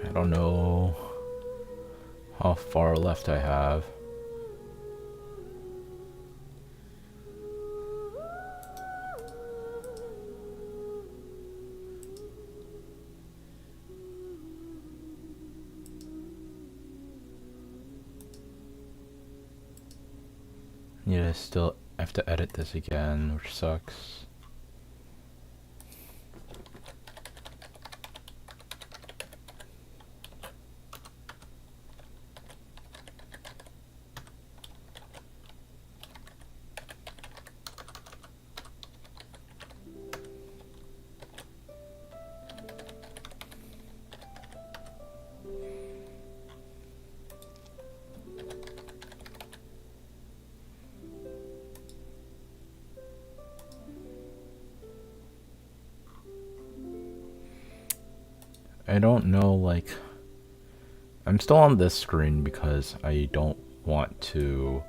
I don't know how far left I have. Yeah, still have to edit this again, which sucks. I don't know, like, I'm still on this screen because I don't want to,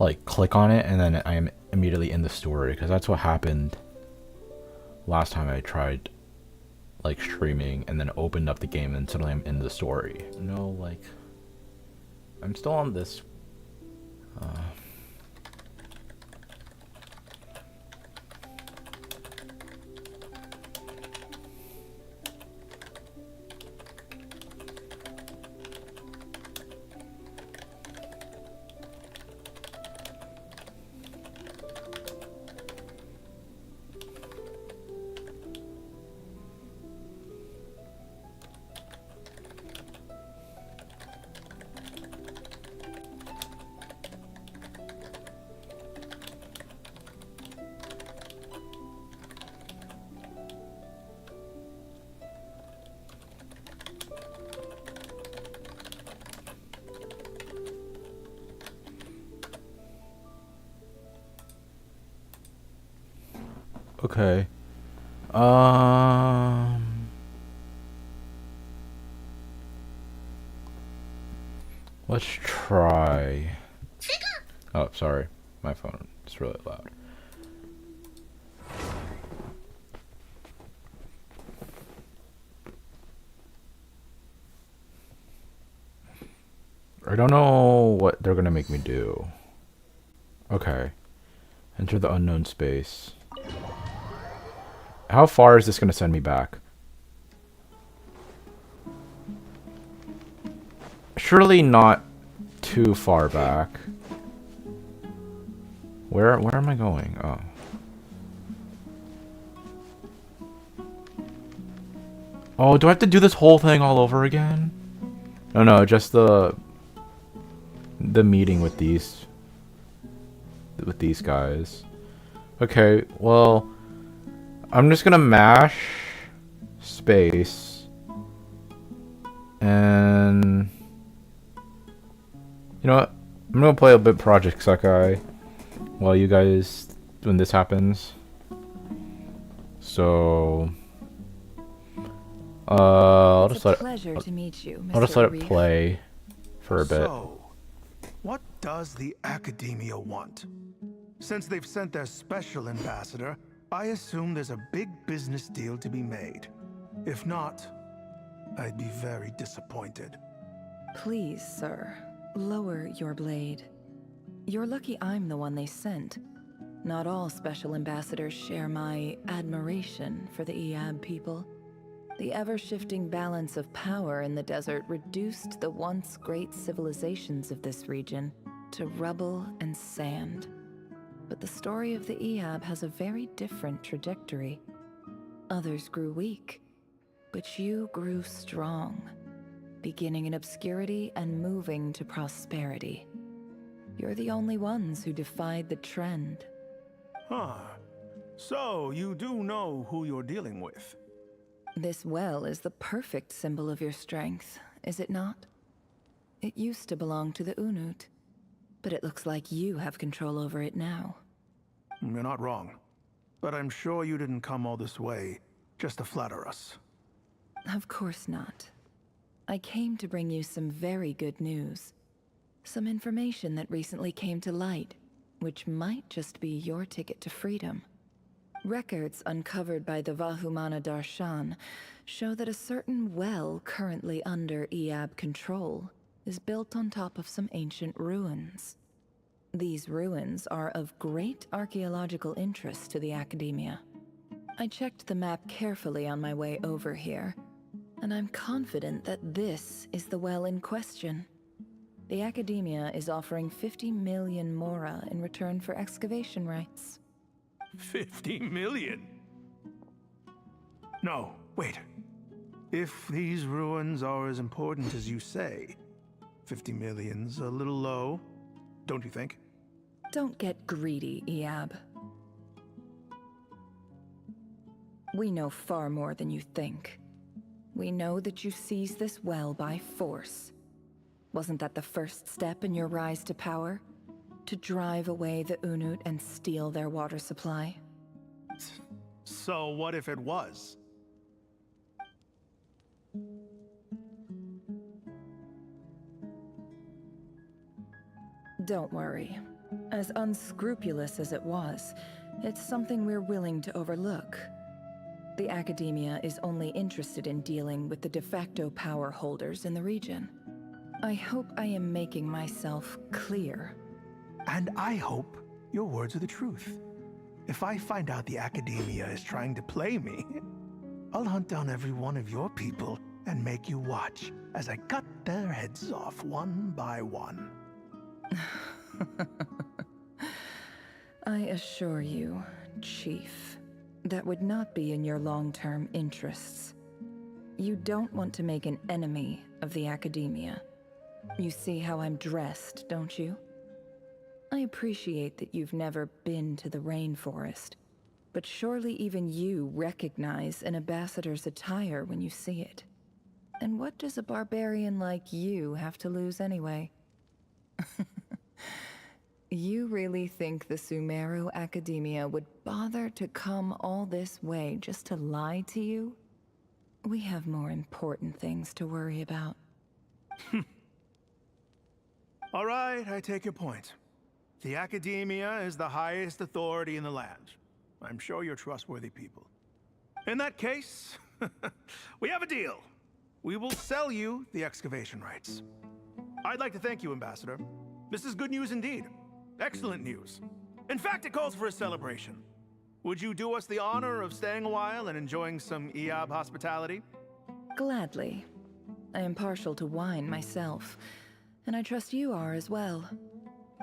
like, click on it and then I am immediately in the story, because that's what happened last time I tried, like, streaming and then opened up the game and suddenly I'm in the story. No, like, I'm still on this, okay. Let's try. Oh, sorry. My phone is really loud. I don't know what they're gonna make me do. Okay. Enter the unknown space. How far is this gonna send me back? Surely not too far back. Where am I going? Oh. Oh, do I have to do this whole thing all over again? No, just the meeting with these guys. Okay, well, I'm just gonna mash space and you know what? I'm gonna play a bit Project Sakai while you guys when this happens. So I'll just let it play for a bit. So, what does the academia want? Since they've sent their special ambassador, I assume there's a big business deal to be made. If not, I'd be very disappointed. Please, sir, lower your blade. You're lucky I'm the one they sent. Not all special ambassadors share my admiration for the Eab people. The ever-shifting balance of power in the desert reduced the once great civilizations of this region to rubble and sand. But the story of the Eab has a very different trajectory. Others grew weak, but you grew strong, beginning in obscurity and moving to prosperity. You're the only ones who defied the trend. Huh. So, you do know who you're dealing with? This well is the perfect symbol of your strength, is it not? It used to belong to the Unut, but it looks like you have control over it now. You're not wrong. But I'm sure you didn't come all this way just to flatter us. Of course not. I came to bring you some very good news. Some information that recently came to light, which might just be your ticket to freedom. Records uncovered by the Vahumana Darshan show that a certain well currently under Eab control is built on top of some ancient ruins. These ruins are of great archaeological interest to the Academia. I checked the map carefully on my way over here, and I'm confident that this is the well in question. The Academia is offering 50 million mora in return for excavation rights. 50 million? No, wait. If these ruins are as important as you say, 50 million's a little low, don't you think? Don't get greedy, Eab. We know far more than you think. We know that you seized this well by force. Wasn't that the first step in your rise to power? To drive away the Unut and steal their water supply? So what if it was? Don't worry. As unscrupulous as it was, it's something we're willing to overlook. The Academia is only interested in dealing with the de facto power holders in the region. I hope I am making myself clear. And I hope your words are the truth. If I find out the Academia is trying to play me, I'll hunt down every one of your people and make you watch as I cut their heads off one by one. I assure you, Chief, that would not be in your long-term interests. You don't want to make an enemy of the Academia. You see how I'm dressed, don't you? I appreciate that you've never been to the rainforest, but surely even you recognize an ambassador's attire when you see it. And what does a barbarian like you have to lose anyway? You really think the Sumeru Academia would bother to come all this way just to lie to you? We have more important things to worry about. All right, I take your point. The Academia is the highest authority in the land. I'm sure you're trustworthy people. In that case, we have a deal. We will sell you the excavation rights. I'd like to thank you, Ambassador. This is good news indeed. Excellent news. In fact, it calls for a celebration. Would you do us the honor of staying a while and enjoying some Eab hospitality? Gladly. I am partial to wine myself, and I trust you are as well.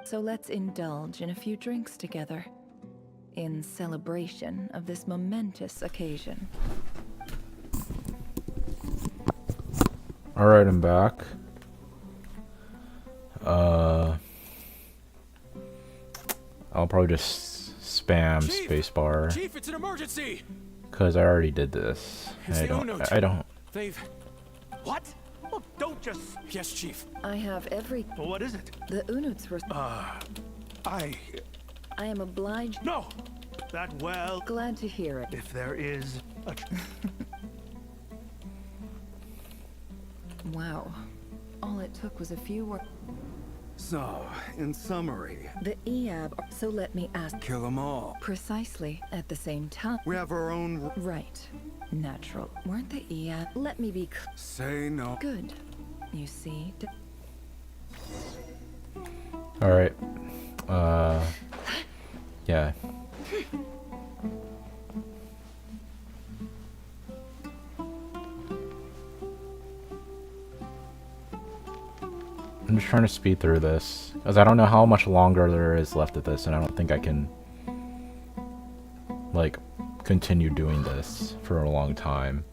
So let's indulge in a few drinks together, in celebration of this momentous occasion. Alright, I'm back. I'll probably just spam spacebar. Chief, it's an emergency. Cause I already did this. I don't. They've. What? Oh, don't just... Yes, Chief. I have every... Well, what is it? The Unuts were... I am obliged... No! That well... Glad to hear it. If there is a... Wow. All it took was a few words. So, in summary, The Eab... So let me ask... kill them all. Precisely. At the same time... We have our own... Right. Natural. Weren't the Eab... Let me be... Say no. Good. You see... Alright. Yeah. I'm just trying to speed through this, because I don't know how much longer there is left of this, and I don't think I can, like, continue doing this for a long time.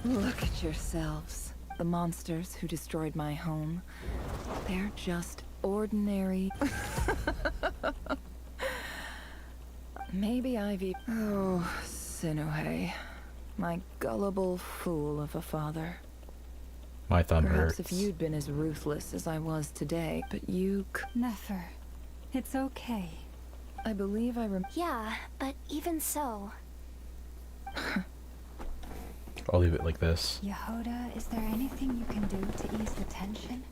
Look at yourselves. The monsters who destroyed my home. They're just ordinary... Maybe I've Oh, Sinuhe. My gullible fool of a father. My thumb Perhaps hurts. if you'd been as ruthless as I was today, but you... Nefer, it's okay. I believe I Yeah, but even so... I'll leave it like this. Yehoda, is there anything you can do to ease the tension?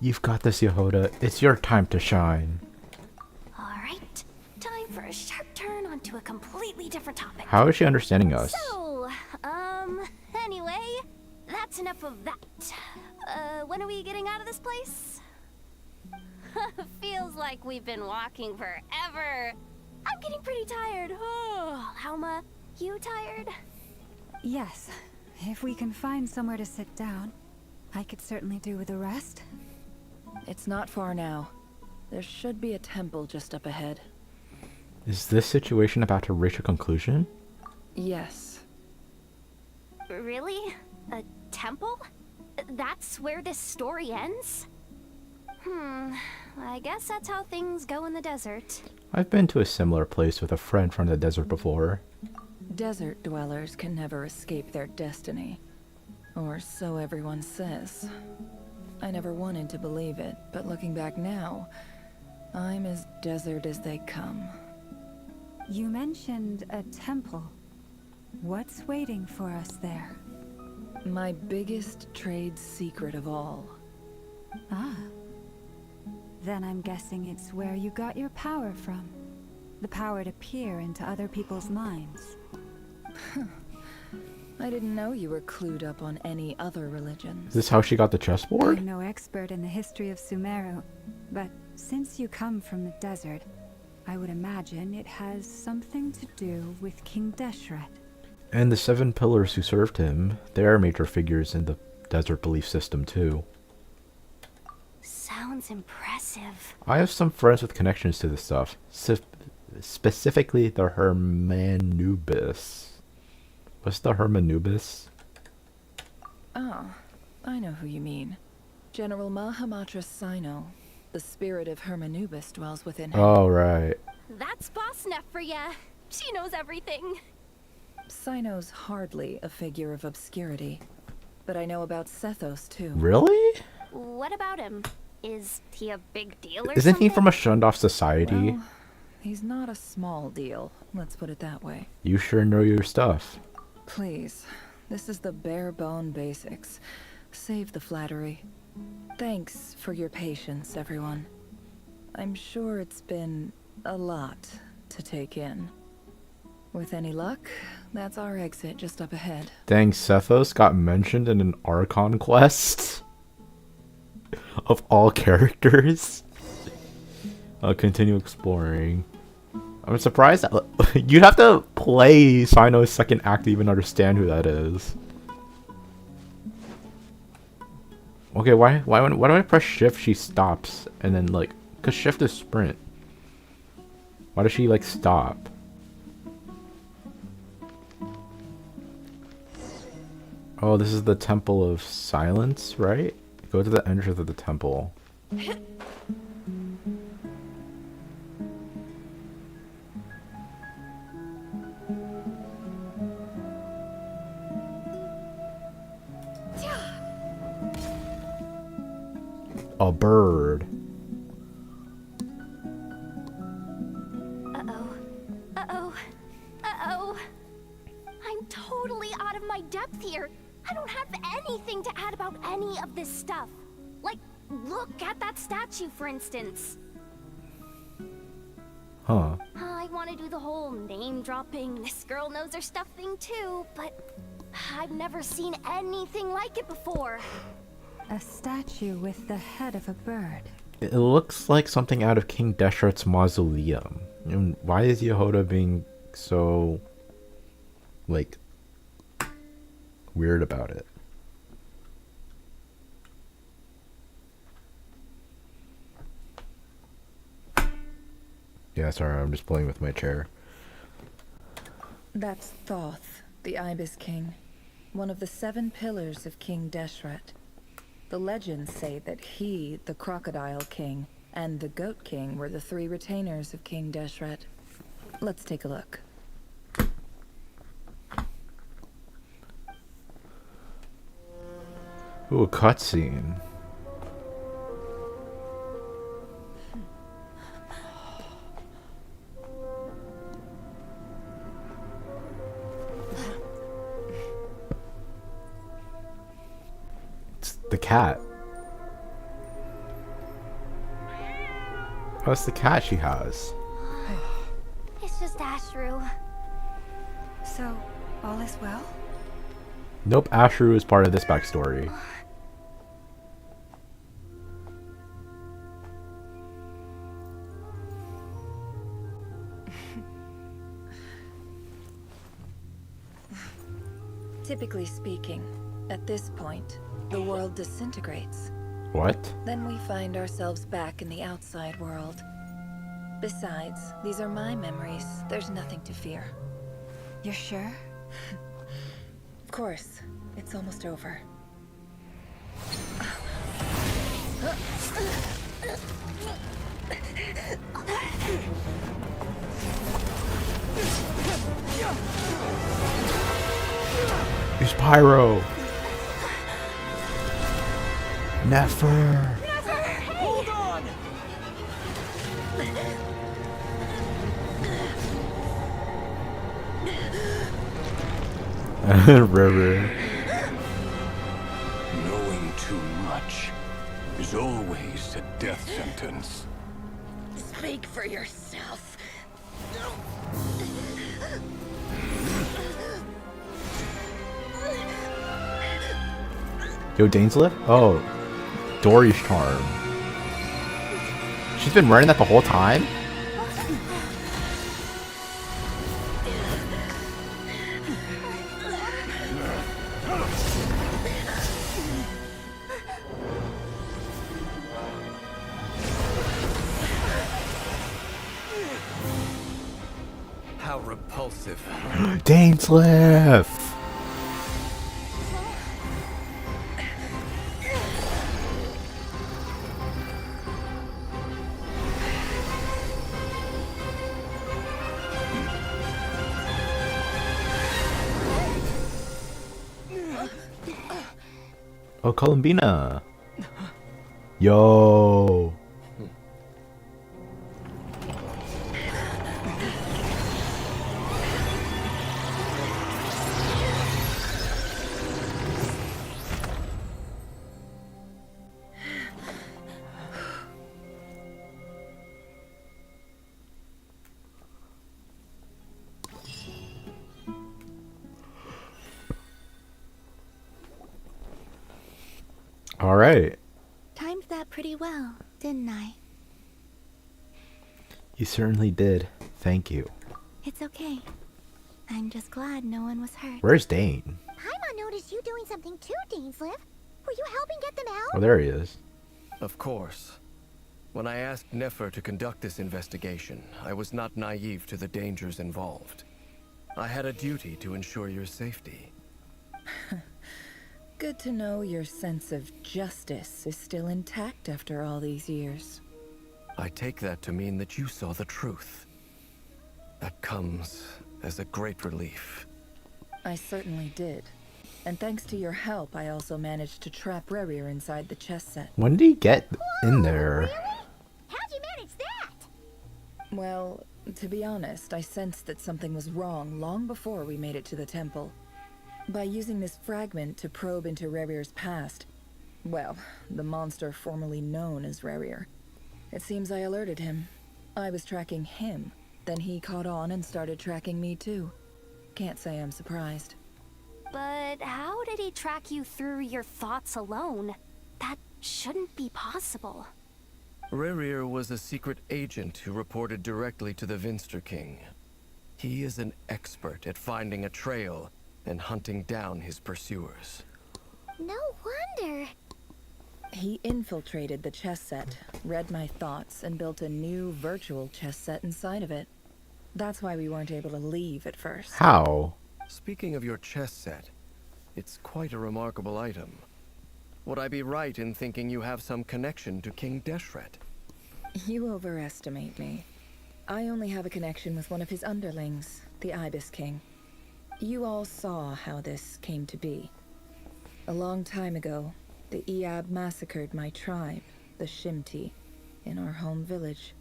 You've got this, Yehoda. It's your time to shine. Alright, time for a sharp turn onto a completely different topic. How is she understanding us? So, anyway, that's enough of that. When are we getting out of this place? Feels like we've been walking forever. I'm getting pretty tired. Oh, Halma, you tired? Yes. If we can find somewhere to sit down, I could certainly do with a rest. It's not far now. There should be a temple just up ahead. Is this situation about to reach a conclusion? Yes. Really? A temple? That's where this story ends? I guess that's how things go in the desert. I've been to a similar place with a friend from the desert before. Desert dwellers can never escape their destiny. Or so everyone says. I never wanted to believe it, but looking back now, I'm as desert as they come. You mentioned a temple. What's waiting for us there? My biggest trade secret of all. Ah. Then I'm guessing it's where you got your power from. The power to peer into other people's minds. I didn't know you were clued up on any other religions. Is this how she got the chessboard? I'm no expert in the history of Sumeru, but since you come from the desert, I would imagine it has something to do with King Deshret. And the 7 pillars who served him, they are major figures in the desert belief system too. Sounds impressive. I have some friends with connections to this stuff. Specifically the Hermanubis. What's the Hermanubis? Oh, I know who you mean. General Mahamatra Sino. The spirit of Hermanubis dwells within him. Oh, right. That's Boss Neff for ya. She knows everything. Sino's hardly a figure of obscurity. But I know about Sethos, too. Really? What about him? Is he a big deal or Isn't something? he from a shunned off society? Well, he's not a small deal, let's put it that way. You sure know your stuff. Please, this is the bare bone basics. Save the flattery. Thanks for your patience, everyone. I'm sure it's been a lot to take in. With any luck, that's our exit just up ahead. Dang, Sethos got mentioned in an Archon quest? Of all characters? I'll continue exploring. I'm surprised that you'd have to play Sino's second act to even understand who that is. Okay, why do I press shift she stops and then like, cause shift is sprint. Why does she like stop? Oh, this is the Temple of Silence, right? Go to the entrance of the temple. A bird. Uh-oh. Uh-oh. Uh-oh. I'm totally out of my depth here. I don't have anything to add about any of this stuff. Like, look at that statue, for instance. Huh. I want to do the whole name-dropping, this girl knows her stuff thing too, but I've never seen anything like it before. A statue with the head of a bird. It looks like something out of King Deshret's mausoleum. And why is Yehoda being so, like, weird about it? Yeah, sorry, I'm just playing with my chair. That's Thoth, the Ibis King, one of the 7 pillars of King Deshret. The legends say that he, the Crocodile King, and the Goat King were the 3 retainers of King Deshret. Let's take a look. Ooh, a cutscene. It's the cat. Oh, it's the cat she has. It's just Ashru. So, all is well? Nope, Ashru is part of this backstory. Typically speaking, at this point, the world disintegrates. What? Then we find ourselves back in the outside world. Besides, these are my memories. There's nothing to fear. You're sure? Of course, it's almost over. Use Pyro! Nefer! Hold on! River. Knowing too much is always a death sentence. Speak for yourself. Yo, Dainsleif? Oh, Dory's charm. She's been running that the whole time? How repulsive. Dainsleif! Oh, Columbina. Yo. All right. Timed that pretty well, didn't I? You certainly did. Thank you. It's okay. I'm just glad no one was hurt. Where's Dane? Paimon noticed you doing something too, Dainsleif. Were you helping get them out? Oh, there he is. Of course. When I asked Nefer to conduct this investigation, I was not naive to the dangers involved. I had a duty to ensure your safety. Good to know your sense of justice is still intact after all these years. I take that to mean that you saw the truth. That comes as a great relief. I certainly did. And thanks to your help, I also managed to trap Rerir inside the chess set. When did he get in there? How'd you manage that? Well, to be honest, I sensed that something was wrong long before we made it to the temple. By using this fragment to probe into Rerir's past, well, the monster formerly known as Rerir, it seems I alerted him. I was tracking him, then he caught on and started tracking me too. Can't say I'm surprised. But how did he track you through your thoughts alone? That shouldn't be possible. Rerir was a secret agent who reported directly to the Vinster King. He is an expert at finding a trail and hunting down his pursuers. No wonder. He infiltrated the chess set, read my thoughts, and built a new virtual chess set inside of it. That's why we weren't able to leave at first. How? Speaking of your chess set, it's quite a remarkable item. Would I be right in thinking you have some connection to King Deshret? You overestimate me. I only have a connection with one of his underlings, the Ibis King. You all saw how this came to be. A long time ago, the Iab massacred my tribe, the Shimti, in our home village.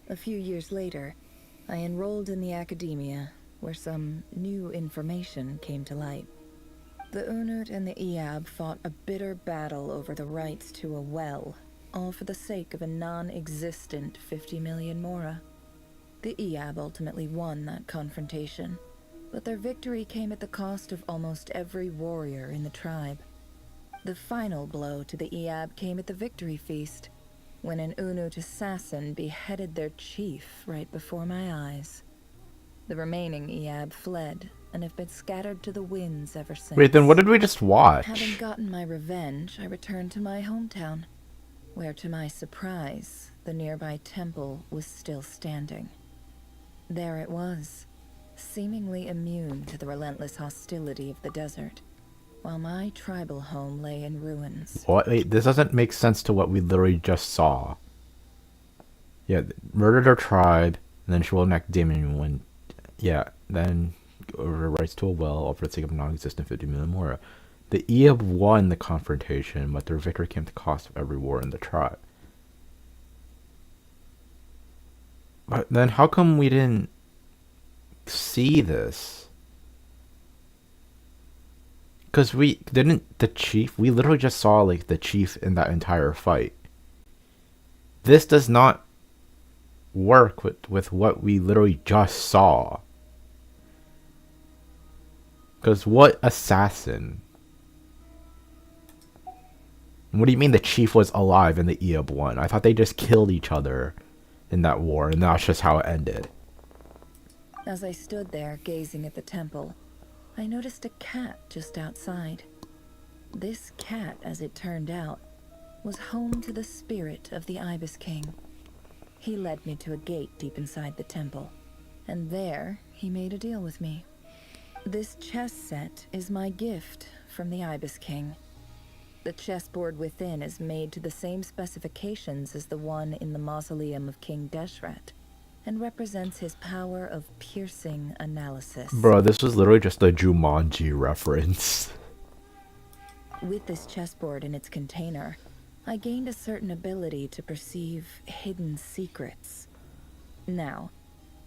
A few years later, I enrolled in the academia, where some new information came to light. The Unut and the Eab fought a bitter battle over the rights to a well, all for the sake of a non-existent 50 million Mora. The Eab ultimately won that confrontation, but their victory came at the cost of almost every warrior in the tribe. The final blow to the Eab came at the victory feast, when an Unut assassin beheaded their chief right before my eyes. The remaining Eab fled and have been scattered to the winds ever since. Wait, then what did we just watch? Having gotten my revenge, I returned to my hometown, where to my surprise, the nearby temple was still standing. There it was, seemingly immune to the relentless hostility of the desert, while my tribal home lay in ruins. What? Wait, this doesn't make sense to what we literally just saw. Yeah, murdered her tribe, and then she will neck Damon when... Yeah, then over rights to a well, all for the sake of non-existent 50 million Mora. The Eab won the confrontation, but their victory came at the cost of every war in the tribe. But then how come we didn't see this? Because we didn't... The chief... We literally just saw, like, the chief in that entire fight. This does not work with what we literally just saw. Because what assassin? What do you mean the chief was alive and the Eab won? I thought they just killed each other in that war, and that's just how it ended. As I stood there gazing at the temple, I noticed a cat just outside. This cat, as it turned out, was home to the spirit of the Ibis King. He led me to a gate deep inside the temple, and there he made a deal with me. This chess set is my gift from the Ibis King. The chessboard within is made to the same specifications as the one in the mausoleum of King Deshret, and represents his power of piercing analysis. Bro, this was literally just a Jumanji reference. With this chessboard in its container, I gained a certain ability to perceive hidden secrets. Now,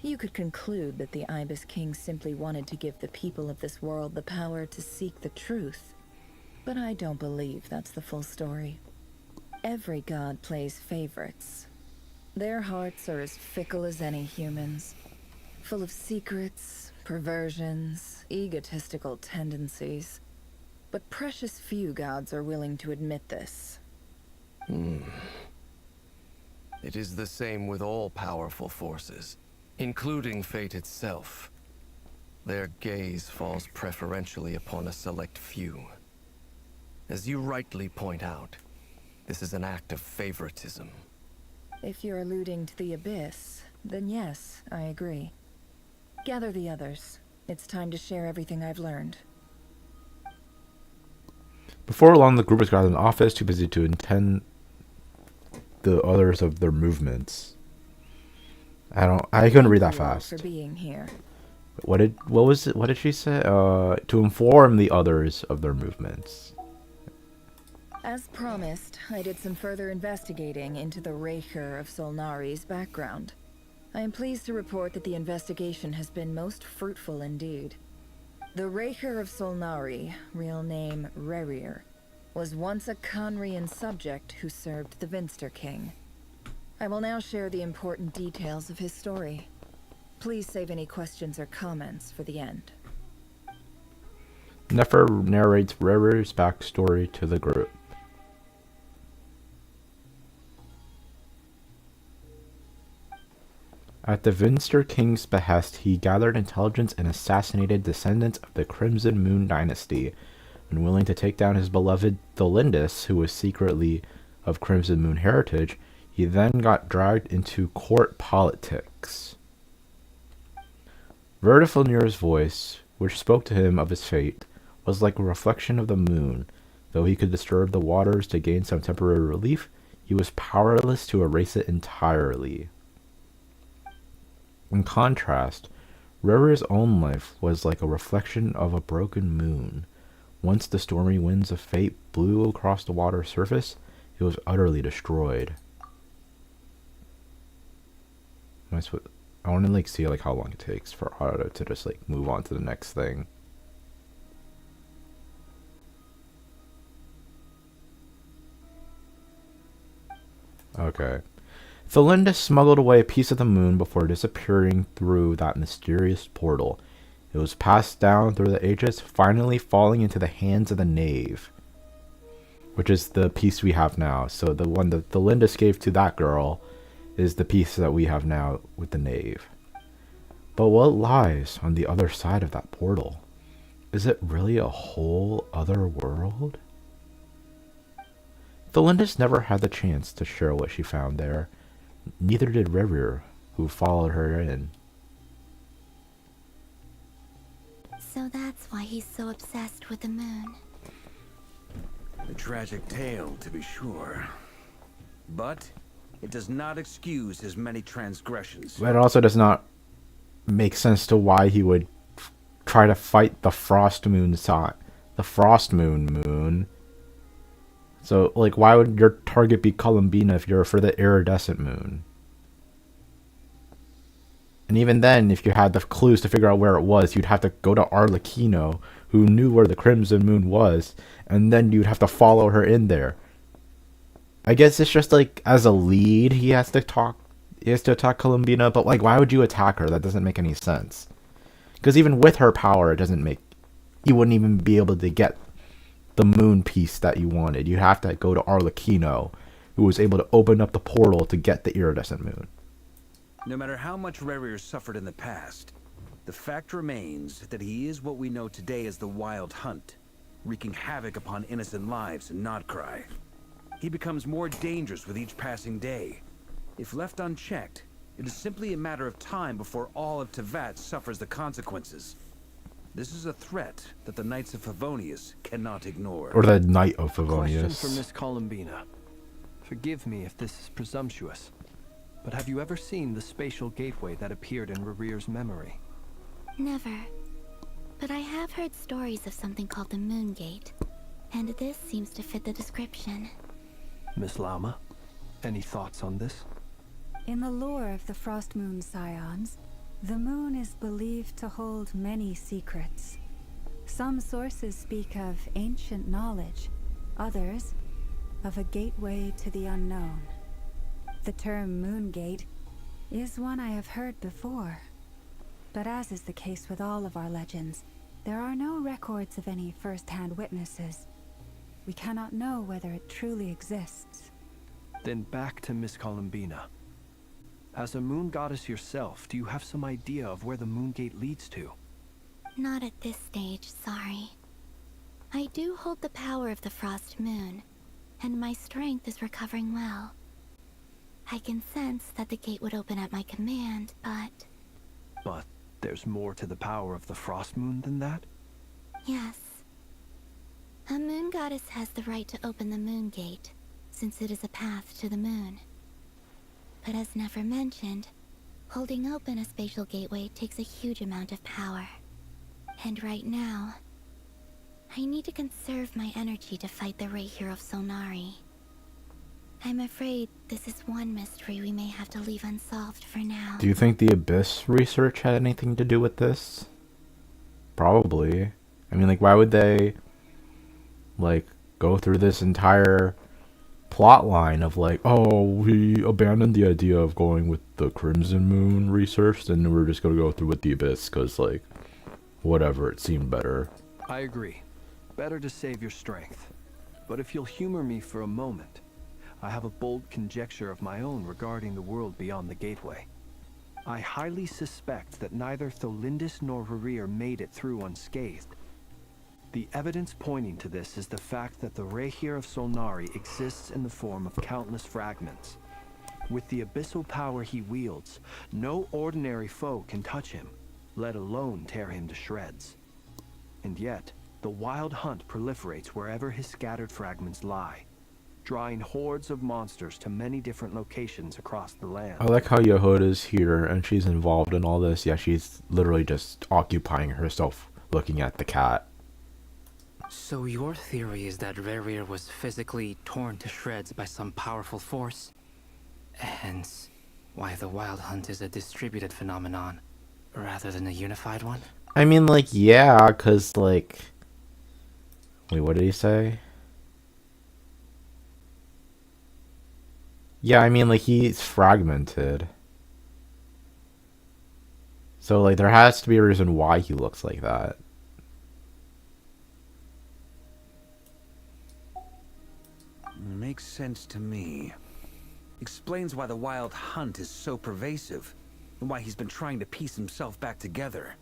you could conclude that the Ibis King simply wanted to give the people of this world the power to seek the truth. But I don't believe that's the full story. Every god plays favorites. Their hearts are as fickle as any human's, full of secrets, perversions, egotistical tendencies. But precious few gods are willing to admit this. It is the same with all powerful forces, including fate itself. Their gaze falls preferentially upon a select few. As you rightly point out, this is an act of favoritism. If you're alluding to the Abyss, then yes, I agree. Gather the others. It's time to share everything I've learned. Before long, the group was gathered in the office, too busy to attend the others of their movements. I couldn't read that Thank you all fast. for being here. What did she say? To inform the others of their movements. As promised, I did some further investigating into the Raker of Solnari's background. I am pleased to report that the investigation has been most fruitful indeed. The Raker of Solnari, real name Rerir, was once a Conrian subject who served the Vinster King. I will now share the important details of his story. Please save any questions or comments for the end. Nefer narrates Rerir's backstory to the group. At the Vinster King's behest, he gathered intelligence and assassinated descendants of the Crimson Moon dynasty. Unwilling to take down his beloved Thelindis, who was secretly of Crimson Moon heritage, he then got dragged into court politics. Verdifilnir's voice, which spoke to him of his fate, was like a reflection of the moon. Though he could disturb the waters to gain some temporary relief, he was powerless to erase it entirely. In contrast, Rerir's own life was like a reflection of a broken moon. Once the stormy winds of fate blew across the water's surface, it was utterly destroyed. I want to see how long it takes for Auto to just move on to the next thing. Okay. Thelinda smuggled away a piece of the moon before disappearing through that mysterious portal. It was passed down through the ages, finally falling into the hands of the knave, which is the piece we have now. So the one that Thelinda gave to that girl is the piece that we have now with the knave. But what lies on the other side of that portal? Is it really a whole other world? Thelinda's never had the chance to share what she found there. Neither did Rerir, who followed her in. So that's why he's so obsessed with the moon. A tragic tale, to be sure. But it does not excuse his many transgressions. But it also does not make sense to why he would try to fight the Frost Moon side. The Frost Moon. So, like, why would your target be Columbina if you're for the iridescent moon? And even then, if you had the clues to figure out where it was, you'd have to go to Arlecchino, who knew where the Crimson Moon was, and then you'd have to follow her in there. I guess it's just like, as a lead, he has to attack Columbina, but like, why would you attack her? That doesn't make any sense. Because even with her power, it doesn't make... You wouldn't even be able to get the moon piece that you wanted. You have to go to Arlecchino, who was able to open up the portal to get the iridescent moon. No matter how much Rerir suffered in the past, the fact remains that he is what we know today as the Wild Hunt, wreaking havoc upon innocent lives in Nod-Krai. He becomes more dangerous with each passing day. If left unchecked, it is simply a matter of time before all of Tevat suffers the consequences. This is a threat that the Knights of Favonius cannot ignore. Or the Knight of Question Favonius. for Miss Columbina. Forgive me if this is presumptuous, but have you ever seen the spatial gateway that appeared in Rerir's memory? Never. But I have heard stories of something called the Moon Gate, and this seems to fit the description. Miss Lama, any thoughts on this? In the lore of the Frost Moon Scions, the moon is believed to hold many secrets. Some sources speak of ancient knowledge, others of a gateway to the unknown. The term Moon Gate is one I have heard before, but as is the case with all of our legends, there are no records of any first-hand witnesses. We cannot know whether it truly exists. Then back to Miss Columbina. As a moon goddess yourself, do you have some idea of where the Moon Gate leads to? Not at this stage, sorry. I do hold the power of the Frost Moon, and my strength is recovering well. I can sense that the gate would open at my command, but... But there's more to the power of the Frost Moon than that? Yes. A moon goddess has the right to open the Moon Gate, since it is a path to the moon. But as Nefer mentioned, holding open a spatial gateway takes a huge amount of power. And right now, I need to conserve my energy to fight the Rehr of Solnari. I'm afraid this is one mystery we may have to leave unsolved for now. Do you think the Abyss research had anything to do with this? Probably. I mean, like, why would they, like, go through this entire plot line of, like, oh, we abandoned the idea of going with the Crimson Moon research, and we're just gonna go through with the Abyss, because, like, whatever, it seemed better. I agree. Better to save your strength. But if you'll humor me for a moment, I have a bold conjecture of my own regarding the world beyond the gateway. I highly suspect that neither Tholindis nor Rerir made it through unscathed. The evidence pointing to this is the fact that the Rehr of Solnari exists in the form of countless fragments. With the abyssal power he wields, no ordinary foe can touch him, let alone tear him to shreds. And yet, the Wild Hunt proliferates wherever his scattered fragments lie, drawing hordes of monsters to many different locations across the land. I like how Yehuda's here, and she's involved in all this. Yeah, she's literally just occupying herself looking at the cat. So your theory is that Rerir was physically torn to shreds by some powerful force? Hence, why the Wild Hunt is a distributed phenomenon, rather than a unified one? I mean, like, yeah, because, like... Wait, what did he say? Yeah, I mean, like, he's fragmented. So, like, there has to be a reason why he looks like that. Makes sense to me. Explains why the wild hunt is so pervasive, and why he's been trying to piece himself back together.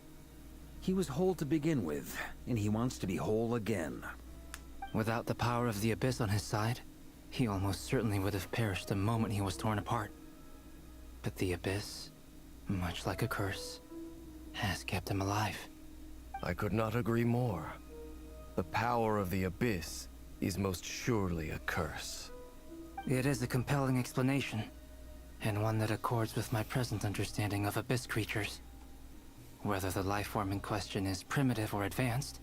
He was whole to begin with, and he wants to be whole again. Without the power of the Abyss on his side, he almost certainly would have perished the moment he was torn apart. But the Abyss, much like a curse, has kept him alive. I could not agree more. The power of the Abyss is most surely a curse. It is a compelling explanation, and one that accords with my present understanding of Abyss creatures. Whether the life form in question is primitive or advanced,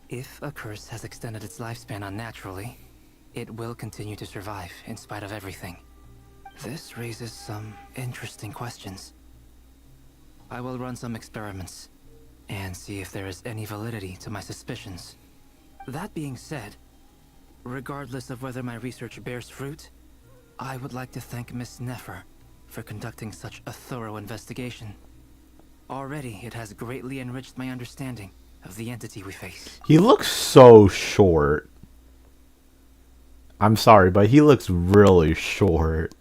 if a curse has extended its lifespan unnaturally, it will continue to survive in spite of everything. This raises some interesting questions. I will run some experiments and see if there is any validity to my suspicions. That being said, regardless of whether my research bears fruit, I would like to thank Miss Nefer for conducting such a thorough investigation. Already, it has greatly enriched my understanding of the entity we face. He looks so short. I'm sorry, but he looks really short.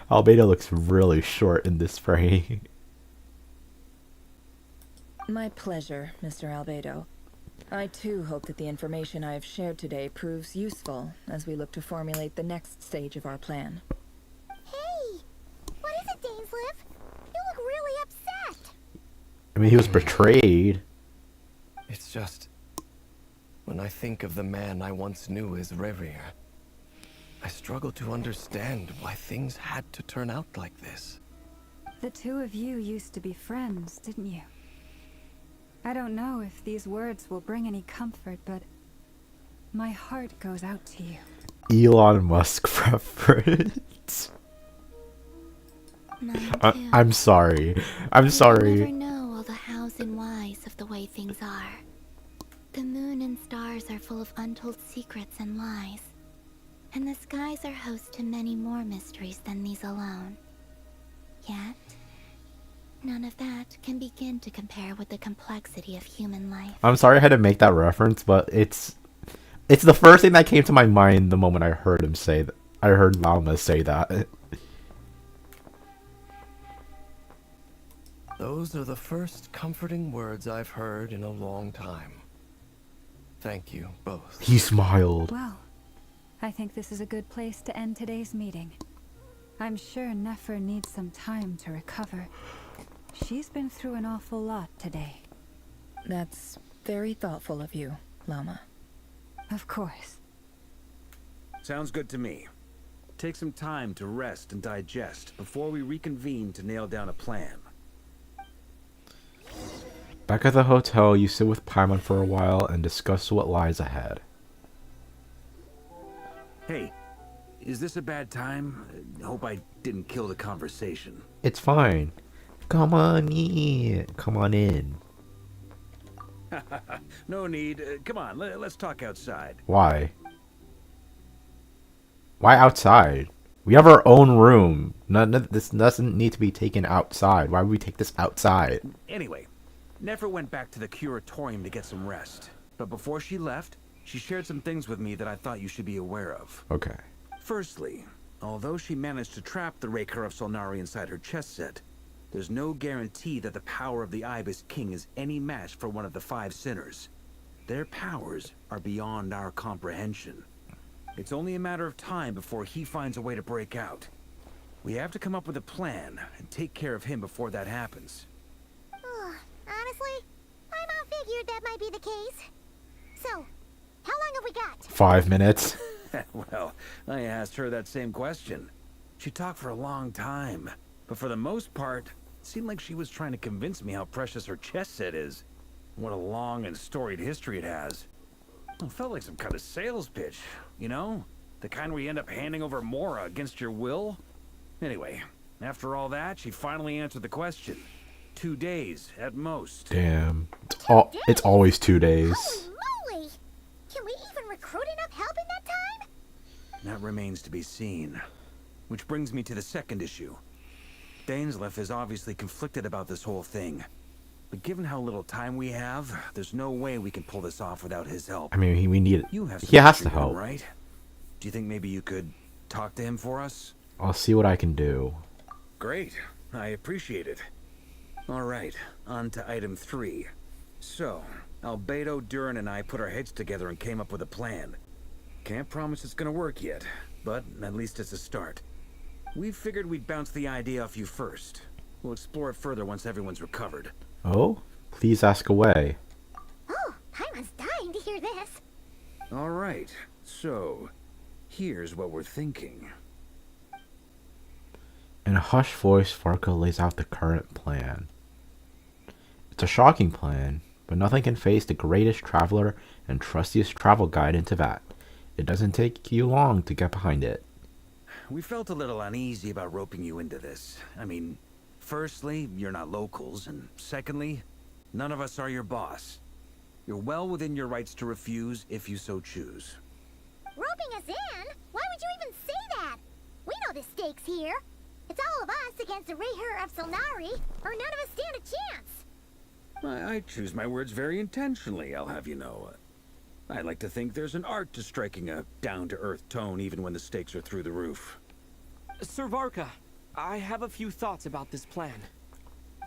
Albedo looks really short in this frame. My pleasure, Mr. Albedo. I too hope that the information I have shared today proves useful as we look to formulate the next stage of our plan. Hey! What is it, Dainsleif? You look really upset! I mean, he was betrayed. It's just... when I think of the man I once knew as Rerir, I struggle to understand why things had to turn out like this. The two of you used to be friends, didn't you? I don't know if these words will bring any comfort, but my heart goes out to you. Elon Musk reference. I'm sorry. I'm sorry. You never know all the hows and whys of the way things are. The moon and stars are full of untold secrets and lies. And the skies are host to many more mysteries than these alone. Yet, none of that can begin to compare with the complexity of human life. I'm sorry I had to make that reference, but it's the first thing that came to my mind the moment I heard him say that. I heard Lama say that. Those are the first comforting words I've heard in a long time. Thank you, both. He smiled. Well, I think this is a good place to end today's meeting. I'm sure Nefer needs some time to recover. She's been through an awful lot today. That's very thoughtful of you, Lama. Of course. Sounds good to me. Take some time to rest and digest before we reconvene to nail down a plan. Back at the hotel, you sit with Paimon for a while and discuss what lies ahead. Hey, is this a bad time? Hope I didn't kill the conversation. It's fine. Come on in. Come on in. No need. Come on, let's talk outside. Why? Why outside? We have our own room. This doesn't need to be taken outside. Why would we take this outside? Anyway, Nefer went back to the curatorium to get some rest. But before she left, she shared some things with me that I thought you should be aware of. Okay. Firstly, although she managed to trap the Raker of Solnari inside her chess set, there's no guarantee that the power of the Ibis King is any match for one of the 5 sinners. Their powers are beyond our comprehension. It's only a matter of time before he finds a way to break out. We have to come up with a plan and take care of him before that happens. Honestly, I figured that might be the case. So, how long have we got? 5 minutes. Well, I asked her that same question. She talked for a long time, but for the most part, it seemed like she was trying to convince me how precious her chess set is. What a long and storied history it has. It felt like some kind of sales pitch, you know? The kind where you end up handing over Mora against your will. Anyway, after all that, she finally answered the question. 2 days, at most. Damn. It's always 2 days. Holy moly! Can we even recruit enough help in that time? That remains to be seen. Which brings me to the second issue. Dainsleif is obviously conflicted about this whole thing. But given how little time we have, there's no way we can pull this off without his help. I mean, we need it. You have some He has history to with him, help. right? Do you think maybe you could talk to him for us? I'll see what I can do. Great. I appreciate it. All right, on to item 3. So, Albedo, Durin, and I put our heads together and came up with a plan. Can't promise it's gonna work yet, but at least it's a start. We figured we'd bounce the idea off you first. We'll explore it further once everyone's recovered. Oh? Please ask away. Oh, Paimon's dying to hear this. All right, so here's what we're thinking. In a hushed voice, Varka lays out the current plan. It's a shocking plan, but nothing can face the greatest traveler and trustiest travel guide in Teyvat. It doesn't take you long to get behind it. We felt a little uneasy about roping you into this. I mean, firstly, you're not locals, and secondly, none of us are your boss. You're well within your rights to refuse if you so choose. Roping us in? Why would you even say that? We know the stakes here. It's all of us against the Reher of Solnari, or none of us stand a chance. I choose my words very intentionally, I'll have you know. I like to think there's an art to striking a down-to-earth tone even when the stakes are through the roof. Sir Varka, I have a few thoughts about this plan.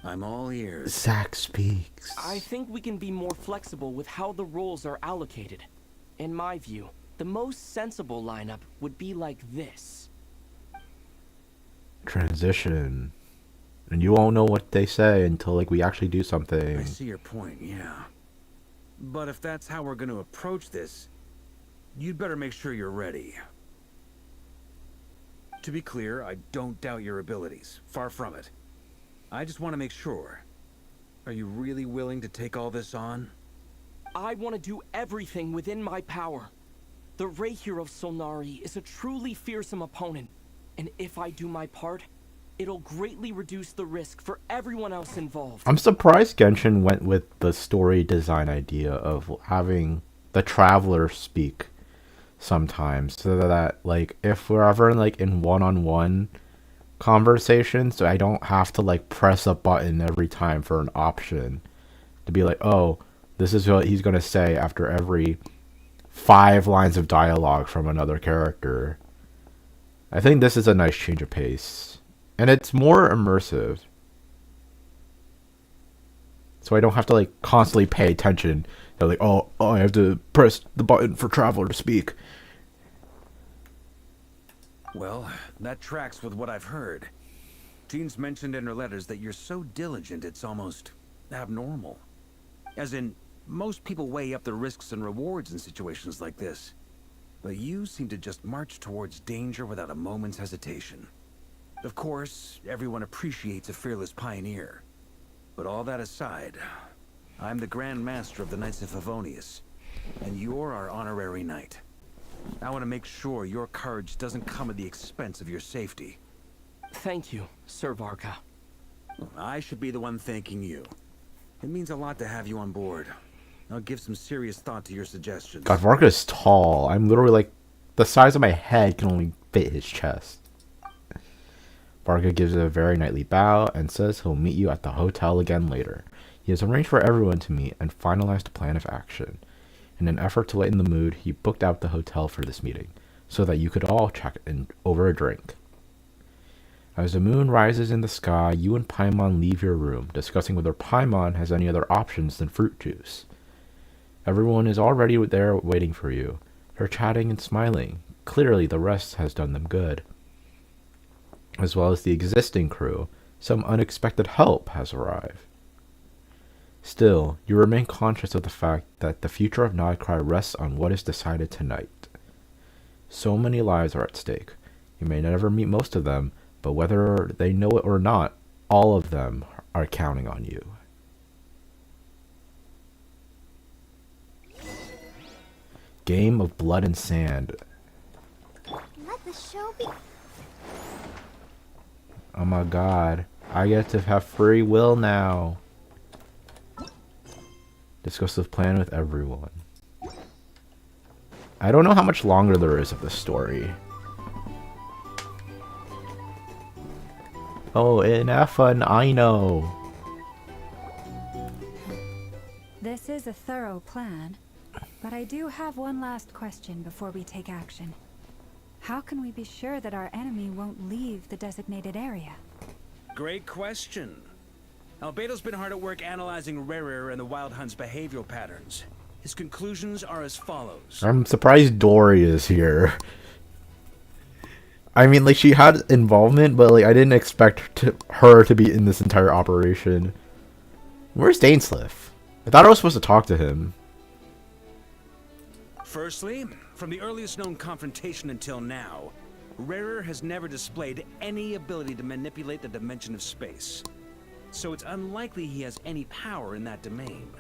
I'm all ears. Zack speaks. I think we can be more flexible with how the roles are allocated. In my view, the most sensible lineup would be like this. Transition. And you won't know what they say until like we actually do something. I see your point, yeah. But if that's how we're going to approach this, you'd better make sure you're ready. To be clear, I don't doubt your abilities. Far from it. I just want to make sure. Are you really willing to take all this on? I want to do everything within my power. The Reher of Solnari is a truly fearsome opponent, and if I do my part, it'll greatly reduce the risk for everyone else involved. I'm surprised Genshin went with the story design idea of having the traveler speak sometimes, so that like if we're ever in one-on-one conversations, I don't have to like press a button every time for an option to be like, oh, this is what he's gonna say after every 5 lines of dialogue from another character. I think this is a nice change of pace. And it's more immersive. So I don't have to like constantly pay attention. They're like, oh, I have to press the button for Traveler to speak. Well, that tracks with what I've heard. Jean's mentioned in her letters that you're so diligent it's almost abnormal. As in, most people weigh up the risks and rewards in situations like this. But you seem to just march towards danger without a moment's hesitation. Of course, everyone appreciates a fearless pioneer. But all that aside, I'm the Grand Master of the Knights of Favonius, and you're our honorary knight. I want to make sure your courage doesn't come at the expense of your safety. Thank you, Sir Varka. I should be the one thanking you. It means a lot to have you on board. I'll give some serious thought to your suggestions. God, Varka is tall. I'm literally like, the size of my head can only fit his chest. Varka gives a very knightly bow and says he'll meet you at the hotel again later. He has arranged for everyone to meet and finalized a plan of action. In an effort to lighten the mood, he booked out the hotel for this meeting, so that you could all chat in over a drink. As the moon rises in the sky, you and Paimon leave your room, discussing whether Paimon has any other options than fruit juice. Everyone is already there waiting for you. They're chatting and smiling. Clearly the rest has done them good. As well as the existing crew, some unexpected help has arrived. Still, you remain conscious of the fact that the future of Nod-Krai rests on what is decided tonight. So many lives are at stake. You may never meet most of them, but whether they know it or not, all of them are counting on you. Game of Blood and Sand. Let the show be. Oh my god, I get to have free will now. Discuss the plan with everyone. I don't know how much longer there is of this story. Oh, in F1, I know. This is a thorough plan, but I do have one last question before we take action. How can we be sure that our enemy won't leave the designated area? Great question. Albedo's been hard at work analyzing Rerir and the Wild Hunt's behavioral patterns. His conclusions are as follows. I'm surprised Dory is here. I mean, like, she had involvement, but, like, I didn't expect her to be in this entire operation. Where's Dainsleif? I thought I was supposed to talk to him. Firstly, from the earliest known confrontation until now, Rerir has never displayed any ability to manipulate the dimension of space. So it's unlikely he has any power in that domain.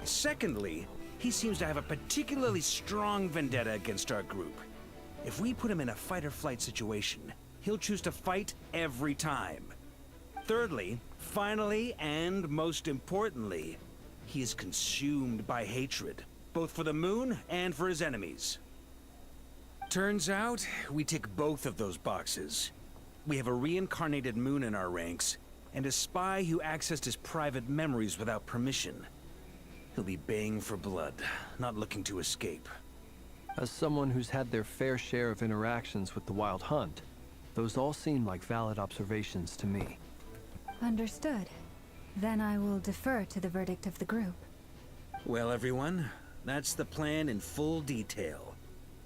Secondly, he seems to have a particularly strong vendetta against our group. If we put him in a fight-or-flight situation, he'll choose to fight every time. Thirdly, finally, and most importantly, he is consumed by hatred, both for the moon and for his enemies. Turns out, we tick both of those boxes. We have a reincarnated moon in our ranks, and a spy who accessed his private memories without permission. He'll be baying for blood, not looking to escape. As someone who's had their fair share of interactions with the Wild Hunt, those all seem like valid observations to me. Understood. Then I will defer to the verdict of the group. Well, everyone, that's the plan in full detail.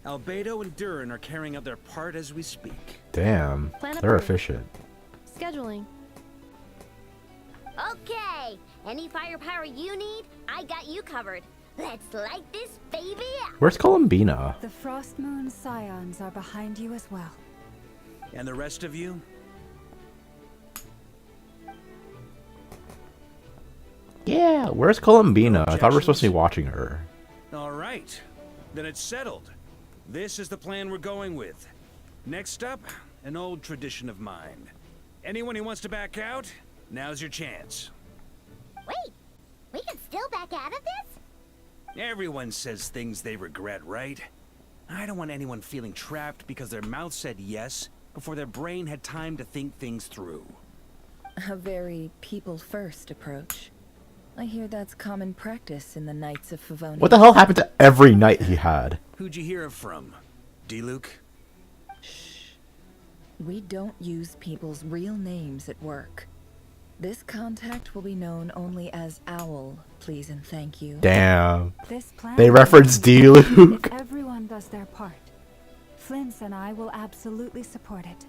Albedo and Durin are carrying out their part as we speak. Damn, Plan they're approved. efficient. Scheduling. Okay, any firepower you need, I got you covered. Let's light this baby up. Where's Columbina? The Frost Moon Scions are behind you as well. And the rest of you? Yeah, where's Columbina? No I thought we were supposed to be objections? watching her. All right, then it's settled. This is the plan we're going with. Next up, an old tradition of mine. Anyone who wants to back out, now's your chance. Wait, we can still back out of this? Everyone says things they regret, right? I don't want anyone feeling trapped because their mouth said yes before their brain had time to think things through. A very people-first approach. I hear that's common practice in the Knights of Favonius. What the hell happened to every night he had? Who'd you hear it from? D-Luke? Shh. We don't use people's real names at work. This contact will be known only as Owl, please and thank you. Damn. This plan They reference D-Luke. Everyone does their part. Flint's and I will absolutely support it.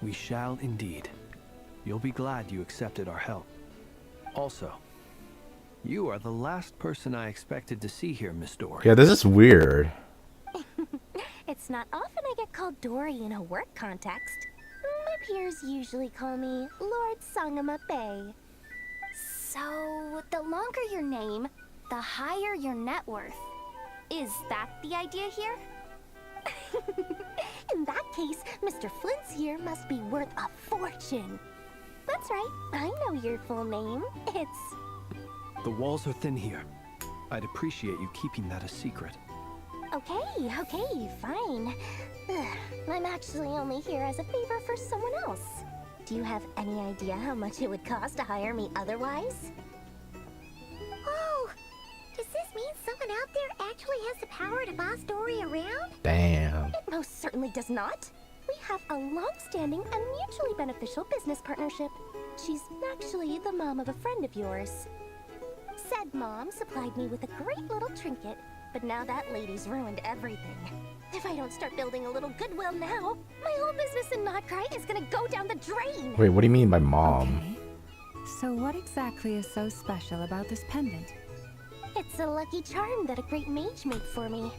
We shall indeed. You'll be glad you accepted our help. Also, you are the last person I expected to see here, Miss Dory. Yeah, this is weird. It's not often I get called Dory in a work context. My peers usually call me Lord Sangama Bay. So, the longer your name, the higher your net worth. Is that the idea here? In that case, Mr. Flint's here must be worth a fortune. That's right, I know your full name. It's... The walls are thin here. I'd appreciate you keeping that a secret. Okay, fine. Ugh, I'm actually only here as a favor for someone else. Do you have any idea how much it would cost to hire me otherwise? Oh, does this mean someone out there actually has the power to boss Dory around? Damn. It most certainly does not. We have a long-standing and mutually beneficial business partnership. She's actually the mom of a friend of yours. Said mom supplied me with a great little trinket, but now that lady's ruined everything. If I don't start building a little goodwill now, my whole business in Nod-Krai is gonna go down the drain. Wait, what do you mean by mom? Okay. So what exactly is so special about this pendant? It's a lucky charm that a great mage made for me.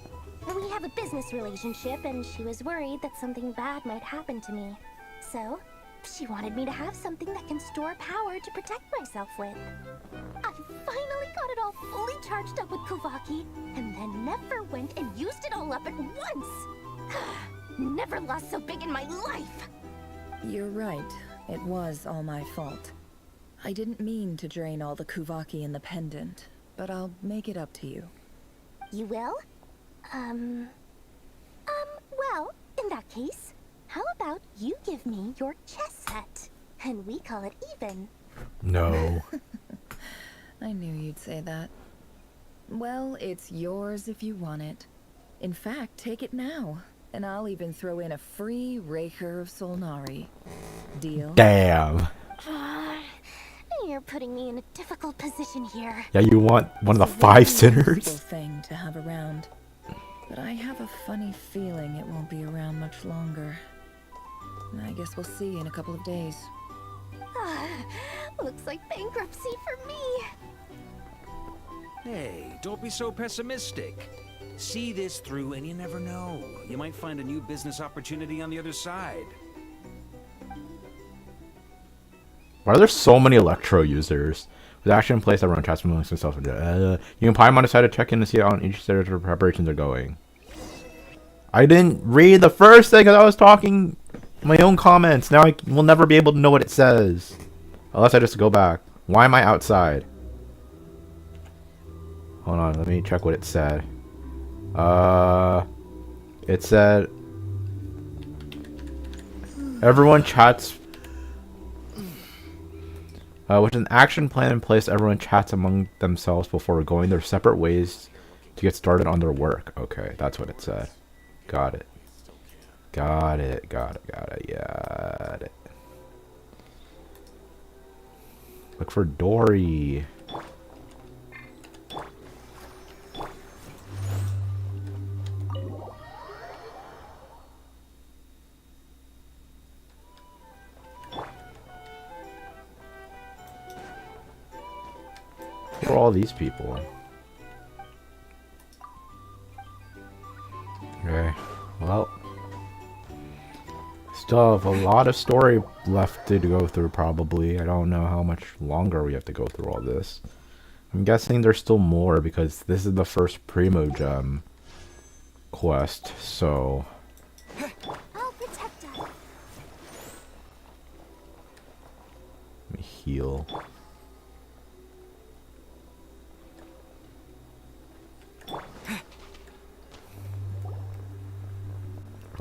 We have a business relationship, and she was worried that something bad might happen to me. So, she wanted me to have something that can store power to protect myself with. I finally got it all fully charged up with Kuvaki, and then Nefer went and used it all up at once! Never lost so big in my life! You're right. It was all my fault. I didn't mean to drain all the Kuvaki in the pendant, but I'll make it up to you. You will? Well, in that case, how about you give me your chess set? and we call it even. No. I knew you'd say that. Well, it's yours if you want it. In fact, take it now, and I'll even throw in a free Raker of Solnari. Deal? Damn. You're putting me in a difficult position here. Yeah, you want one of It's the a very 5 useful sinners? thing to have around, but I have a funny feeling it won't be around much longer. I guess we'll see in a couple of days. Looks like bankruptcy for me. Hey, don't be so pessimistic. See this through and you never know. You might find a new business opportunity on the other side. Why are there so many Electro users? With action in place, everyone chats amongst themselves. You can probably on the side to check in to see how each stage of preparations are going. I didn't read the first thing because I was talking my own comments. Now I will never be able to know what it says. Unless I just go back. Why am I outside? Hold on, let me check what it said. It said everyone chats with an action plan in place. Everyone chats among themselves before going their separate ways to get started on their work. Okay, that's what it said. Got it. Got it. Got it. Look for Dory. Who are all these people? Okay, well, still have a lot of story left to go through probably. I don't know how much longer we have to go through all this. I'm guessing there's still more because this is the first Primo Gem quest, so... I'll protect us. Let me heal.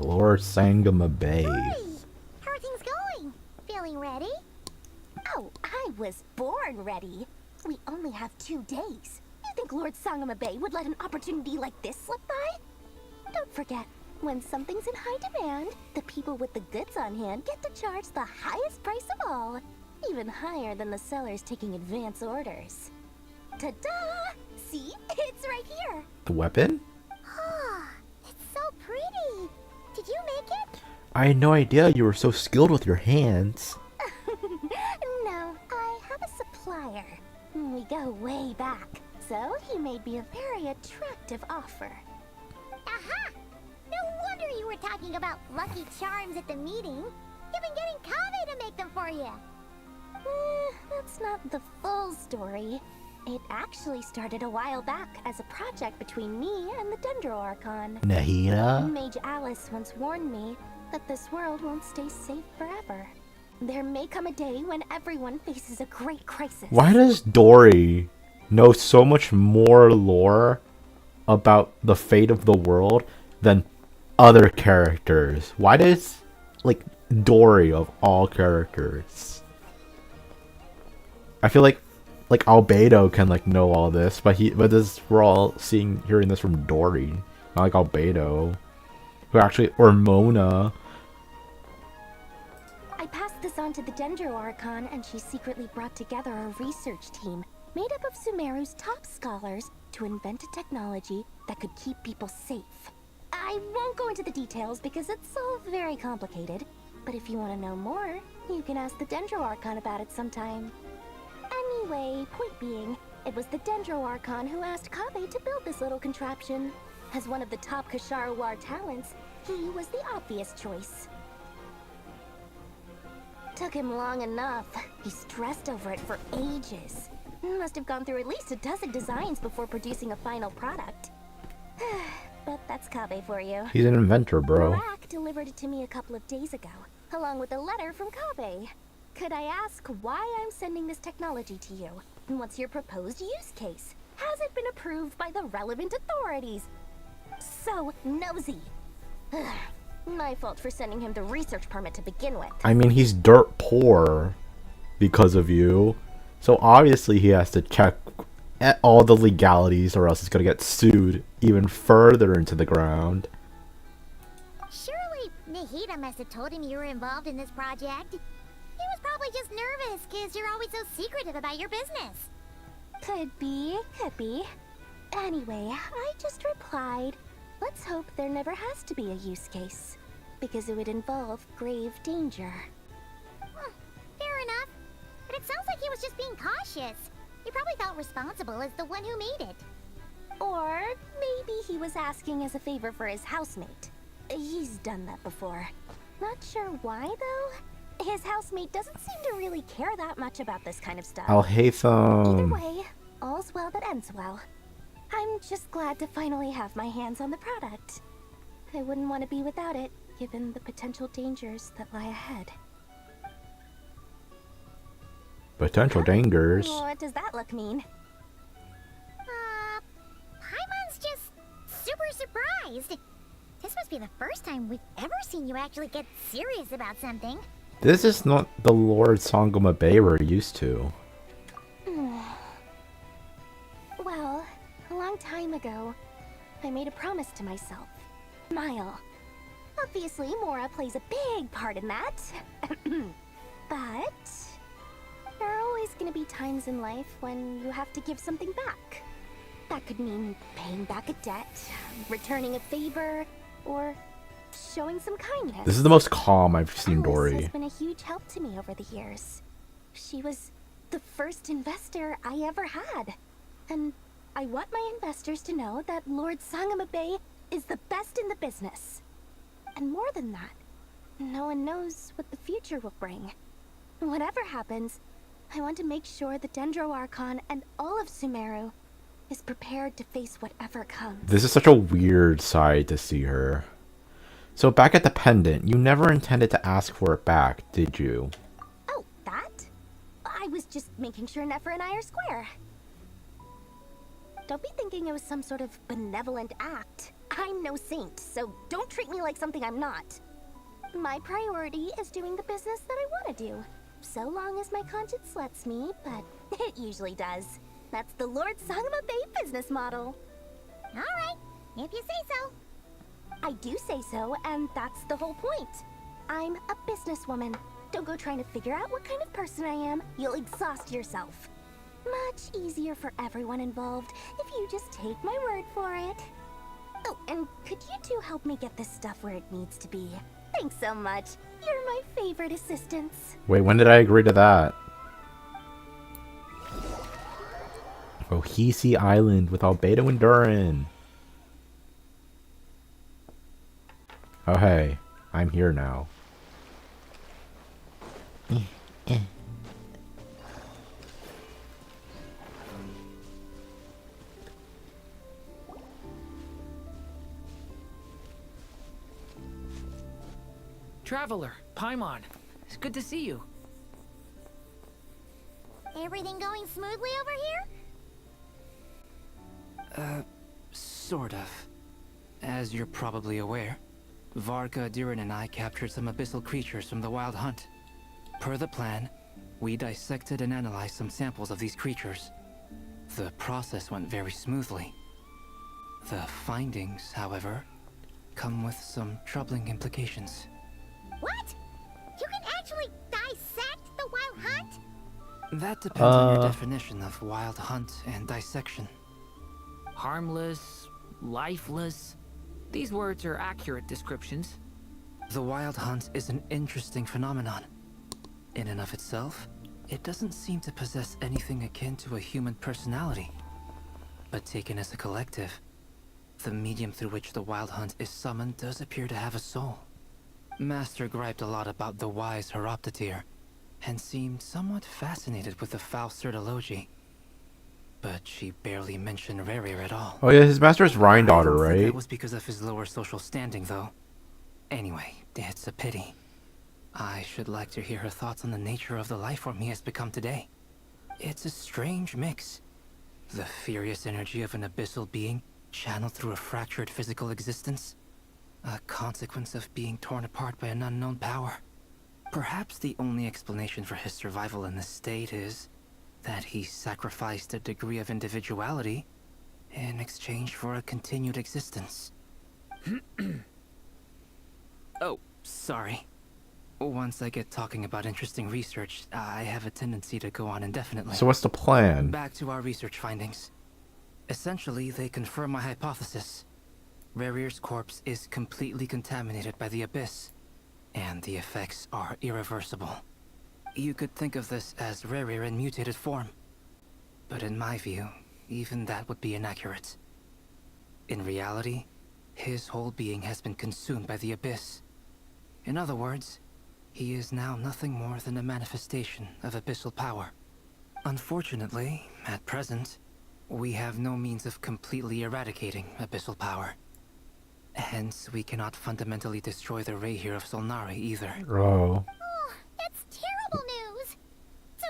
Lord Sangama Bay. Hi! How are things going? Feeling ready? Oh, I was born ready. We only have 2 days. You think Lord Sangama Bay would let an opportunity like this slip by? Don't forget, when something's in high demand, the people with the goods on hand get to charge the highest price of all. Even higher than the sellers taking advance orders. Ta-da! See? It's right here. The weapon? Ah, it's so pretty. Did you make it? I had no idea you were so skilled with your hands. No, I have a supplier. We go way back, so he made me a very attractive offer. Aha! No wonder you were talking about lucky charms at the meeting. You've been getting Kaveh to make them for you. That's not the full story. It actually started a while back as a project between me and the Dendro Archon. Nahida? Mage Alice once warned me that this world won't stay safe forever. There may come a day when everyone faces a great crisis. Why does Dory know so much more lore about the fate of the world than other characters? Why does, like, Dory of all characters? I feel like Albedo can like know all this, but we're all hearing this from Dory, not like Albedo, who actually, or Mona. I passed this on to the Dendro Archon, and she secretly brought together a research team made up of Sumeru's top scholars to invent a technology that could keep people safe. I won't go into the details because it's all very complicated, but if you want to know more, you can ask the Dendro Archon about it sometime. Anyway, point being, it was the Dendro Archon who asked Kaveh to build this little contraption. As one of the top Kashara War talents, he was the obvious choice. Took him long enough. He stressed over it for ages. Must have gone through at least a dozen designs before producing a final product. But that's Kaveh for you. He's an inventor, bro. Barak delivered it to me a couple of days ago, along with a letter from Kaveh. Could I ask why I'm sending this technology to you? And what's your proposed use case? Has it been approved by the relevant authorities? So nosy. My fault for sending him the research permit to begin with. I mean, he's dirt poor because of you. So obviously he has to check at all the legalities or else he's going to get sued even further into the ground. Surely Nahida must have told him you were involved in this project. He was probably just nervous because you're always so secretive about your business. Could be, could be. Anyway, I just replied, let's hope there never has to be a use case, because it would involve grave danger. Fair enough. But it sounds like he was just being cautious. He probably felt responsible as the one who made it. Or maybe he was asking as a favor for his housemate. He's done that before. Not sure why, though. His housemate doesn't seem to really care that much about this kind of stuff. I'll hate Either them. way, all's well that ends well. I'm just glad to finally have my hands on the product. I wouldn't want to be without it, given the potential dangers that lie ahead. Potential dangers. What does that look mean? Paimon's just super surprised. This must be the first time we've ever seen you actually get serious about something. This is not the Lord Sangoma Bay we're used to. Well, a long time ago, I made a promise to myself. Mile. Obviously, Mora plays a big part in that. But there are always going to be times in life when you have to give something back. That could mean paying back a debt, returning a favor, or showing some kindness. This is the most calm I've seen Alice Dory. has been a huge help to me over the years. She was the first investor I ever had. And I want my investors to know that Lord Sangoma Bay is the best in the business. And more than that, no one knows what the future will bring. Whatever happens, I want to make sure the Dendro Archon and all of Sumeru is prepared to face whatever comes. This is such a weird side to see her. So back at the pendant, you never intended to ask for it back, did you? Oh, that? I was just making sure Nefer and I are square. Don't be thinking it was some sort of benevolent act. I'm no saint, so don't treat me like something I'm not. My priority is doing the business that I want to do. So long as my conscience lets me, but it usually does. That's the Lord Sangoma Bay business model. Alright, if you say so. I do say so, and that's the whole point. I'm a businesswoman. Don't go trying to figure out what kind of person I am. You'll exhaust yourself. Much easier for everyone involved if you just take my word for it. Oh, and could you two help me get this stuff where it needs to be? Thanks so much. You're my favorite assistants. Wait, when did I agree to that? Rohisi Island with Albedo and Durin. Oh hey, I'm here now. Traveler, Paimon, it's good to see you. Everything going smoothly over here? Sort of. As you're probably aware, Varka, Durin, and I captured some abyssal creatures from the Wild Hunt. Per the plan, we dissected and analyzed some samples of these creatures. The process went very smoothly. The findings, however, come with some troubling implications. What? You can actually dissect the Wild Hunt? That depends on your definition of Wild Hunt and dissection. Harmless, lifeless. These words are accurate descriptions. The Wild Hunt is an interesting phenomenon. In and of itself, it doesn't seem to possess anything akin to a human personality. But taken as a collective, the medium through which the Wild Hunt is summoned does appear to have a soul. Master griped a lot about the wise Horoptatyr, and seemed somewhat fascinated with the foul Certology. But she barely mentioned Rerir at all. Oh yeah, his master's Rhine daughter, I don't think right? that was because of his lower social standing, though. Anyway, it's a pity. I should like to hear her thoughts on the nature of the life form he has become today. It's a strange mix. The furious energy of an abyssal being channeled through a fractured physical existence. A consequence of being torn apart by an unknown power. Perhaps the only explanation for his survival in this state is that he sacrificed a degree of individuality in exchange for a continued existence. Oh, sorry. Once I get talking about interesting research, I have a tendency to go on indefinitely. So what's the plan? Back to our research findings. Essentially, they confirm my hypothesis. Rarier's corpse is completely contaminated by the Abyss, and the effects are irreversible. You could think of this as Rarier in mutated form. But in my view, even that would be inaccurate. In reality, his whole being has been consumed by the Abyss. In other words, he is now nothing more than a manifestation of abyssal power. Unfortunately, at present, we have no means of completely eradicating abyssal power. Hence, we cannot fundamentally destroy the Rayhir of Solnari either. Oh. Oh, that's terrible news. So,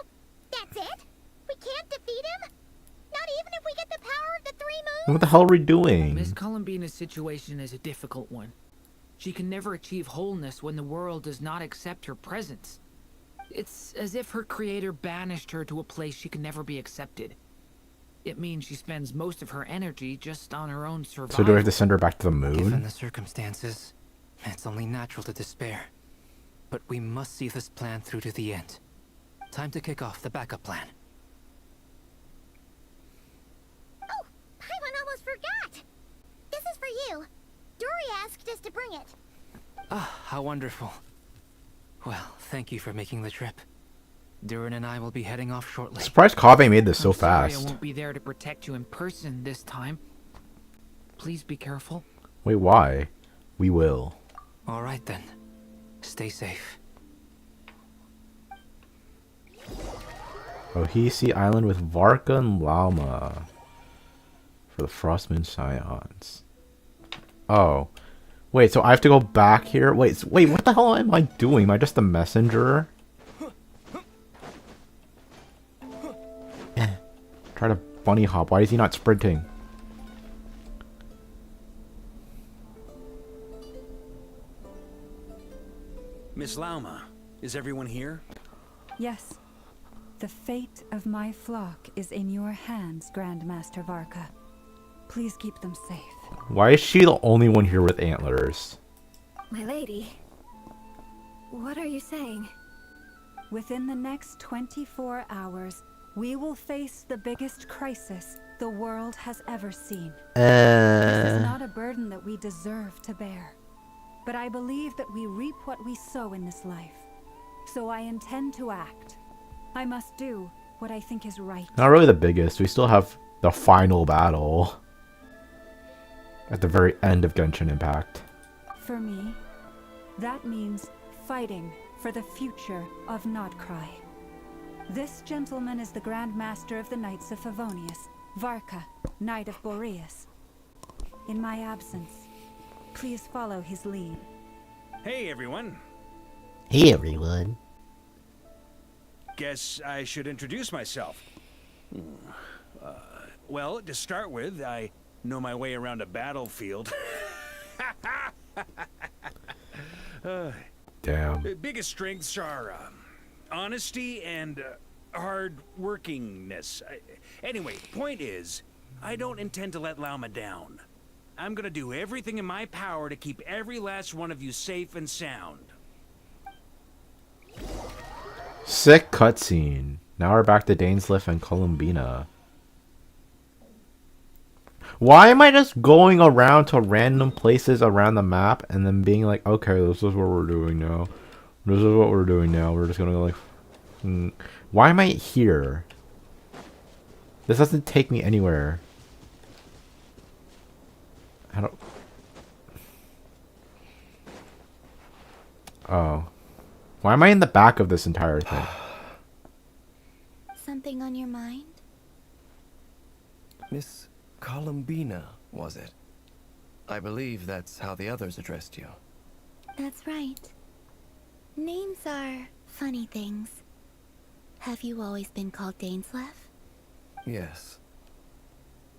that's it? We can't defeat him? Not even if we get the power of the three moons? What the hell are we doing? Miss Columbina's situation is a difficult one. She can never achieve wholeness when the world does not accept her presence. It's as if her creator banished her to a place she can never be accepted. It means she spends most of her energy just on her own survival. So do I have to send her back to the moon? Given the circumstances, it's only natural to despair. But we must see this plan through to the end. Time to kick off the backup plan. Oh, Paimon almost forgot. This is for you. Dory asked us to bring it. Ah, how wonderful. Well, thank you for making the trip. Durin and I will be heading off shortly. Surprised Kaveh made this so I'm sorry fast. I won't be there to protect you in person this time. Please be careful. Wait, why? We will. All right then. Stay safe. Ohisi Island with Varka and Lama for the Frostmoon Scions. Oh. Wait, so I have to go back here? Wait, what the hell am I doing? Am I just a messenger? Try to bunny hop. Why is he not sprinting? Miss Lauma, is everyone here? Yes. The fate of my flock is in your hands, Grandmaster Varka. Please keep them safe. Why is she the only one here with antlers? My lady, what are you saying? Within the next 24 hours, we will face the biggest crisis the world has ever seen. This is not a burden that we deserve to bear. But I believe that we reap what we sow in this life. So I intend to act. I must do what I think is right. Not really the biggest. We still have the final battle at the very end of Genshin Impact. For me, that means fighting for the future of Nod-Krai. This gentleman is the Grand Master of the Knights of Favonius, Varka, Knight of Boreas. In my absence, please follow his lead. Hey, everyone. Hey, everyone. Guess I should introduce myself. Well, to start with, I know my way around a battlefield. Damn. Biggest strengths are honesty and hard workingness. Anyway, point is, I don't intend to let Lauma down. I'm gonna do everything in my power to keep every last one of you safe and sound. Sick cutscene. Now we're back to Dainsleif and Columbina. Why am I just going around to random places around the map and then being like, okay, this is what we're doing now. This is what we're doing now. We're just gonna go like... Why am I here? This doesn't take me anywhere. I don't... Oh. Why am I in the back of this entire thing? Something on your mind? Miss Columbina, was it? I believe that's how the others addressed you. That's right. Names are funny things. Have you always been called Dainsleif? Yes.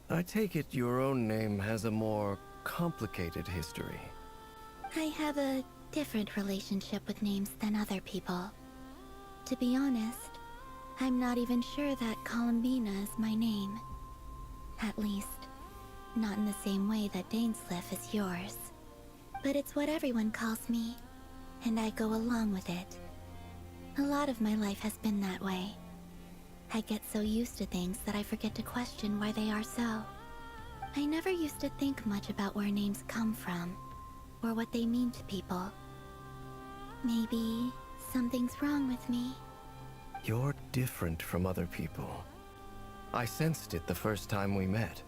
I take it your own name has a more complicated history. I have a different relationship with names than other people. To be honest, I'm not even sure that Columbina is my name. At least, not in the same way that Dainsleif is yours. But it's what everyone calls me, and I go along with it. A lot of my life has been that way. I get so used to things that I forget to question why they are so. I never used to think much about where names come from, or what they mean to people. Maybe something's wrong with me. You're different from other people. I sensed it the first time we met.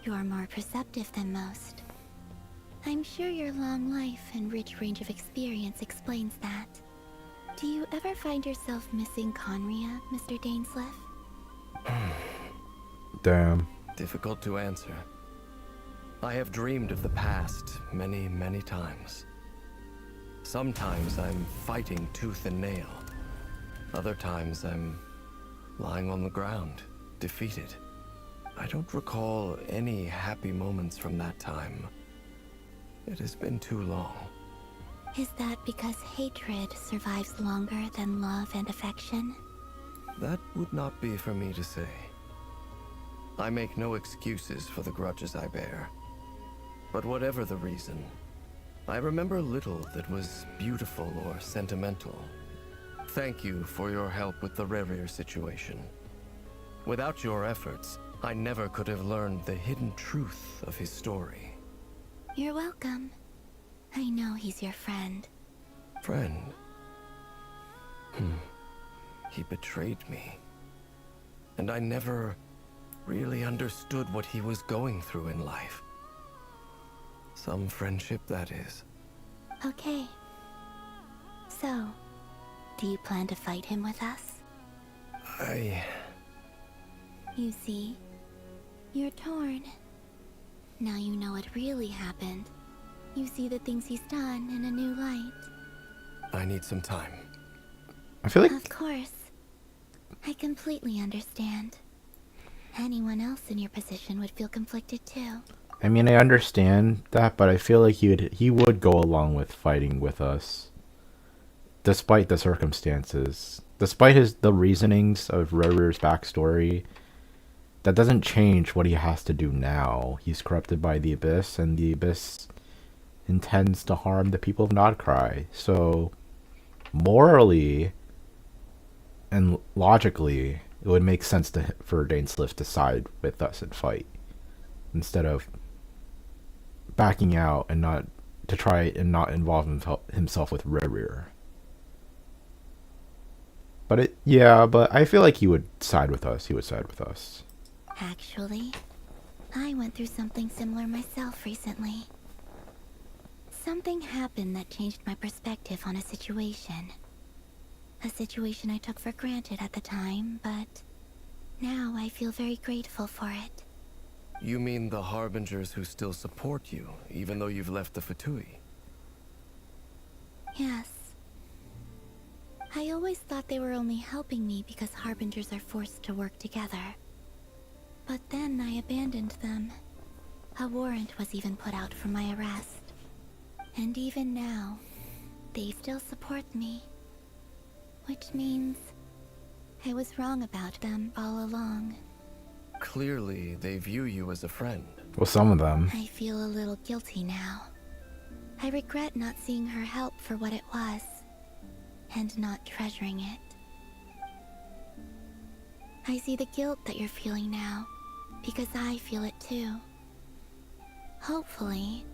You're more perceptive than most. I'm sure your long life and rich range of experience explains that. Do you ever find yourself missing Conria, Mr. Dainsleif? Damn. Difficult to answer. I have dreamed of the past many, many times. Sometimes I'm fighting tooth and nail. Other times I'm lying on the ground, defeated. I don't recall any happy moments from that time. It has been too long. Is that because hatred survives longer than love and affection? That would not be for me to say. I make no excuses for the grudges I bear. But whatever the reason, I remember little that was beautiful or sentimental. Thank you for your help with the Rerir situation. Without your efforts, I never could have learned the hidden truth of his story. You're welcome. I know he's your friend. Friend? He betrayed me. And I never really understood what he was going through in life. Some friendship, that is. Okay. So, do you plan to fight him with us? You see, you're torn. Now you know what really happened. You see the things he's done in a new light. I need some time. I feel like... Of course. I completely understand. Anyone else in your position would feel conflicted too. I mean, I understand that, but I feel like he would go along with fighting with us. Despite the circumstances. Despite the reasonings of Rerir's backstory. That doesn't change what he has to do now. He's corrupted by the Abyss, and the Abyss intends to harm the people of Nod-Krai. So, morally and logically, it would make sense for Dainsleif to side with us and fight. Instead of backing out and not to try and not involve himself with Rerir. But but I feel like he would side with us. He would side with us. Actually, I went through something similar myself recently. Something happened that changed my perspective on a situation. A situation I took for granted at the time, but now I feel very grateful for it. You mean the Harbingers who still support you, even though you've left the Fatui? Yes. I always thought they were only helping me because Harbingers are forced to work together. But then I abandoned them. A warrant was even put out for my arrest. And even now, they still support me. Which means I was wrong about them all along. Clearly, they view you as a friend. Well, some of them. I feel a little guilty now. I regret not seeing her help for what it was, and not treasuring it. I see the guilt that you're feeling now, because I feel it too. Hopefully,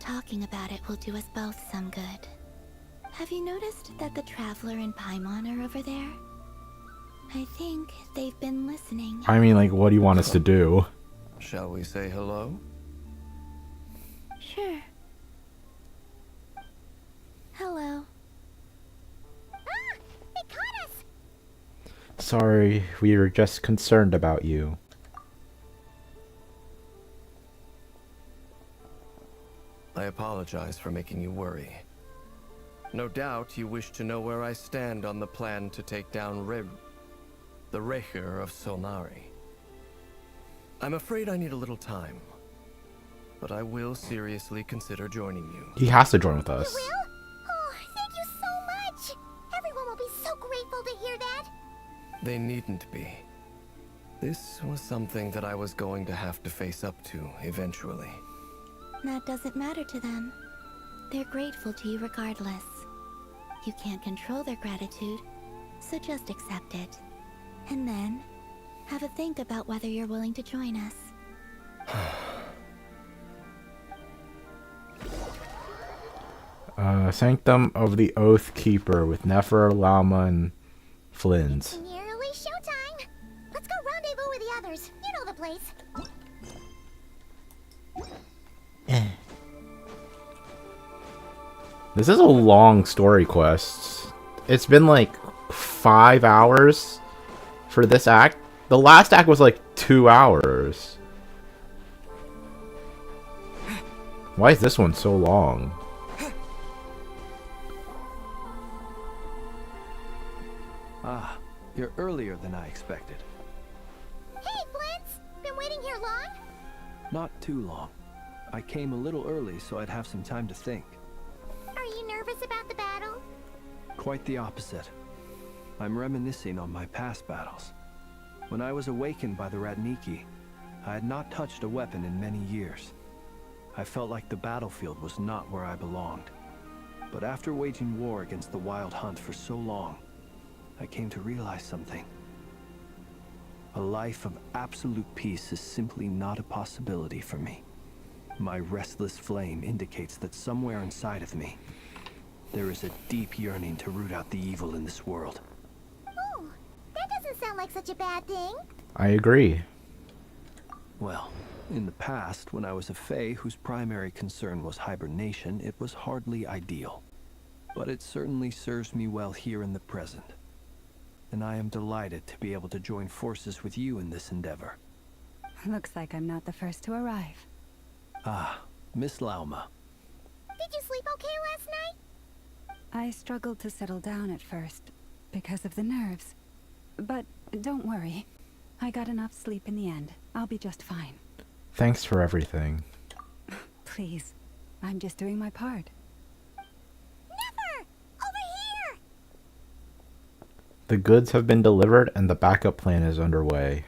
talking about it will do us both some good. Have you noticed that the Traveler and Paimon are over there? I think they've been listening. I mean, like, what do you want us to do? Shall we say hello? Sure. Hello. Ah! They caught us! Sorry, we were just concerned about you. I apologize for making you worry. No doubt you wish to know where I stand on the plan to take down the Rerir of Solnari. I'm afraid I need a little time. but I will seriously consider joining you. He has to join with us. You will? Oh, thank you so much! Everyone will be so grateful to hear that! They needn't be. This was something that I was going to have to face up to eventually. That doesn't matter to them. They're grateful to you regardless. You can't control their gratitude, so just accept it. And then, have a think about whether you're willing to join us. Sanctum of the Oath Keeper with Nefer, Lama, and Flynn's. Nearly showtime! Let's go rendezvous with the others. You know the place. This is a long story quest. It's been like 5 hours for this act. The last act was like 2 hours. Why is this one so long? Ah, you're earlier than I expected. Hey, Flint's! Been waiting here long? Not too long. I came a little early so I'd have some time to think. Are you nervous about the battle? Quite the opposite. I'm reminiscing on my past battles. When I was awakened by the Radniki, I had not touched a weapon in many years. I felt like the battlefield was not where I belonged. But after waging war against the Wild Hunt for so long, I came to realize something. A life of absolute peace is simply not a possibility for me. My restless flame indicates that somewhere inside of me, there is a deep yearning to root out the evil in this world. Oh, that doesn't sound like such a bad thing. I agree. Well, in the past, when I was a Fae whose primary concern was hibernation, it was hardly ideal. But it certainly serves me well here in the present. And I am delighted to be able to join forces with you in this endeavor. Looks like I'm not the first to arrive. Ah, Miss Lauma. Did you sleep okay last night? I struggled to settle down at first, because of the nerves. But don't worry. I got enough sleep in the end. I'll be just fine. Thanks for everything. Please. I'm just doing my part. Nefer! Over here! The goods have been delivered and the backup plan is underway.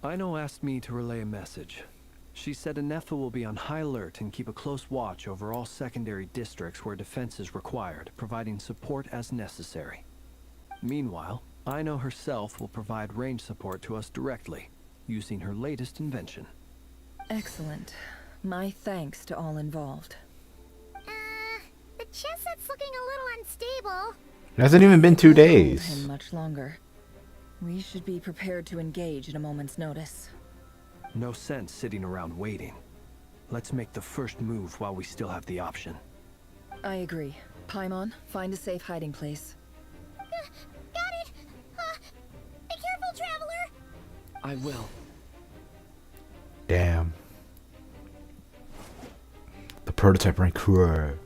Aino asked me to relay a message. She said Nefer will be on high alert and keep a close watch over all secondary districts where defense is required, providing support as necessary. Meanwhile, Aino herself will provide range support to us directly, using her latest invention. Excellent. My thanks to all involved. The chess set's looking a little unstable. It hasn't even been 2 Hold days. him much longer. We should be prepared to engage at a moment's notice. No sense sitting around waiting. Let's make the first move while we still have the option. I agree. Paimon, find a safe hiding place. Got it! Be careful, Traveler! I will. Damn. The prototype rancor.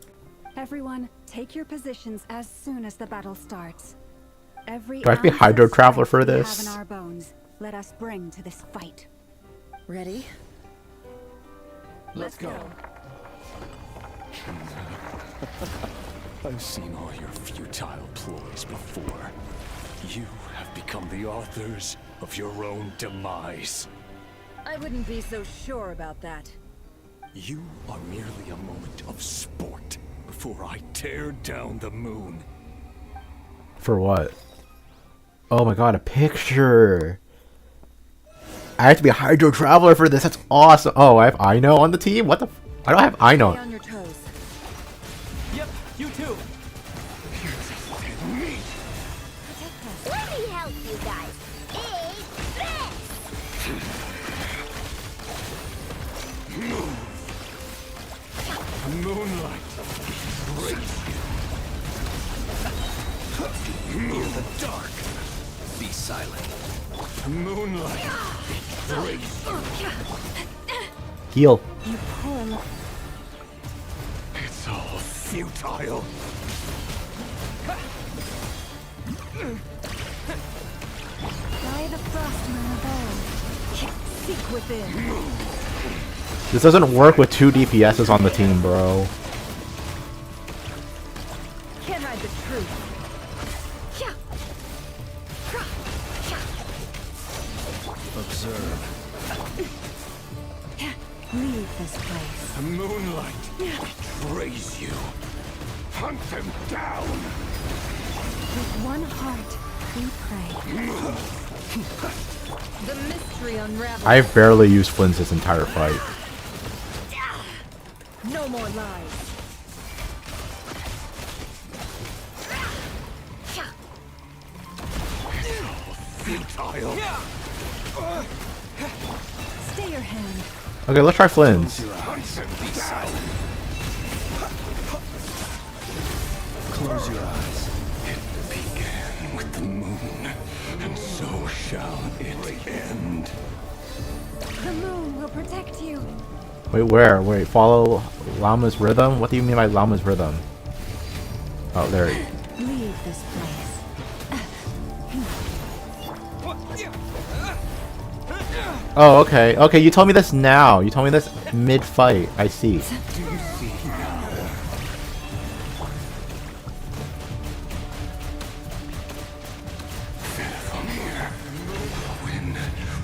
Everyone, take your positions as soon as the battle starts. Every Do I have to be ounce of Hydro Traveler strength for we this? have in our bones, let us bring to this fight. Ready? Let's go. I've seen all your futile ploys before. You have become the authors of your own demise. I wouldn't be so sure about that. You are merely a moment of sport before I tear down the moon. For what? Oh my god, a picture. I have to be a Hydro Traveler for this. That's awesome. Oh, I have Aino on the team? What the I don't have Aino. Stay on your toes. Yep, you too. Let me help you guys. Big Moonlight. Fear the dark. Be silent. Moonlight. Heal. You poor It's all futile. By the frost moon of old, seek within. This doesn't work with 2 DPSs on the team, bro. Can't hide the truth. Observe. Leave this place. The moonlight betrays you. Hunt them down. With one heart, we pray. The mystery unravels. I've barely used Flynn's this entire fight. No more lies. Futile. Stay your hand. Okay, let's try Flynn's. Hunt them down. Close your eyes. It began with the moon, and so shall it end. The moon will protect you. Wait, where? Wait, follow Llama's rhythm? What do you mean by Llama's rhythm? Oh, there. Leave this place. Oh, okay. Okay, you told me this now. You told me this mid-fight. I see. Do you see now? Fairfamir, when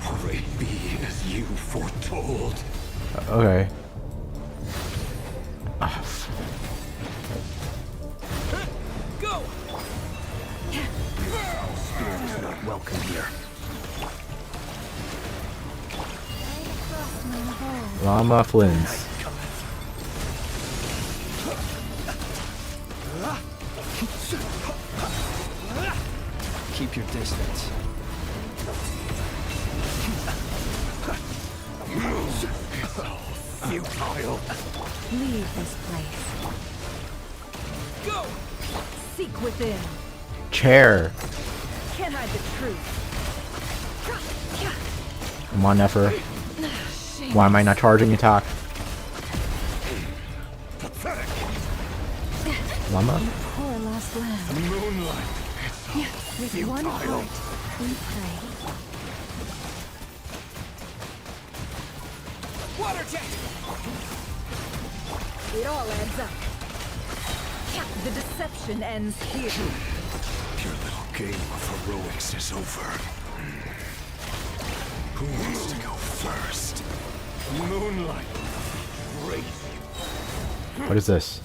will it be as you foretold? Okay. Go! Spirit is not welcome here. Llama Flynn's. Keep your distance. Futile. Leave this place. Go! Seek within. Chair. Can't hide the truth. Come on, Nefer. Why am I not charging attack? Llama? Poor lost lamb. Moonlight. With one heart, we pray. Water jet! It all adds up. The deception ends here. Your little game of heroics is over. Who wants to go first? Moonlight. Raise you. What is this?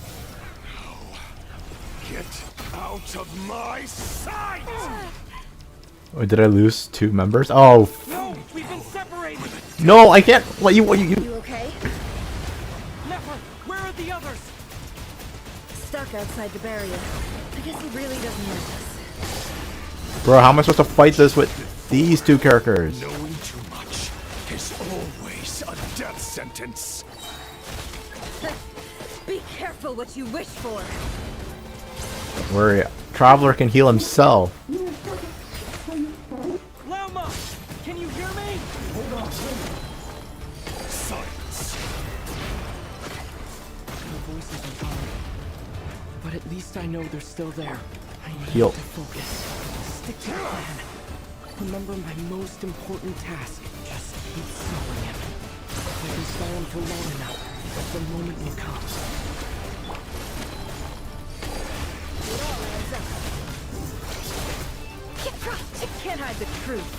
Get out of my sight! Wait, did I lose 2 members? Oh, No, we've been separated! no! I can't. What you? You okay? Nefer, where are the others? Stuck outside the barrier. I guess he really doesn't like us. Bro, how am I supposed to fight this with these 2 characters? Knowing too much is always a death sentence. Be careful what you wish for. Don't worry, Traveler can heal himself. Lauma! Can you hear me? Silence. The voices are gone. But at least I know they're still there. I need Heal. to focus. Stick to the plan. Remember my most important task. Just keep stalling him. If I can stall him for long enough, the moment will come. Can't hide the truth.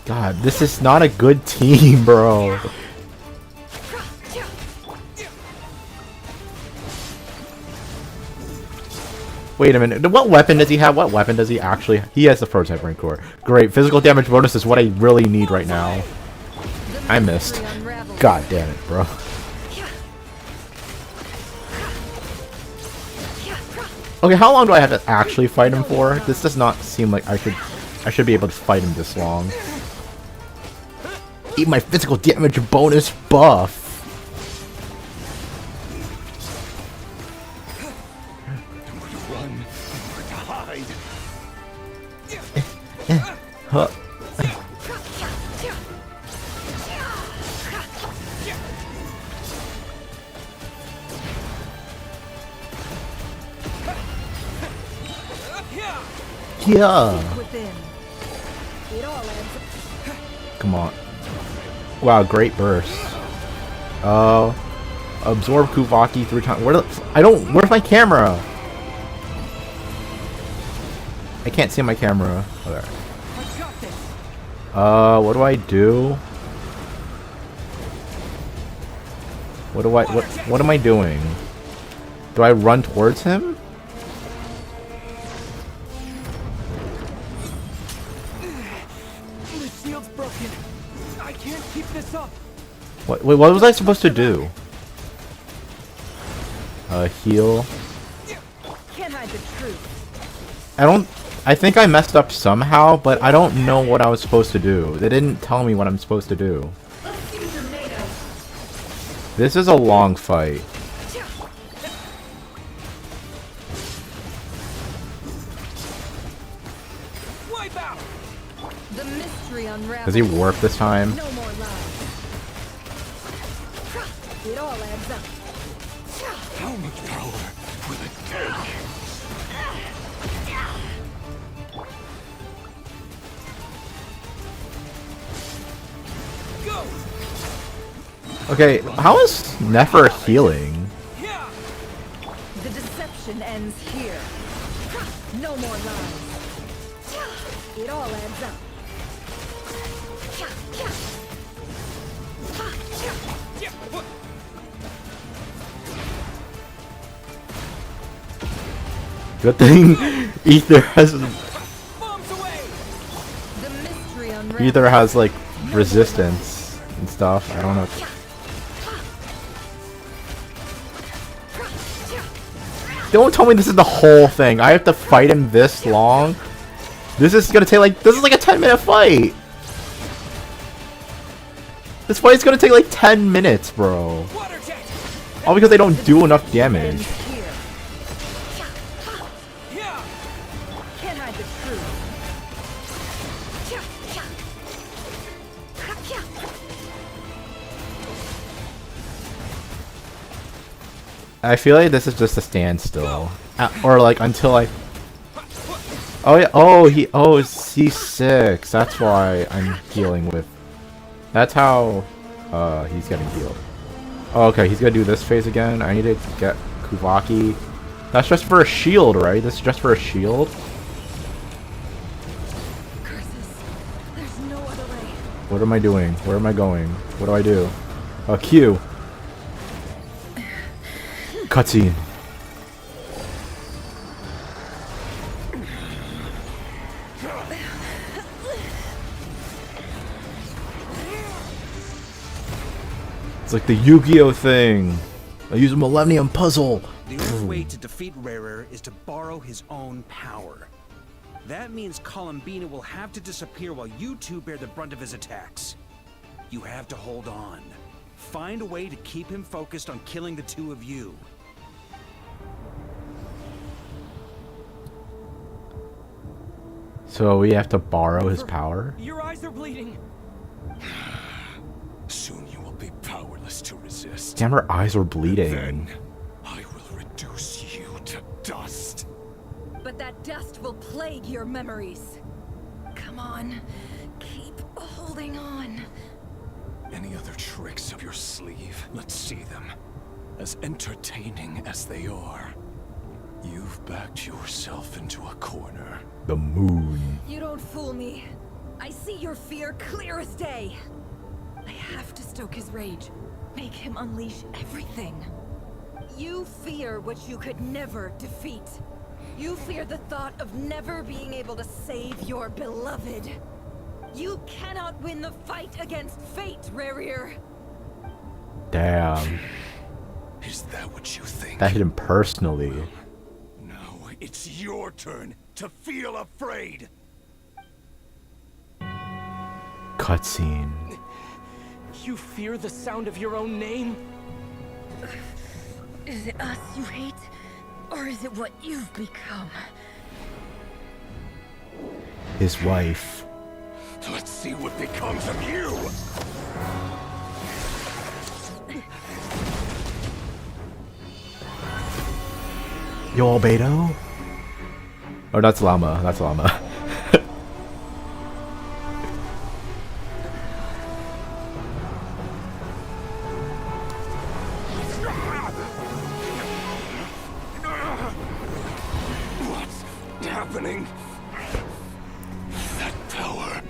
God, this is not a good team, bro. Wait a minute. What weapon does he have? What weapon does he actually? He has the prototype Rancor. Great. Physical damage bonus is what I really need right now. I missed. God damn it, bro. Okay, how long do I have to actually fight him for? This does not seem like I should be able to fight him this long. Eat my physical damage bonus buff. Run or to hide. Huh. Yeah. Come on. Wow, great burst. Absorb Kuvaki 3 times. Where's my camera? I can't see my camera. Okay. What do I do? What am I doing? Do I run towards him? The shield's broken. I can't keep this up. Wait, what was I supposed to do? Heal. Can't hide the truth. I think I messed up somehow, but I don't know what I was supposed to do. They didn't tell me what I'm supposed to do. This is a long fight. Wipe out. The mystery unravels. Does he warp this time? No more lies. It all adds up. How much power will it take? Okay, how is Nefer healing? The deception ends here. No more lies. It all adds up. Good thing Ether has like resistance and stuff. I don't know. Don't tell me this is the whole thing. I have to fight him this long. This is like a 10-minute fight. This fight's gonna take like 10 minutes, bro. All because they don't do enough damage. I feel like this is just a standstill, or like until I. Oh yeah. Oh it's C6. That's why I'm healing with. That's how he's getting healed. Oh, okay, he's gonna do this phase again. I need to get Kuvaki. That's just for a shield, right? This is just for a shield. There's no other way. What am I doing? Where am I going? What do I do? Q. Cutscene. It's like the Yu-Gi-Oh thing. I use a Millennium Puzzle. The only way to defeat Rarer is to borrow his own power. That means Columbina will have to disappear while you two bear the brunt of his attacks. You have to hold on. Find a way to keep him focused on killing the two of you. So we have to borrow his power? Your eyes are bleeding. Soon you will be powerless to resist. Damn, her eyes are bleeding. Then I will reduce you to dust. But that dust will plague your memories. Come on, keep holding on. Any other tricks up your sleeve? Let's see them. As entertaining as they are, you've backed yourself into a corner. The moon. You don't fool me. I see your fear clear as day. I have to stoke his rage. Make him unleash everything. You fear what you could never defeat. You fear the thought of never being able to save your beloved. You cannot win the fight against fate, Rarer. Damn. Is that what you think? That hit him personally. Now it's your turn to feel afraid. Cutscene. You fear the sound of your own name? Is it us you hate? Or is it what you've become? His wife. Let's see what becomes of you. Yo, Beto? Oh, that's Llama. That's Llama. happening. That power.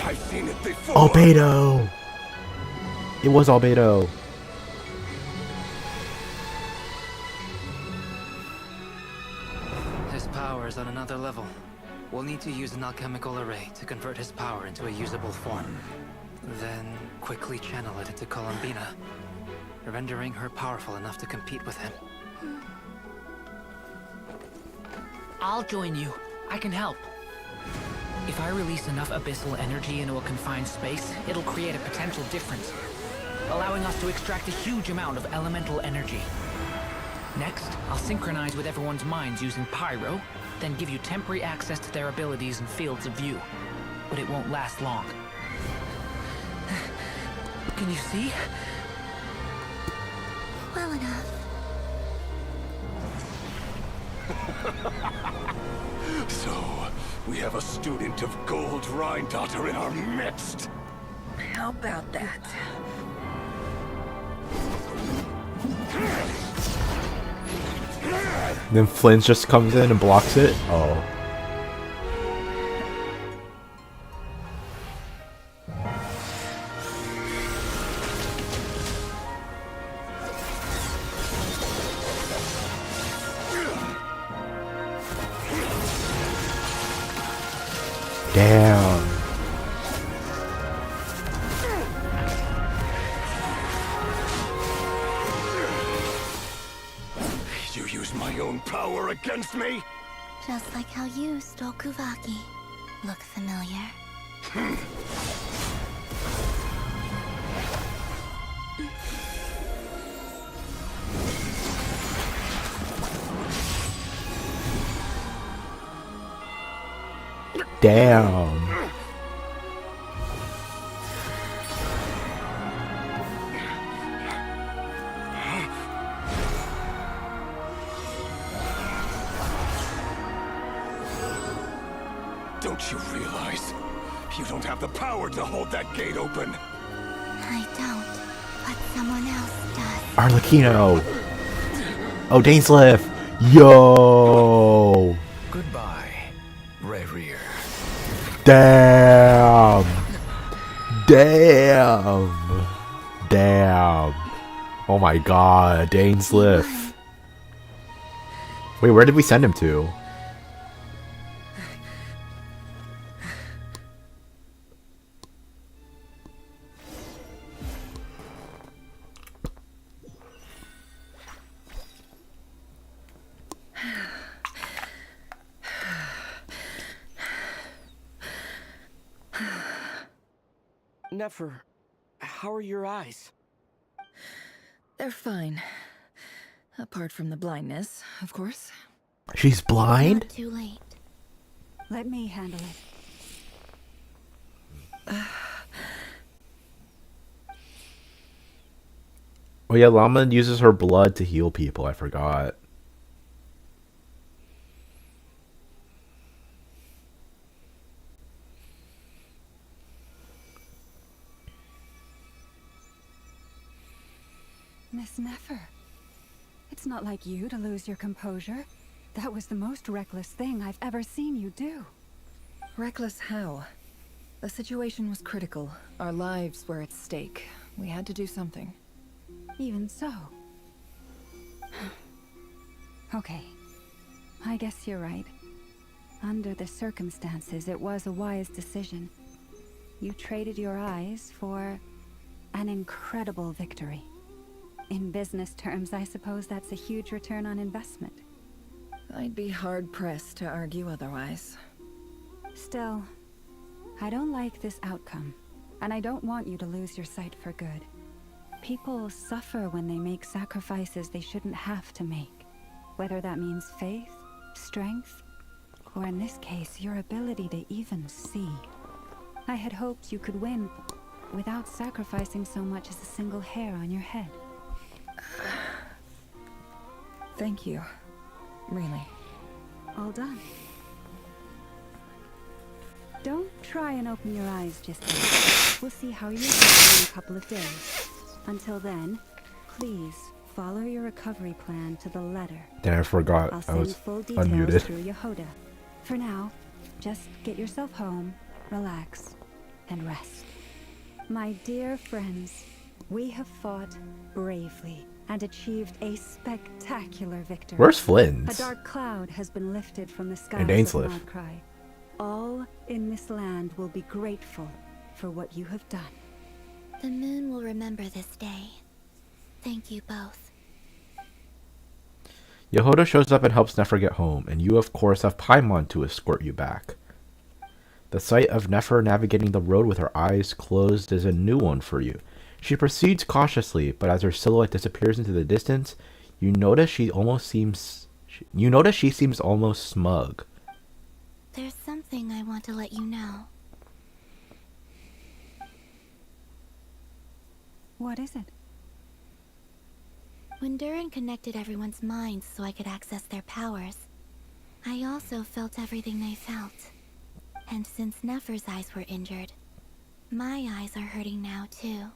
I've seen it before. Albedo! It was Albedo. His power is on another level. We'll need to use an alchemical array to convert his power into a usable form. Then quickly channel it into Colombina, rendering her powerful enough to compete with him. I'll join you. I can help. If I release enough abyssal energy into a confined space, it'll create a potential difference, allowing us to extract a huge amount of elemental energy. Next, I'll synchronize with everyone's minds using pyro, then give you temporary access to their abilities and fields of view. But it won't last long. Can you see? Well enough. So, we have a student of Gold Rheindotter in our midst. How about that? Then Flynn just comes in and blocks it. Oh. Damn. You use my own power against me? Just like how you stole Kuvaki. Look familiar? Damn. Don't you realize? You don't have the power to hold that gate open. I don't, but someone else does. Arlecchino. Oh, Dainsliff. Yo. Goodbye, Rerir. Damn. Damn. Damn. Oh my god, Dainsliff. Wait, where did we send him to? Nefer, how are your eyes? They're fine. Apart from the blindness, of course. She's blind? Not too late. Let me handle it. Oh yeah, Llama uses her blood to heal people, I forgot. Miss Nefer, it's not like you to lose your composure. That was the most reckless thing I've ever seen you do. Reckless how? The situation was critical. Our lives were at stake. We had to do something. Even so. Okay. I guess you're right. Under the circumstances, it was a wise decision. You traded your eyes for an incredible victory. In business terms, I suppose that's a huge return on investment. I'd be hard-pressed to argue otherwise. Still, I don't like this outcome, and I don't want you to lose your sight for good. People suffer when they make sacrifices they shouldn't have to make. Whether that means faith, strength, or in this case, your ability to even see. I had hoped you could win without sacrificing so much as a single hair on your head. Thank you. Really. All done. Don't try and open your eyes just yet. We'll see how you're doing in a couple of days. Until then, please follow your recovery plan to the letter. Then I forgot I'll I send was full details unmuted. through Yehoda. For now, just get yourself home, relax, and rest. My dear friends, we have fought bravely and achieved a spectacular victory. Where's Flynn's? A dark cloud has been lifted from the skies And of Ainsliff. Nod-Krai. All in this land will be grateful for what you have done. The moon will remember this day. Thank you both. Yehuda shows up and helps Nefer get home, and you of course have Paimon to escort you back. The sight of Nefer navigating the road with her eyes closed is a new one for you. She proceeds cautiously, but as her silhouette disappears into the distance, you notice she seems almost smug. There's something I want to let you know. What is it? When Durin connected everyone's minds so I could access their powers, I also felt everything they felt. And since Nefer's eyes were injured, my eyes are hurting now too.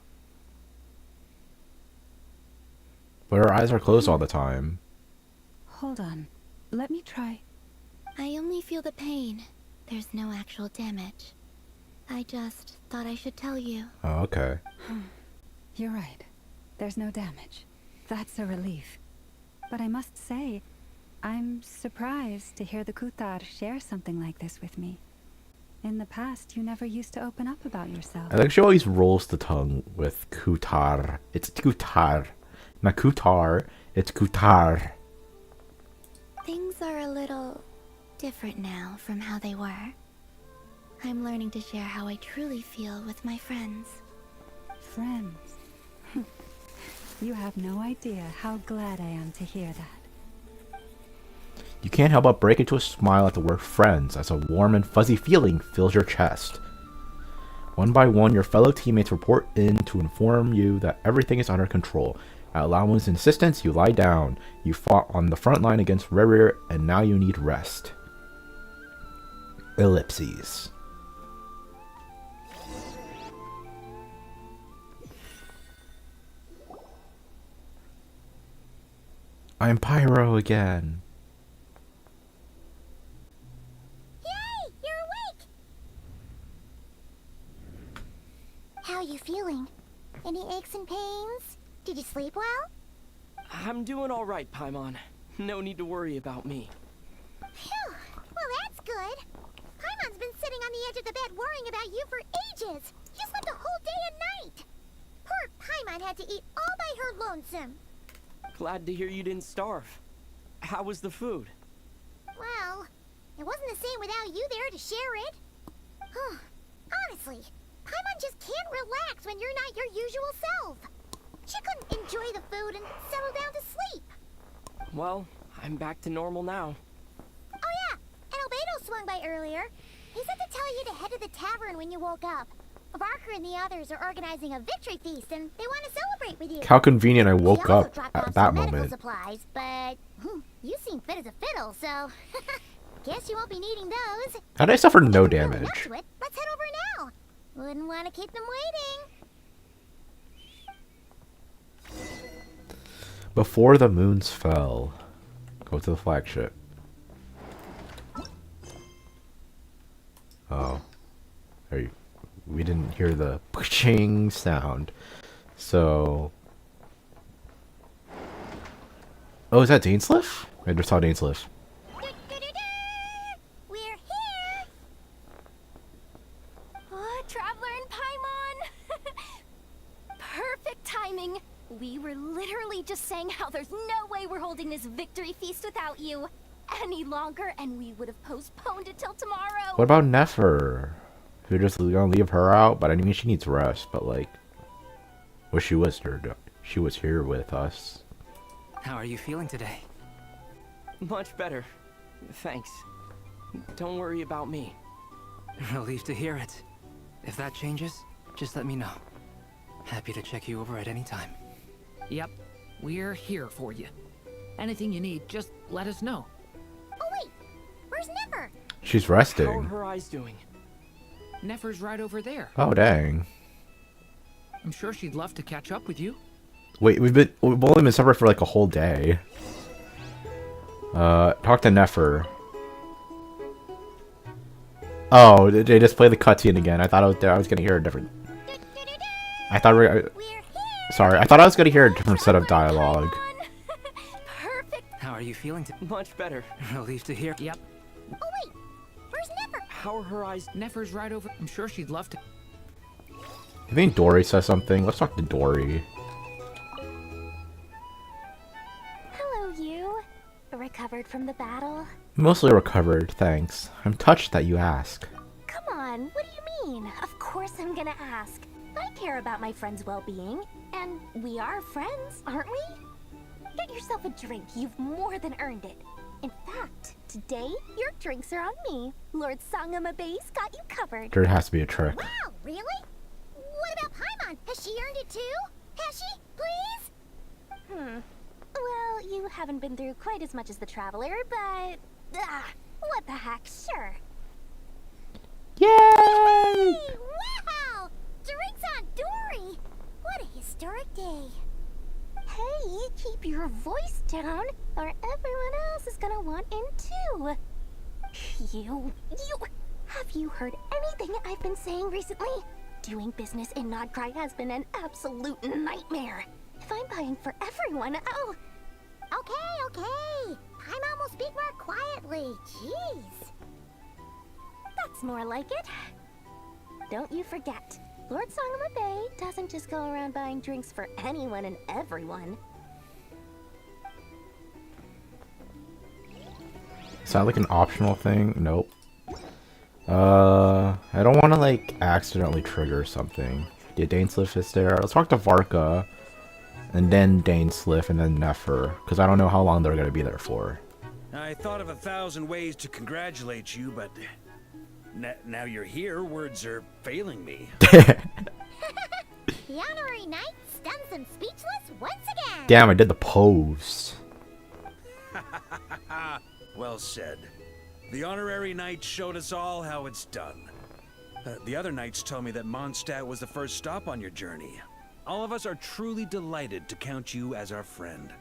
But her eyes are closed all the time. Hold on. Let me try. I only feel the pain. There's no actual damage. I just thought I should tell you. Oh, okay. You're right. There's no damage. That's a relief. But I must say, I'm surprised to hear the Kutar share something like this with me. In the past, you never used to open up about yourself. I think she always rolls the tongue with Kutar. It's Kutar. Not Kutar, it's Kutar. Things are a little different now from how they were. I'm learning to share how I truly feel with my friends. Friends? You have no idea how glad I am to hear that. You can't help but break into a smile at the word friends as a warm and fuzzy feeling fills your chest. One by one, your fellow teammates report in to inform you that everything is under control. At Laowen's insistence, you lie down. You fought on the front line against Rerir, and now you need rest. Ellipses. I'm Pyro again. Yay! You're awake! How are you feeling? Any aches and pains? Did you sleep well? I'm doing all right, Paimon. No need to worry about me. Phew! Well, that's good. Paimon's been sitting on the edge of the bed worrying about you for ages. You slept a whole day and night. Poor Paimon had to eat all by her lonesome. Glad to hear you didn't starve. How was the food? Well, it wasn't the same without you there to share it. Honestly, Paimon just can't relax when you're not your usual self. She couldn't enjoy the food and settle down to sleep. Well, I'm back to normal now. Oh yeah, and Albedo swung by earlier. He said to tell you to head to the tavern when you woke up. Barker and the others are organizing a victory feast and they want to celebrate with you. How convenient I woke He also up dropped at off that some medical moment. supplies, but you seem fit as a fiddle, so guess you won't be needing those. And I suffered no If you're really up damage. to it, let's head over now. Wouldn't want to keep them waiting. Before the moons fell. Go to the flagship. Oh. We didn't hear the pushing sound. So... Oh, is that Dainsliff? I just saw Dainsliff. We're here. Oh, Traveler and Paimon. Perfect timing. We were literally just saying how there's no way we're holding this victory feast without you any longer, and we would have postponed it till tomorrow. What about Nefer? We're just gonna leave her out, but I mean she needs rest, but like... Well, she was here with us. How are you feeling today? Much better. Thanks. Don't worry about me. Relieved to hear it. If that changes, just let me know. Happy to check you over at any time. Yep, we're here for you. Anything you need, just let us know. Oh wait, where's Nefer? She's How are resting. her eyes doing? Nefer's right over there. Oh, dang. I'm sure she'd love to catch up with you. Wait, we've only been separate for like a whole day. Talk to Nefer. Oh, they just play the cutscene again. I thought I was gonna hear a different. I thought sorry, I thought I was gonna hear a different set of dialogue. How are you feeling? Much better. Relieved to hear. Yep. Oh wait, where's Nefer? How are her eyes? Nefer's right over. I'm sure she'd love to. I think Dory says something. Let's talk to Dory. Hello, you. Recovered from the battle? Mostly recovered, thanks. I'm touched that you ask. Come on, what do you mean? Of course I'm gonna ask. I care about my friend's well-being, and we are friends, aren't we? Get yourself a drink, you've more than earned it. In fact, today, your drinks are on me. Lord Sangamabe's got you covered. There has to be a trick. Wow, really? What about Paimon? Has she earned it too? Has she? Please? Well, you haven't been through quite as much as the Traveler, but... what the heck, sure. Yay! Wow! Drinks on Dory! What a historic day. Hey, keep your voice down, or everyone else is gonna want in too. Have you heard anything I've been saying recently? Doing business in Nod-Krai has been an absolute nightmare. If I'm buying for everyone, oh... Okay. Paimon will speak more quietly. Jeez. That's more like it. Don't you forget, Lord Sangamabe doesn't just go around buying drinks for anyone and everyone. Is that like an optional thing? Nope. I don't want to like accidentally trigger something. Yeah, Dainsliff is there. Let's talk to Varka. And then Dainsliff and then Nefer. Because I don't know how long they're going to be there for. I thought of 1,000 ways to congratulate you, but now you're here, words are failing me. The honorary knight stuns them speechless once again. Damn, I did the pose. Well said. The honorary knight showed us all how it's done. The other knights told me that Mondstadt was the first stop on your journey. All of us are truly delighted to count you as our friend.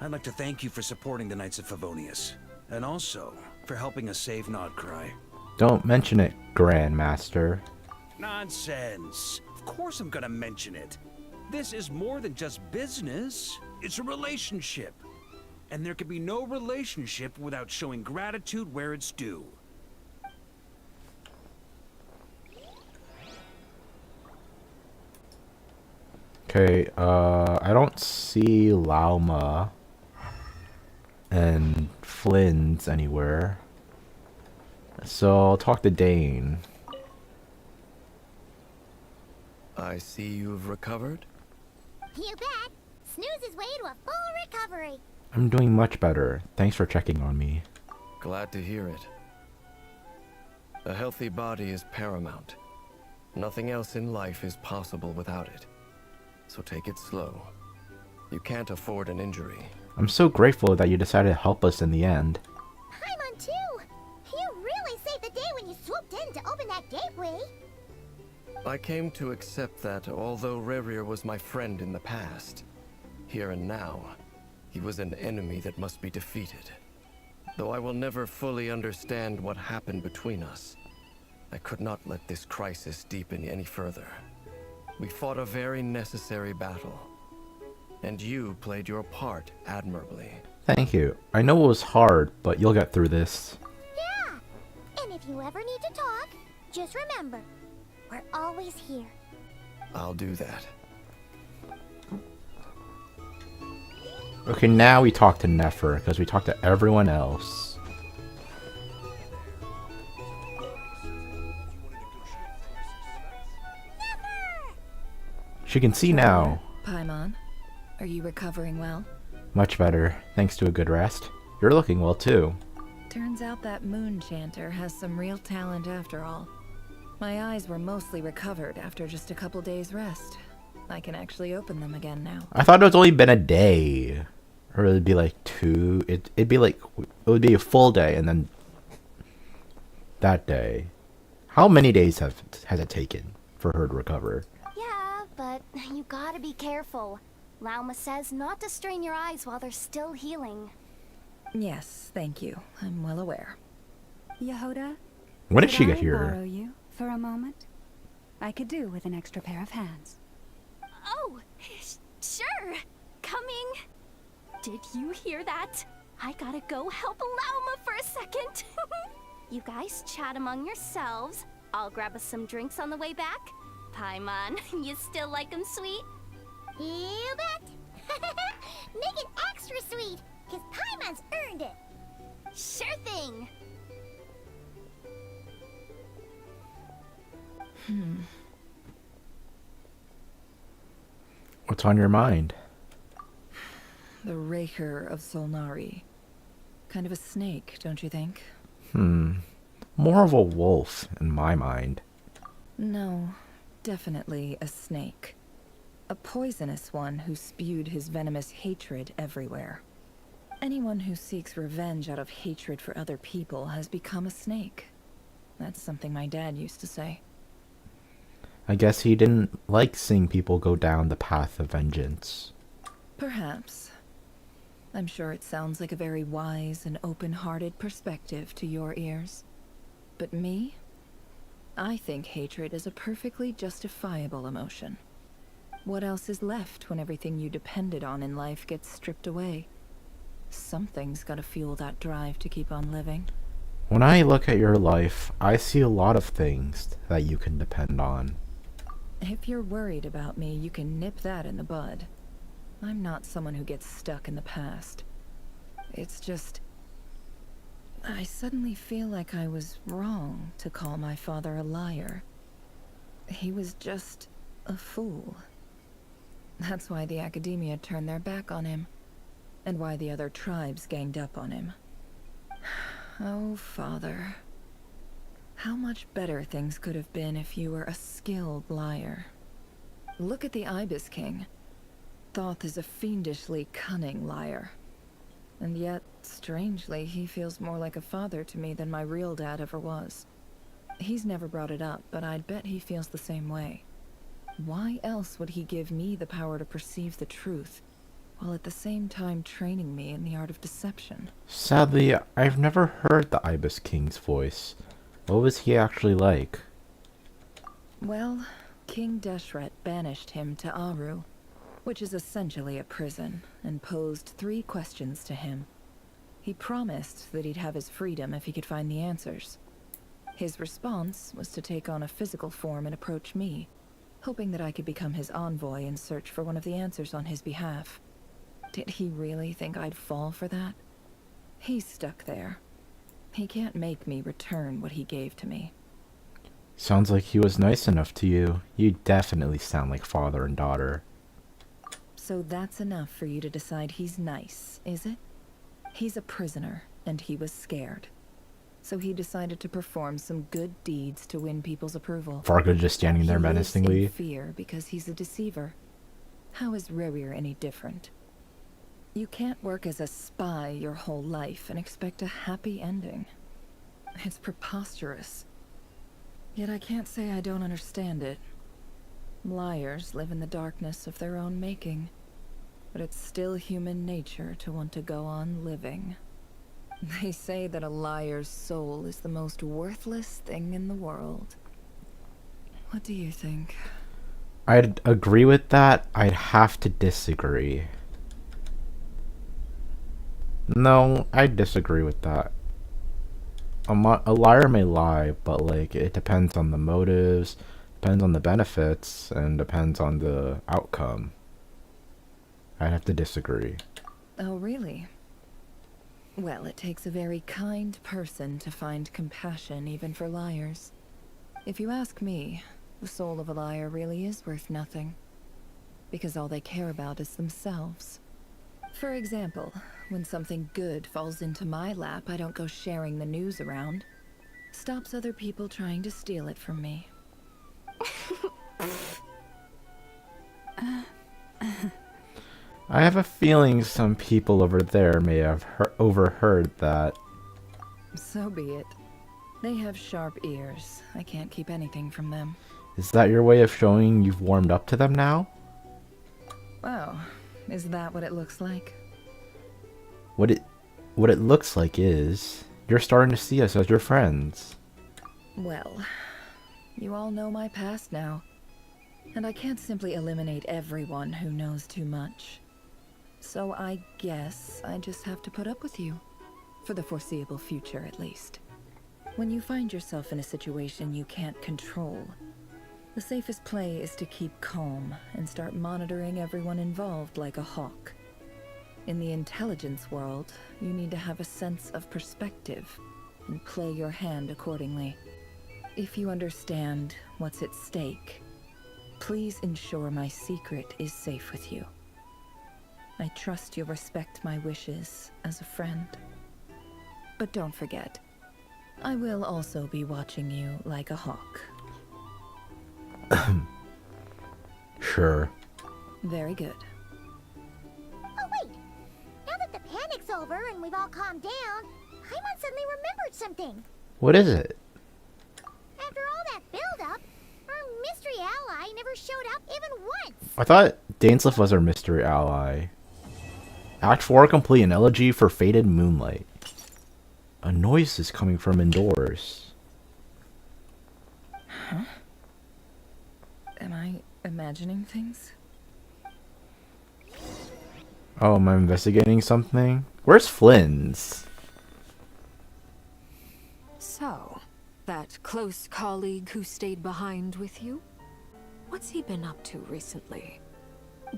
I'd like to thank you for supporting the Knights of Favonius, and also for helping us save Nod-Krai. Don't mention it, Grandmaster. Nonsense. Of course I'm gonna mention it. This is more than just business. It's a relationship. And there can be no relationship without showing gratitude where it's due. Okay, I don't see Lauma and Flynn's anywhere. So I'll talk to Dane. I see you've recovered. You bet. Snooze his way to a full recovery. I'm doing much better. Thanks for checking on me. Glad to hear it. A healthy body is paramount. Nothing else in life is possible without it. So take it slow. You can't afford an injury. I'm so grateful that you decided to help us in the end. Paimon too. You really saved the day when you swooped in to open that gateway. I came to accept that although Rerir was my friend in the past, here and now, he was an enemy that must be defeated. Though I will never fully understand what happened between us, I could not let this crisis deepen any further. We fought a very necessary battle, and you played your part admirably. Thank you. I know it was hard, but you'll get through this. Yeah. And if you ever need to talk, just remember, we're always here. I'll do that. Okay, now we talk to Nefer, because we talked to everyone else. She can see now. Paimon, are you recovering well? Much better, thanks to a good rest. You're looking well too. Turns out that moon chanter has some real talent after all. My eyes were mostly recovered after just a couple days rest. I can actually open them again now. I thought it's only been a day. Or it'd be like two. It'd be like, it would be a full day and then that day. How many days has it taken for her to recover? Yeah, but you gotta be careful. Lauma says not to strain your eyes while they're still healing. Yes, thank you. I'm well aware. Yehoda, When did Could she get I here? borrow you for a moment? I could do with an extra pair of hands. Oh, sure. Coming. Did you hear that? I gotta go help Lauma for a second. You guys chat among yourselves. I'll grab us some drinks on the way back. Paimon, you still like 'em sweet? You bet. Make it extra sweet, because Paimon's earned it. Sure thing. What's on your mind? The Raker of Solnari. Kind of a snake, don't you think? More of a wolf, in my mind. No, definitely a snake. A poisonous one who spewed his venomous hatred everywhere. Anyone who seeks revenge out of hatred for other people has become a snake. That's something my dad used to say. I guess he didn't like seeing people go down the path of vengeance. Perhaps. I'm sure it sounds like a very wise and open-hearted perspective to your ears. But me? I think hatred is a perfectly justifiable emotion. What else is left when everything you depended on in life gets stripped away? Something's gotta fuel that drive to keep on living. When I look at your life, I see a lot of things that you can depend on. If you're worried about me, you can nip that in the bud. I'm not someone who gets stuck in the past. It's just... I suddenly feel like I was wrong to call my father a liar. He was just a fool. That's why the Academia turned their back on him, and why the other tribes ganged up on him. Oh, Father. How much better things could have been if you were a skilled liar. Look at the Ibis King. Thoth is a fiendishly cunning liar. And yet, strangely, he feels more like a father to me than my real dad ever was. He's never brought it up, but I'd bet he feels the same way. Why else would he give me the power to perceive the truth, while at the same time training me in the art of deception? Sadly, I've never heard the Ibis King's voice. What was he actually like? Well, King Deshret banished him to Aru, which is essentially a prison, and posed 3 questions to him. He promised that he'd have his freedom if he could find the answers. His response was to take on a physical form and approach me, hoping that I could become his envoy and search for one of the answers on his behalf. Did he really think I'd fall for that? He's stuck there. He can't make me return what he gave to me. Sounds like he was nice enough to you. You definitely sound like father and daughter. So that's enough for you to decide he's nice, is it? He's a prisoner, and he was scared. So he decided to perform some good deeds to win people's approval. Varga just standing there He lives in menacingly. fear because he's a deceiver. How is Rerir any different? You can't work as a spy your whole life and expect a happy ending. It's preposterous. Yet I can't say I don't understand it. Liars live in the darkness of their own making, but it's still human nature to want to go on living. They say that a liar's soul is the most worthless thing in the world. What do you think? I'd agree with that. I'd have to disagree. No, I disagree with that. A liar may lie, but like it depends on the motives, depends on the benefits, and depends on the outcome. I'd have to disagree. Oh, really? Well, it takes a very kind person to find compassion even for liars. If you ask me, the soul of a liar really is worth nothing. Because all they care about is themselves. For example, when something good falls into my lap, I don't go sharing the news around. Stops other people trying to steal it from me. I have a feeling some people over there may have overheard that. So be it. They have sharp ears. I can't keep anything from them. Is that your way of showing you've warmed up to them now? Wow, is that what it looks like? What it looks like is you're starting to see us as your friends. Well, you all know my past now, and I can't simply eliminate everyone who knows too much. So I guess I just have to put up with you. For the foreseeable future, at least. When you find yourself in a situation you can't control, the safest play is to keep calm and start monitoring everyone involved like a hawk. In the intelligence world, you need to have a sense of perspective and play your hand accordingly. If you understand what's at stake, please ensure my secret is safe with you. I trust you'll respect my wishes as a friend. But don't forget, I will also be watching you like a hawk. Sure. Very good. Oh wait! Now that the panic's over and we've all calmed down, Paimon suddenly remembered something. What is it? After all that build-up, our mystery ally never showed up even once. I thought Dainsleif was our mystery ally. Act 4 complete, an elegy for faded moonlight. A noise is coming from indoors. Huh? Am I imagining things? Oh, am I investigating something? Where's Flynn's? So, that close colleague who stayed behind with you? What's he been up to recently?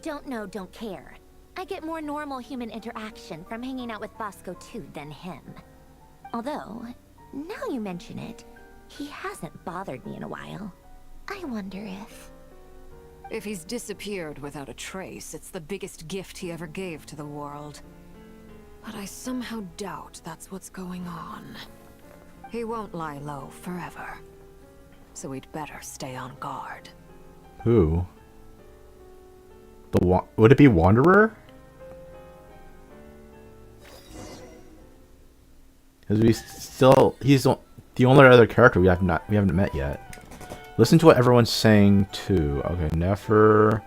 Don't know, don't care. I get more normal human interaction from hanging out with Bosco 2 than him. Although, now you mention it, he hasn't bothered me in a while. I wonder if... If he's disappeared without a trace, it's the biggest gift he ever gave to the world. But I somehow doubt that's what's going on. He won't lie low forever. So we'd better stay on guard. Who? Would it be Wanderer? Because he's the only other character we haven't met yet. Listen to what everyone's saying too. Okay, Nefer,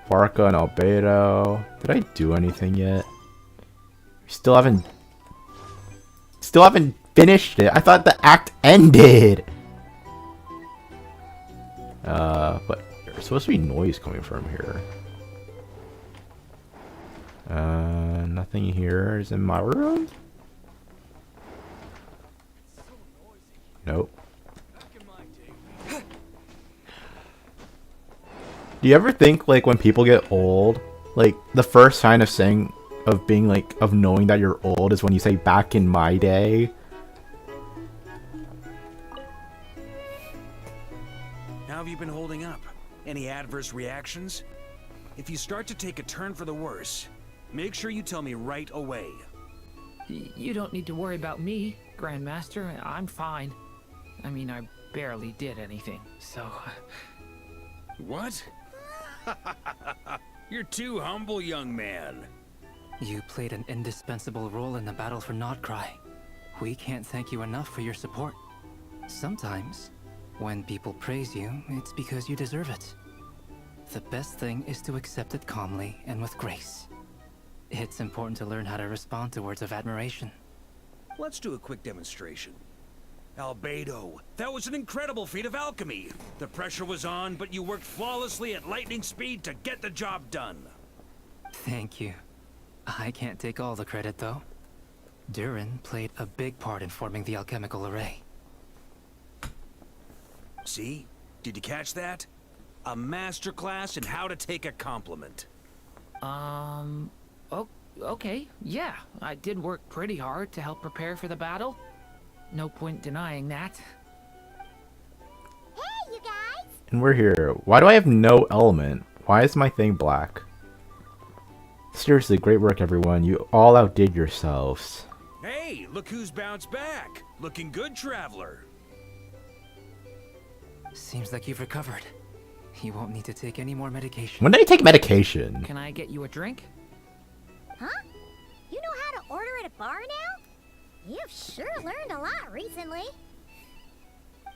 Barca, and Albedo. Did I do anything yet? Still haven't finished it. I thought the act ended. But there's supposed to be noise coming from here. Nothing here is in my room. Nope. Do you ever think, like, when people get old, like, the first sign of knowing that you're old is when you say back in my day? How have you been holding up? Any adverse reactions? If you start to take a turn for the worse, make sure you tell me right away. You don't need to worry about me, Grandmaster. I'm fine. I mean, I barely did anything, so... What? You're too humble, young man. You played an indispensable role in the battle for Nod-Krai. We can't thank you enough for your support. Sometimes, when people praise you, it's because you deserve it. The best thing is to accept it calmly and with grace. It's important to learn how to respond to words of admiration. Let's do a quick demonstration. Albedo, that was an incredible feat of alchemy. The pressure was on, but you worked flawlessly at lightning speed to get the job done. Thank you. I can't take all the credit, though. Durin played a big part in forming the alchemical array. See? Did you catch that? A masterclass in how to take a compliment. Okay, yeah. I did work pretty hard to help prepare for the battle. No point denying that. Hey, you guys! And we're here. Why do I have no element? Why is my thing black? Seriously, great work, everyone. You all outdid yourselves. Hey, look who's bounced back. Looking good, traveler. Seems like you've recovered. You won't need to take any more medication. When did I take medication? Can I get you a drink? Huh? You know how to order at a bar now? You've sure learned a lot recently.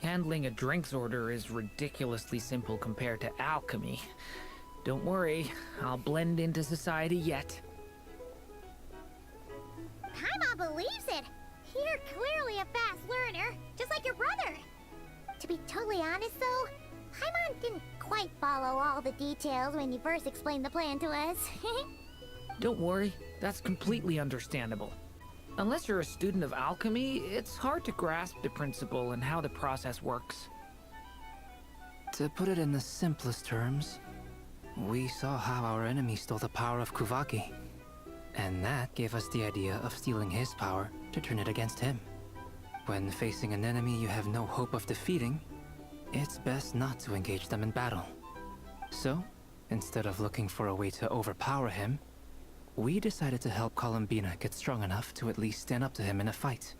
Handling a drinks order is ridiculously simple compared to alchemy. Don't worry, I'll blend into society yet. Paimon believes it. You're clearly a fast learner, just like your brother. To be totally honest, though, Paimon didn't quite follow all the details when you first explained the plan to us. Don't worry, that's completely understandable. Unless you're a student of alchemy, it's hard to grasp the principle and how the process works. To put it in the simplest terms, we saw how our enemy stole the power of Kuvaki. And that gave us the idea of stealing his power to turn it against him. When facing an enemy you have no hope of defeating, it's best not to engage them in battle. So, instead of looking for a way to overpower him, we decided to help Columbina get strong enough to at least stand up to him in a fight.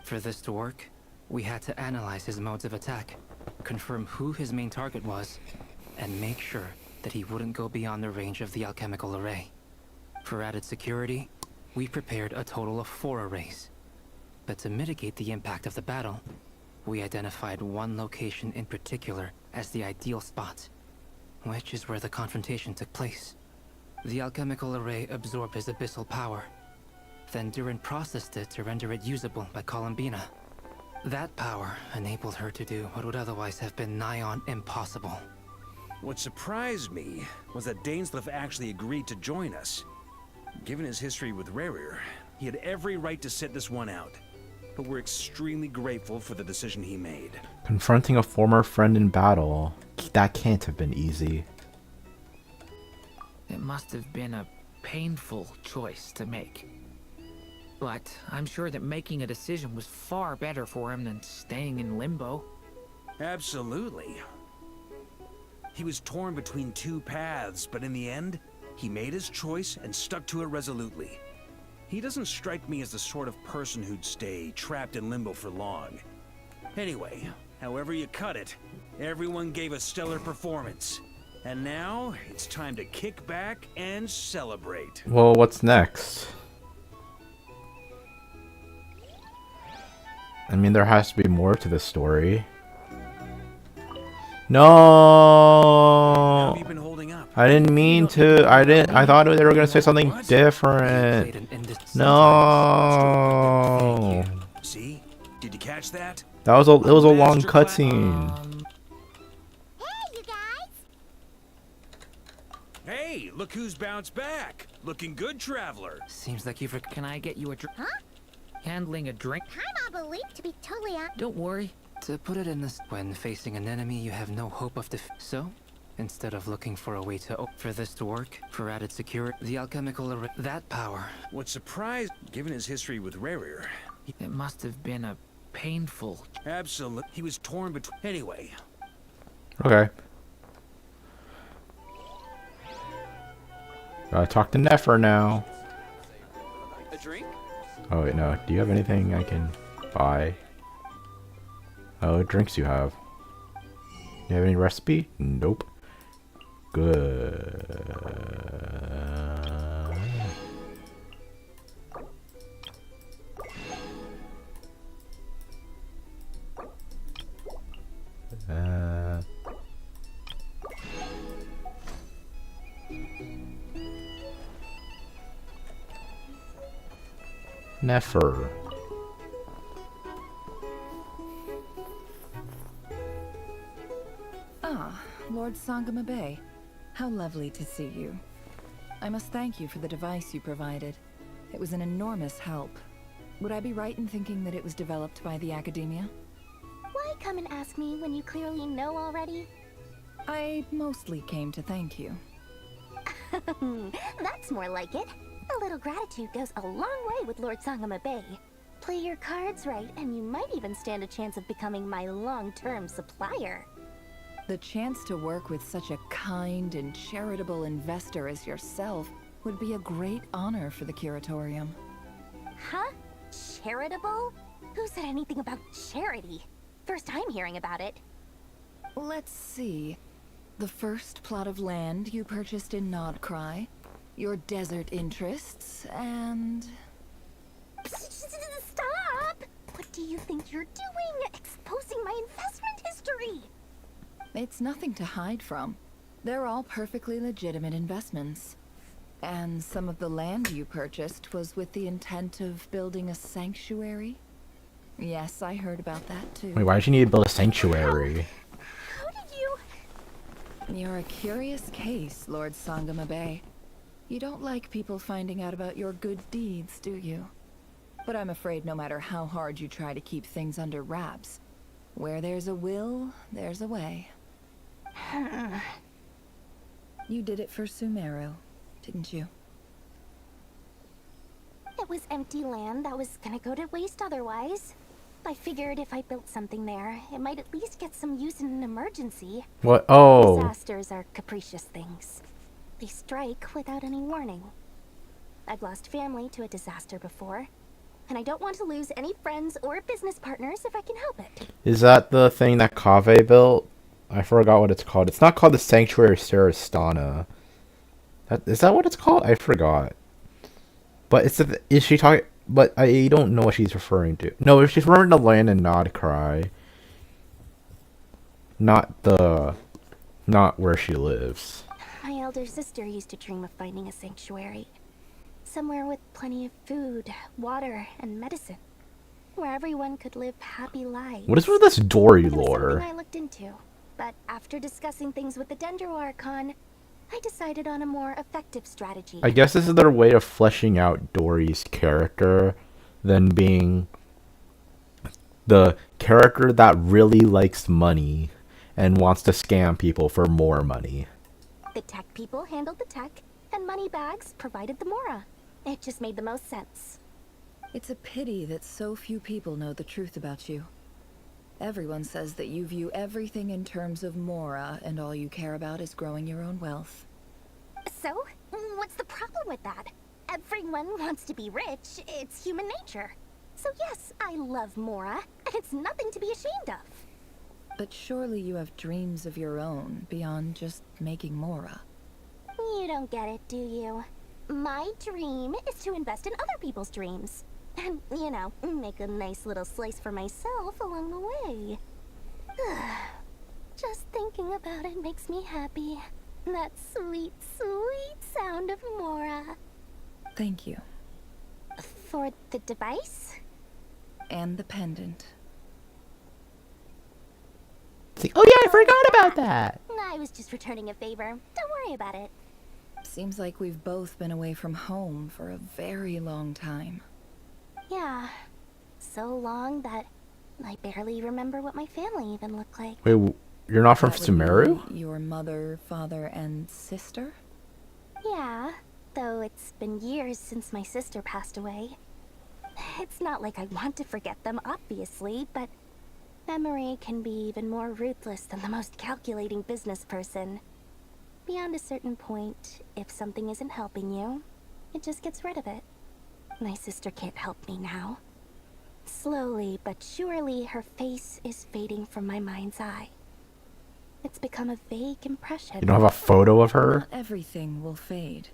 For this to work, we had to analyze his modes of attack, confirm who his main target was, and make sure that he wouldn't go beyond the range of the alchemical array. For added security, we prepared a total of 4 arrays. But to mitigate the impact of the battle, we identified one location in particular as the ideal spot, which is where the confrontation took place. The alchemical array absorbed his abyssal power. Then Durin processed it to render it usable by Columbina. That power enabled her to do what would otherwise have been nigh on impossible. What surprised me was that Dainsleif actually agreed to join us. Given his history with Rerir, he had every right to sit this one out. But we're extremely grateful for the decision he made. Confronting a former friend in battle. That can't have been easy. It must have been a painful choice to make. But I'm sure that making a decision was far better for him than staying in limbo. Absolutely. He was torn between 2 paths, but in the end, he made his choice and stuck to it resolutely. He doesn't strike me as the sort of person who'd stay trapped in limbo for long. Anyway, however you cut it, everyone gave a stellar performance. And now, it's time to kick back and celebrate. Well, what's next? I mean, there has to be more to this story. No! How have you been holding up? I didn't mean to. I thought they were gonna say something different. No. See? Did you catch that? It was a long cutscene. Hey, look who's bounced back. Looking good, traveler. Seems like you've... Can I get you a drink? Huh? Handling a drink? Paimon believed to be totally honest. Don't worry. To put it in this... When facing an enemy you have no hope of So, instead of looking for a way to... For this to work, for added security, the alchemical array... That power... What surprised, given his history with Rerir. It must have been a painful... Absolutely. He was torn between... Anyway. Okay. Gotta talk to Nefer now. A drink? Oh wait, no. Do you have anything I can buy? Oh, drinks you have. Do you have any recipe? Nope. Good. Nefer. Ah, Lord Sangama Bay. How lovely to see you. I must thank you for the device you provided. It was an enormous help. Would I be right in thinking that it was developed by the Academia? Why come and ask me when you clearly know already? I mostly came to thank you. That's more like it. A little gratitude goes a long way with Lord Sangama Bay. Play your cards right, and you might even stand a chance of becoming my long-term supplier. The chance to work with such a kind and charitable investor as yourself would be a great honor for the Curatorium. Huh? Charitable? Who said anything about charity? First time hearing about it. Let's see. The first plot of land you purchased in Nod-Krai, your desert interests, and... Stop! What do you think you're doing? Exposing my investment history! It's nothing to hide from. They're all perfectly legitimate investments. And some of the land you purchased was with the intent of building a sanctuary? Yes, I heard about that too. Wait, why did you need to build a sanctuary? How did you... You're a curious case, Lord Sangamabe. You don't like people finding out about your good deeds, do you? But I'm afraid no matter how hard you try to keep things under wraps, where there's a will, there's a way. You did it for Sumeru, didn't you? It was empty land that was gonna go to waste otherwise. I figured if I built something there, it might at least get some use in an emergency. What? Oh. Disasters are capricious things. They strike without any warning. I've lost family to a disaster before, and I don't want to lose any friends or business partners if I can help it. Is that the thing that Kaveh built? I forgot what it's called. It's not called the Sanctuary Sarastana. Is that what it's called? I forgot. But is she talking? But I don't know what she's referring to. No, she's referring to land in Nod-Krai. Not where she lives. My elder sister used to dream of finding a sanctuary. Somewhere with plenty of food, water, and medicine. Where everyone could live happy lives. What is with this Dory It was lore? something I looked into. But after discussing things with the Dendro Archon, I decided on a more effective strategy. I guess this is their way of fleshing out Dory's character than being the character that really likes money and wants to scam people for more money. The tech people handled the tech, and Moneybags provided the Mora. It just made the most sense. It's a pity that so few people know the truth about you. Everyone says that you view everything in terms of Mora, and all you care about is growing your own wealth. So, what's the problem with that? Everyone wants to be rich. It's human nature. So yes, I love Mora, and it's nothing to be ashamed of. But surely you have dreams of your own beyond just making Mora. You don't get it, do you? My dream is to invest in other people's dreams. And, you know, make a nice little slice for myself along the way. Just thinking about it makes me happy. That sweet, sweet sound of Mora. Thank you. For the device? And the pendant. Oh yeah, I forgot about that! I was just returning a favor. Don't worry about it. Seems like we've both been away from home for a very long time. Yeah. So long that I barely remember what my family even looked like. Wait, you're not from That would Sumeru? be your mother, father, and sister? Yeah, though it's been years since my sister passed away. It's not like I want to forget them, obviously, but memory can be even more ruthless than the most calculating business person. Beyond a certain point, if something isn't helping you, it just gets rid of it. My sister can't help me now. Slowly but surely, her face is fading from my mind's eye. It's become a vague impression. You don't have a photo of her? Not everything will fade.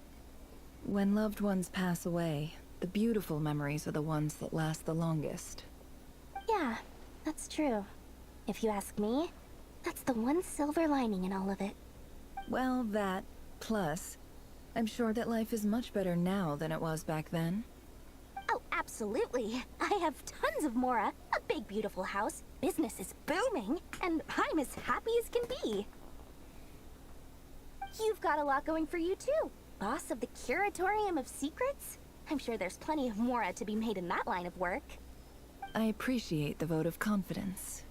When loved ones pass away, the beautiful memories are the ones that last the longest. Yeah, that's true. If you ask me, that's the one silver lining in all of it. Well, that, plus, I'm sure that life is much better now than it was back then. Oh, absolutely. I have tons of Mora, a big beautiful house, business is booming, and I'm as happy as can be. You've got a lot going for you too. Boss of the Curatorium of Secrets? I'm sure there's plenty of Mora to be made in that line of work. I appreciate the vote of confidence.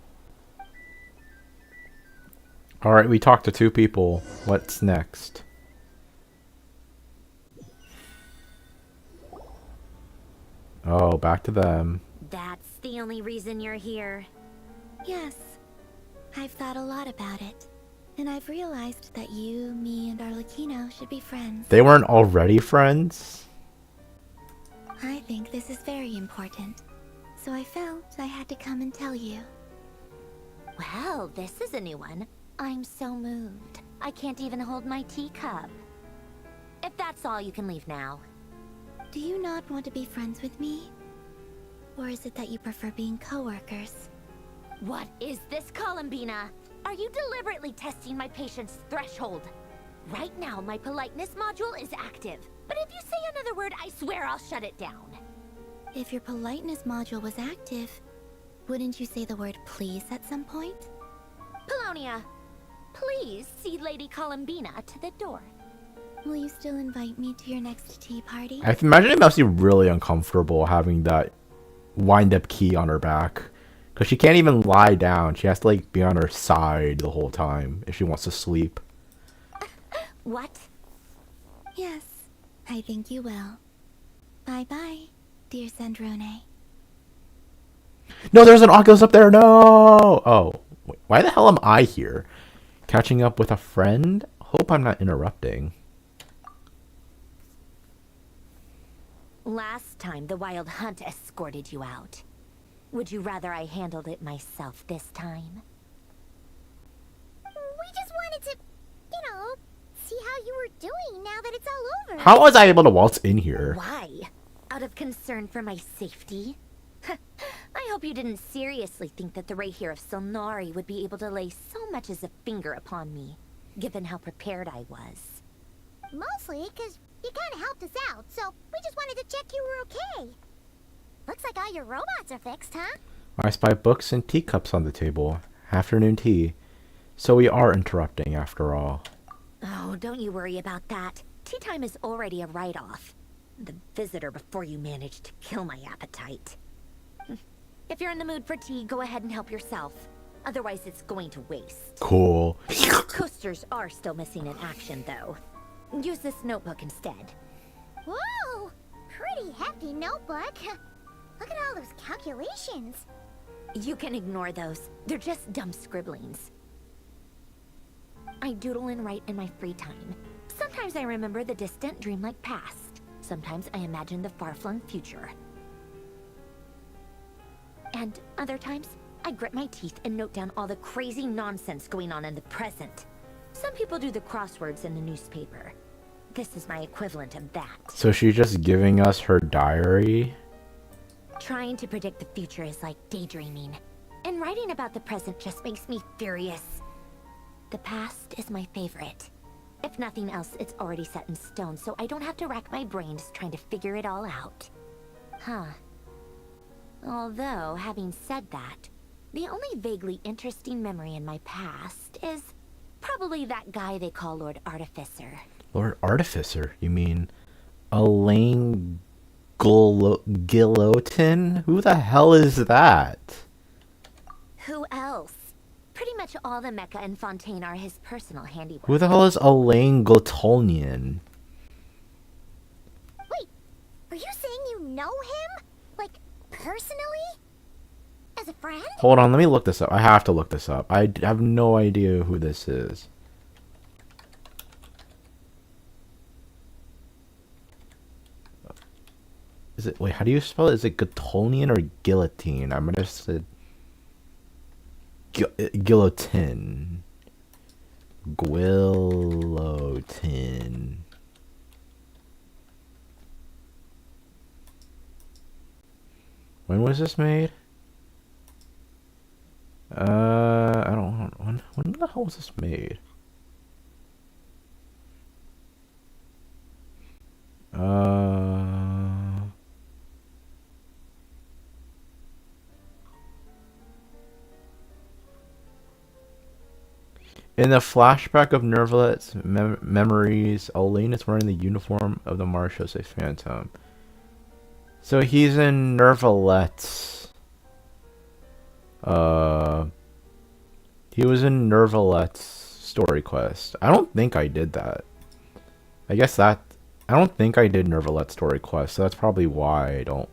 Alright, we talked to 2 people. What's next? Oh, back to them. That's the only reason you're here. Yes. I've thought a lot about it. And I've realized that you, me, and Arlecchino should be friends. They weren't already friends? I think this is very important. So I felt I had to come and tell you. Well, this is a new one. I'm so moved. I can't even hold my teacup. If that's all, you can leave now. Do you not want to be friends with me? Or is it that you prefer being co-workers? What is this, Columbina? Are you deliberately testing my patience threshold? Right now, my politeness module is active. But if you say another word, I swear I'll shut it down. If your politeness module was active, Wouldn't you say the word please at some point? Polonia, please see Lady Columbina to the door. Will you still invite me to your next tea party? I can imagine it must be really uncomfortable having that wind-up key on her back. Because she can't even lie down. She has to like be on her side the whole time if she wants to sleep. What? Yes, I think you will. Bye-bye, dear Sandrone. No, there's an Oculus up there. No. Oh, wait, why the hell am I here? Catching up with a friend? Hope I'm not interrupting. Last time the Wild Hunt escorted you out. Would you rather I handled it myself this time? We just wanted to, see how you were doing now that it's all over. How was I able to waltz in here? Why? Out of concern for my safety? I hope you didn't seriously think that the Rayhir of Solnari would be able to lay so much as a finger upon me, given how prepared I was. Mostly because you kind of helped us out, so we just wanted to check you were okay. Looks like all your robots are fixed, huh? I spy books and teacups on the table. Afternoon tea. So we are interrupting after all. Oh, don't you worry about that. Tea time is already a write-off. The visitor before you managed to kill my appetite. If you're in the mood for tea, go ahead and help yourself. Otherwise, it's going to waste. Cool. Coasters are still missing in action, though. Use this notebook instead. Whoa! Pretty hefty notebook. Look at all those calculations. You can ignore those. They're just dumb scribblings. I doodle and write in my free time. Sometimes I remember the distant, dreamlike past. Sometimes I imagine the far-flung future. And other times, I grit my teeth and note down all the crazy nonsense going on in the present. Some people do the crosswords in the newspaper. This is my equivalent of that. So she's just giving us her diary? Trying to predict the future is like daydreaming. And writing about the present just makes me furious. The past is my favorite. If nothing else, it's already set in stone, so I don't have to rack my brains trying to figure it all out. Huh. Although, having said that, the only vaguely interesting memory in my past is probably that guy they call Lord Artificer. Lord Artificer? You mean Elaine Guillotin? Who the hell is that? Who else? Pretty much all the Mecha and Fontaine are his personal handiwork. Who the hell is Elaine Guillotin? Wait, are you saying you know him? Like, personally? As a friend? Hold on, let me look this up. I have to look this up. I have no idea who this is. Is it, wait, how do you spell it? Is it Guillotin or Guillotine? I'm gonna say Guillotine. Guillotine. When was this made? I don't know. When the hell was this made? In the flashback of Nervalet's memories, Elaine is wearing the uniform of the Marechaussee Phantom. So he's in Nervalet's. He was in Nervalet's story quest. I don't think I did that. I don't think I did Nervalet's story quest, so that's probably why I don't.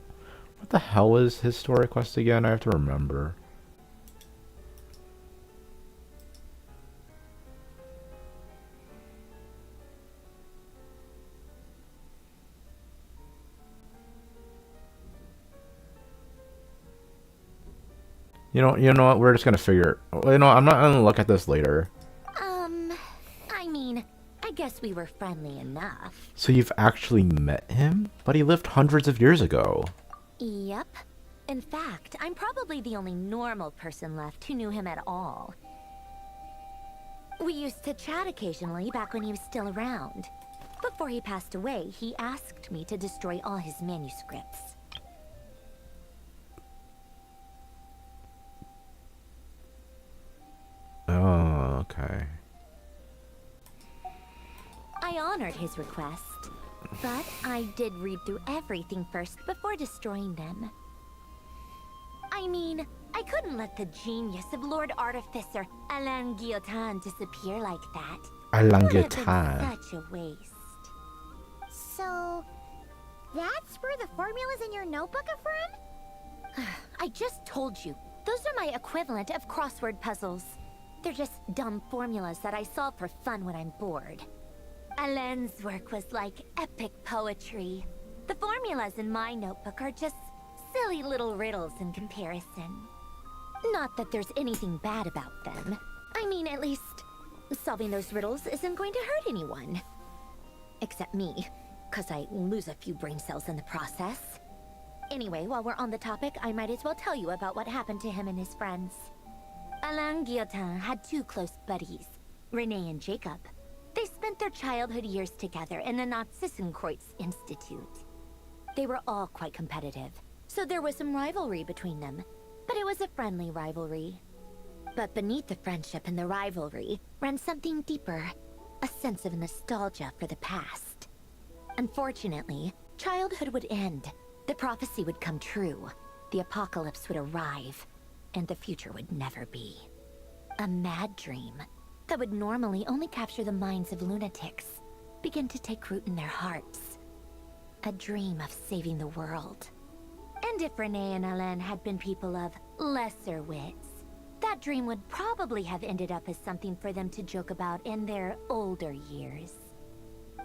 What the hell was his story quest again? I have to remember. You know what? We're just gonna figure. You know, I'm not gonna look at this later. I mean, I guess we were friendly enough. So you've actually met him? But he lived hundreds of years ago. Yep. In fact, I'm probably the only normal person left who knew him at all. We used to chat occasionally back when he was still around. Before he passed away, he asked me to destroy all his manuscripts. I honored his request, but I did read through everything first before destroying them. I mean, I couldn't let the genius of Lord Artificer Alain Guillotin disappear like that. Alain It would have been Guillotin. such a waste. So, that's where the formulas in your notebook are from? I just told you. Those are my equivalent of crossword puzzles. They're just dumb formulas that I solve for fun when I'm bored. Alain's work was like epic poetry. The formulas in my notebook are just silly little riddles in comparison. Not that there's anything bad about them. I mean, at least solving those riddles isn't going to hurt anyone. Except me, because I lose a few brain cells in the process. Anyway, while we're on the topic, I might as well tell you about what happened to him and his friends. Alain Guillotin had two close buddies, René and Jacob. They spent their childhood years together in the Nazi-Kreuz Institute. They were all quite competitive, so there was some rivalry between them, but it was a friendly rivalry. But beneath the friendship and the rivalry ran something deeper, a sense of nostalgia for the past. Unfortunately, childhood would end, the prophecy would come true, the apocalypse would arrive, and the future would never be. A mad dream that would normally only capture the minds of lunatics began to take root in their hearts. A dream of saving the world. And if René and Alain had been people of lesser wits, that dream would probably have ended up as something for them to joke about in their older years.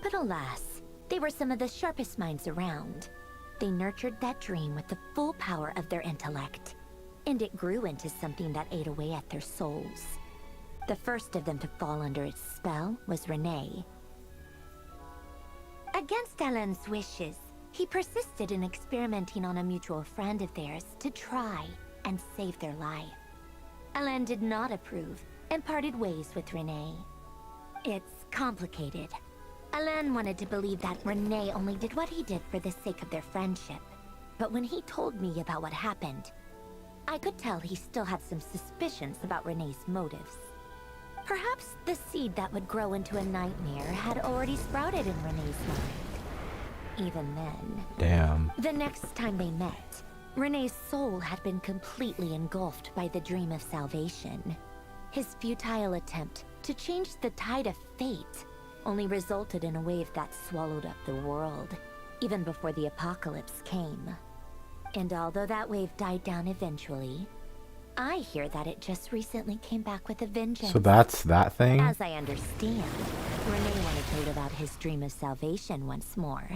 But alas, they were some of the sharpest minds around. They nurtured that dream with the full power of their intellect, and it grew into something that ate away at their souls. The first of them to fall under its spell was René. Against Alain's wishes, he persisted in experimenting on a mutual friend of theirs to try and save their life. Alain did not approve and parted ways with René. It's complicated. Alain wanted to believe that René only did what he did for the sake of their friendship. But when he told me about what happened, I could tell he still had some suspicions about René's motives. Perhaps the seed that would grow into a nightmare had already sprouted in René's mind. Even then... Damn. The next time they met, René's soul had been completely engulfed by the dream of salvation. His futile attempt to change the tide of fate only resulted in a wave that swallowed up the world, even before the apocalypse came. And although that wave died down eventually, I hear that it just recently came back with a vengeance. So that's that thing? As I understand, René wanted to live out his dream of salvation once more.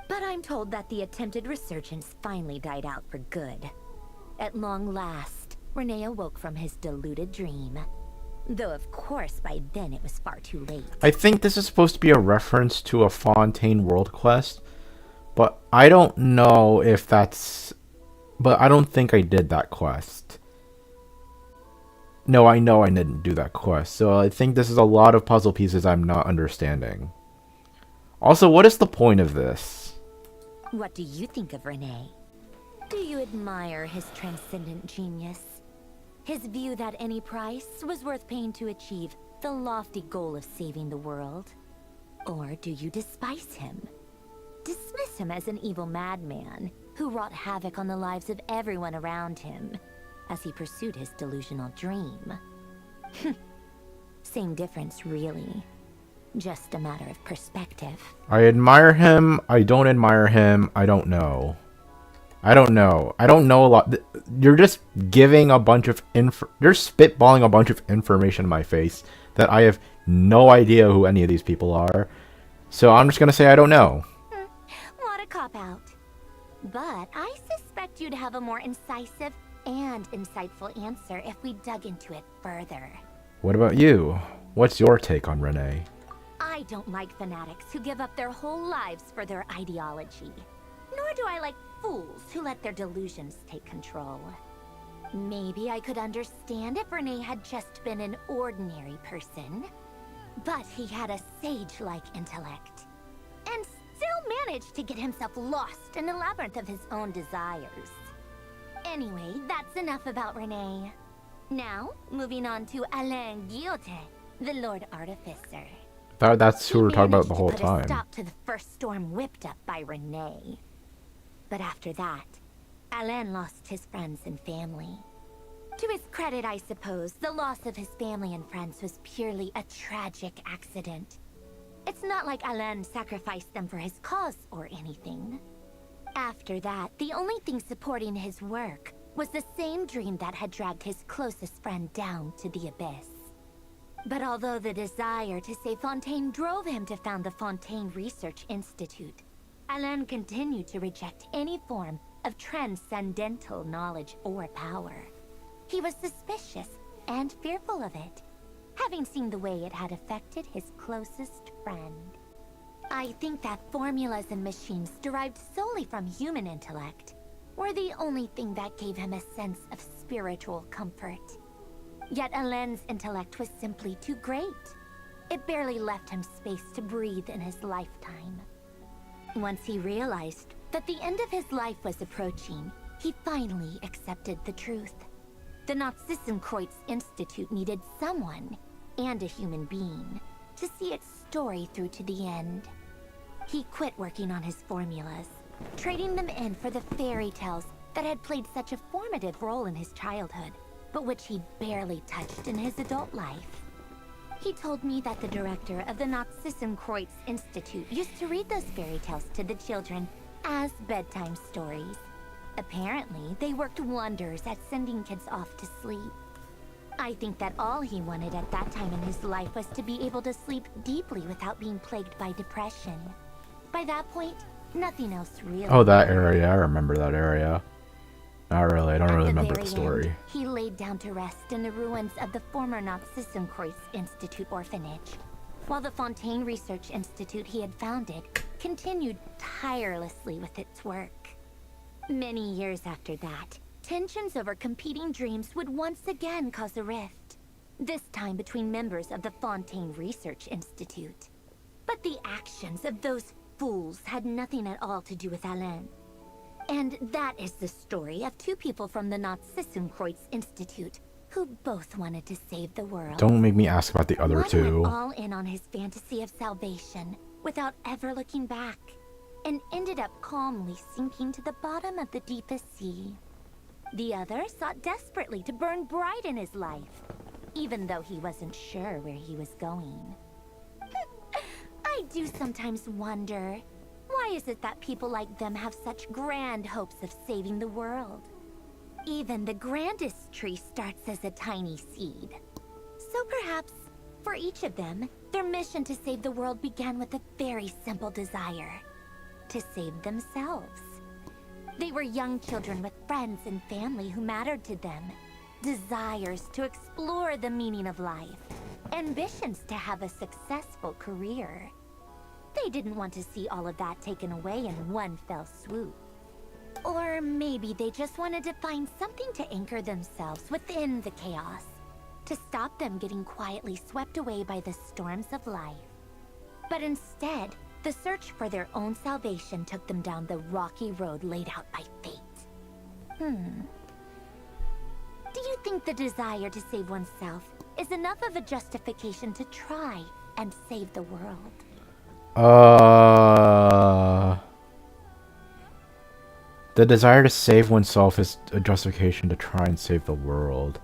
But I'm told that the attempted resurgence finally died out for good. At long last, René awoke from his deluded dream. Though of course by then it was far too late. I think this is supposed to be a reference to a Fontaine World quest, but I don't know if that's... But I don't think I did that quest. No, I know I didn't do that quest, so I think this is a lot of puzzle pieces I'm not understanding. Also, what is the point of this? What do you think of René? Do you admire his transcendent genius? His view that any price was worth paying to achieve the lofty goal of saving the world? Or do you despise him? Dismiss him as an evil madman who wrought havoc on the lives of everyone around him as he pursued his delusional dream? Same difference, really. Just a matter of perspective. I admire him, I don't admire him, I don't know. I don't know a lot. You're just giving a bunch of you're spitballing a bunch of information in my face that I have no idea who any of these people are. So I'm just gonna say I don't know. What a cop-out. But I suspect you'd have a more incisive and insightful answer if we dug into it further. What about you? What's your take on René? I don't like fanatics who give up their whole lives for their ideology. Nor do I like fools who let their delusions take control. Maybe I could understand if René had just been an ordinary person. But he had a sage-like intellect. And still managed to get himself lost in the labyrinth of his own desires. Anyway, that's enough about René. Now, moving on to Alain Guillotin, the Lord Artificer. That's who we're talking about the whole Put a time. stop to the first storm whipped up by Renee. But after that, Alain lost his friends and family. To his credit, I suppose, the loss of his family and friends was purely a tragic accident. It's not like Alain sacrificed them for his cause or anything. After that, the only thing supporting his work was the same dream that had dragged his closest friend down to the abyss. But although the desire to save Fontaine drove him to found the Fontaine Research Institute, Alain continued to reject any form of transcendental knowledge or power. He was suspicious and fearful of it, having seen the way it had affected his closest friend. I think that formulas and machines derived solely from human intellect were the only thing that gave him a sense of spiritual comfort. Yet Alain's intellect was simply too great. It barely left him space to breathe in his lifetime. Once he realized that the end of his life was approaching, he finally accepted the truth. The Nod-Krai Institute needed someone, and a human being, to see its story through to the end. He quit working on his formulas, trading them in for the fairy tales that had played such a formative role in his childhood, but which he barely touched in his adult life. He told me that the director of the Nod-Krai Institute used to read those fairy tales to the children as bedtime stories. Apparently, they worked wonders at sending kids off to sleep. I think that all he wanted at that time in his life was to be able to sleep deeply without being plagued by depression. By that point, nothing else really. Oh, that area. I remember that area. Not really. I don't really remember the story. He laid down to rest in the ruins of the former Nod-Krai Institute orphanage, while the Fontaine Research Institute he had founded continued tirelessly with its work. Many years after that, tensions over competing dreams would once again cause a rift, this time between members of the Fontaine Research Institute. But the actions of those fools had nothing at all to do with Alain. And that is the story of two people from the Nod-Krai Institute who both wanted to save the world. Don't make me ask about the other One two. went all in on his fantasy of salvation without ever looking back, and ended up calmly sinking to the bottom of the deepest sea. The other sought desperately to burn bright in his life, even though he wasn't sure where he was going. I do sometimes wonder, why is it that people like them have such grand hopes of saving the world? Even the grandest tree starts as a tiny seed. So perhaps, for each of them, their mission to save the world began with a very simple desire: to save themselves. They were young children with friends and family who mattered to them, desires to explore the meaning of life, ambitions to have a successful career. They didn't want to see all of that taken away in one fell swoop. Or maybe they just wanted to find something to anchor themselves within the chaos, to stop them getting quietly swept away by the storms of life. But instead, the search for their own salvation took them down the rocky road laid out by fate. Do you think the desire to save oneself is enough of a justification to try and save the world? The desire to save oneself is a justification to try and save the world.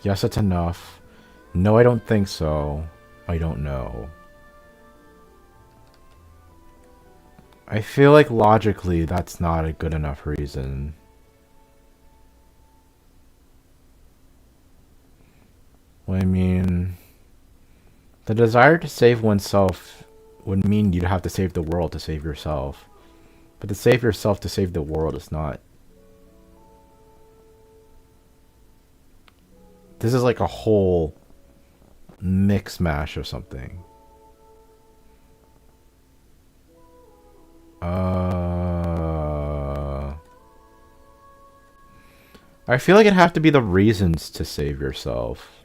Yes, that's enough. No, I don't think so. I don't know. I feel like logically that's not a good enough reason. Well, I mean, the desire to save oneself would mean you'd have to save the world to save yourself. But to save yourself to save the world is not. This is like a whole mix mash of something. I feel like it'd have to be the reasons to save yourself.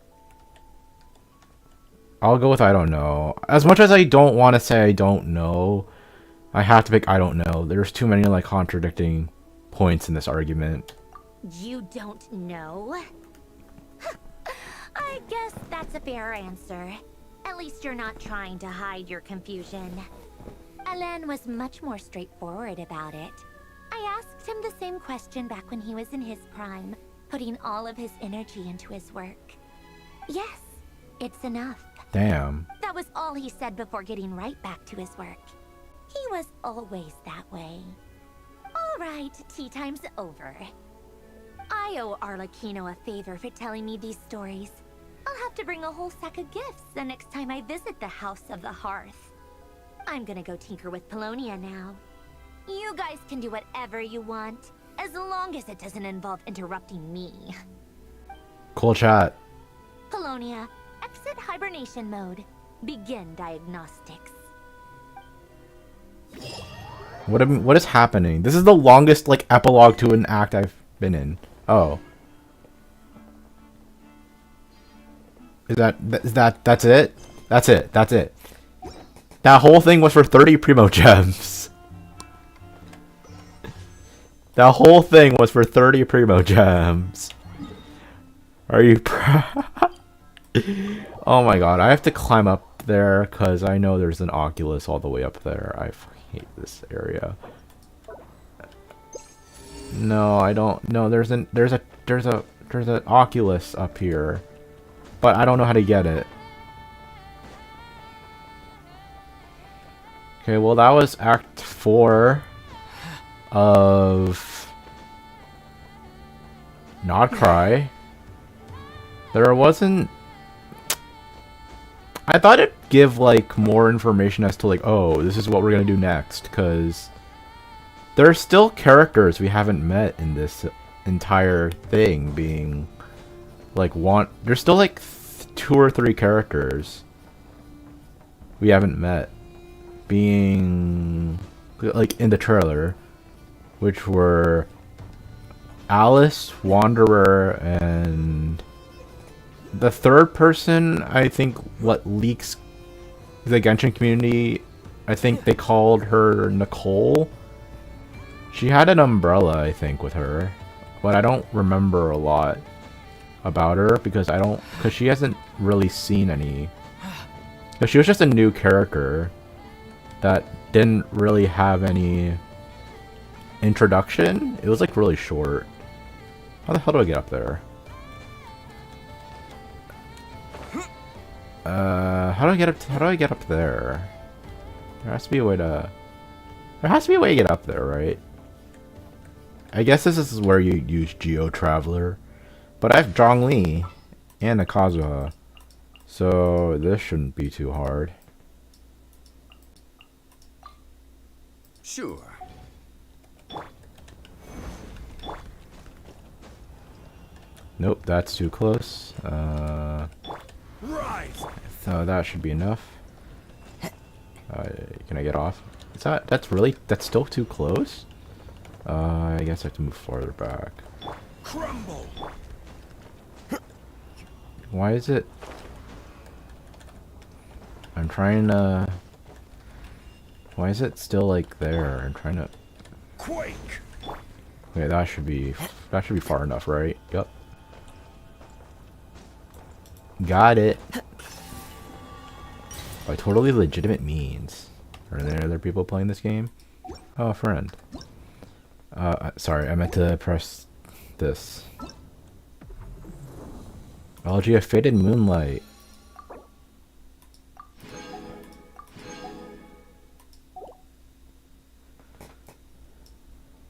I'll go with I don't know. As much as I don't want to say I don't know, I have to pick I don't know. There's too many like contradicting points in this argument. You don't know? I I guess that's a fair answer. At least you're not trying to hide your confusion. Alain was much more straightforward about it. I asked him the same question back when he was in his prime, putting all of his energy into his work. Yes, it's enough. Damn. That was all he said before getting right back to his work. He was always that way. All right, tea time's over. I owe Arlecchino a favor for telling me these stories. I'll have to bring a whole sack of gifts the next time I visit the House of the Hearth. I'm gonna go tinker with Polonia now. You guys can do whatever you want, as long as it doesn't involve interrupting me. Cool chat. Polonia, exit hibernation mode. Begin diagnostics. What is happening? This is the longest like epilogue to an act I've been in. Oh. That's it? That's it. That whole thing was for 30 primo gems. That whole thing was for 30 primo gems. Are you proud? Oh my god, I have to climb up there because I know there's an Oculus all the way up there. I fucking hate this area. No, I don't. No, there's an Oculus up here, but I don't know how to get it. Okay, well that was Act 4 of Nod-Krai. There wasn't. I thought it'd give like more information as to like, oh, this is what we're gonna do next, because there are still characters we haven't met in this entire thing. Being like there's still like 2 or 3 characters we haven't met, being like in the trailer, which were Alice, Wanderer, and the third person, I think, what leaks the Genshin community, I think they called her Nicole. She had an umbrella, I think, with her, but I don't remember a lot about her because she hasn't really seen any. Because she was just a new character that didn't really have any introduction. It was like really short. How the hell do I get up there? How do I get up there? There has to be a way to get up there, right? I guess this is where you use Geo Traveler. But I have Zhongli and a Kazuha, so this shouldn't be too hard. Sure. Nope, that's too close. Right. So that should be enough. Can I get off? That's still too close? I guess I have to move farther back. Crumble. Why is it? I'm trying to. Why is it still like there? I'm trying to. Quake. Okay, that should be far enough, right? Yep. Got it. By totally legitimate means. Are there other people playing this game? Oh, a friend. Sorry, I meant to press this. Oh, gee, a faded moonlight.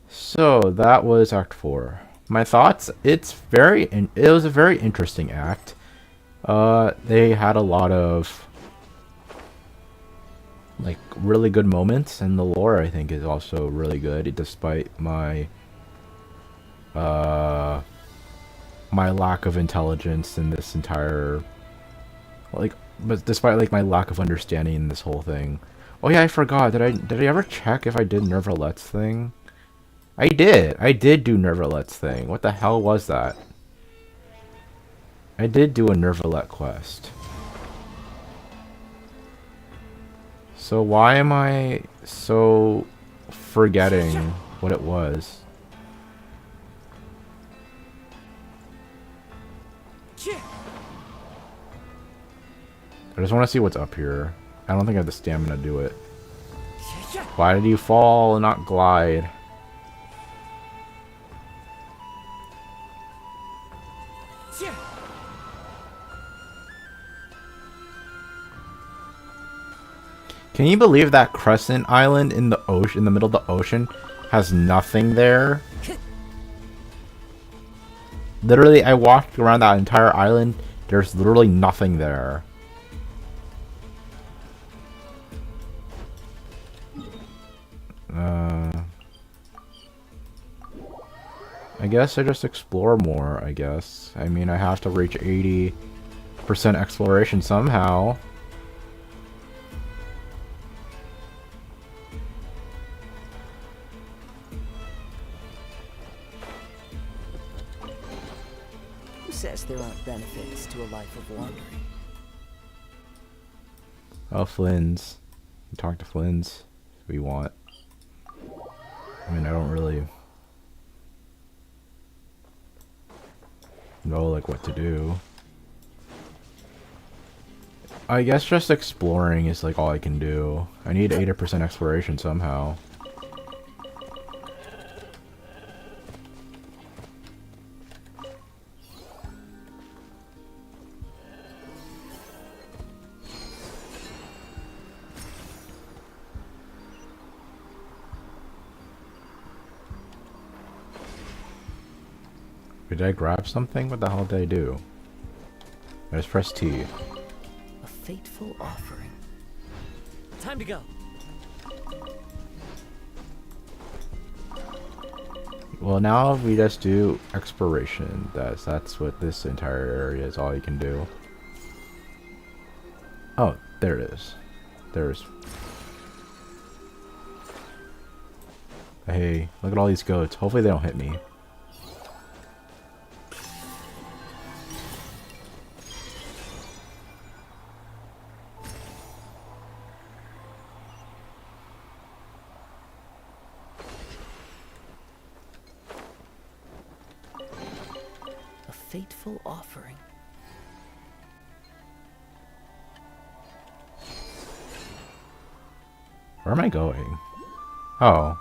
So that was Act 4. My thoughts? It was a very interesting act. They had a lot of like really good moments, and the lore I think is also really good, despite my my lack of intelligence in this entire but despite like my lack of understanding in this whole thing. Oh yeah, I forgot. Did I ever check if I did Nervalet's thing? I did do Nervalet's thing. What the hell was that? I did do a Nervalet quest. So why am I so forgetting what it was? I just want to see what's up here. I don't think I have the stamina to do it. Why did you fall and not glide? Can you believe that Crescent Island in the ocean, in the middle of the ocean, has nothing there? Literally, I walked around that entire island. There's literally nothing there. I guess I just explore more, I guess. I mean, I have to reach 80% exploration somehow. Who says there aren't benefits to a life of wandering? Oh, Flynn's. Talk to Flynn's if we want. I mean, I don't really know like what to do. I guess just exploring is like all I can do. I need 80% exploration somehow. Did I grab something? What the hell did I do? I just pressed T. A fateful offering. Time to go. Well, now we just do exploration. That's what this entire area is. All you can do. Oh, there it is. There's. Hey, look at all these goats. Hopefully they don't hit me. Fateful offering. Where am I going? Oh.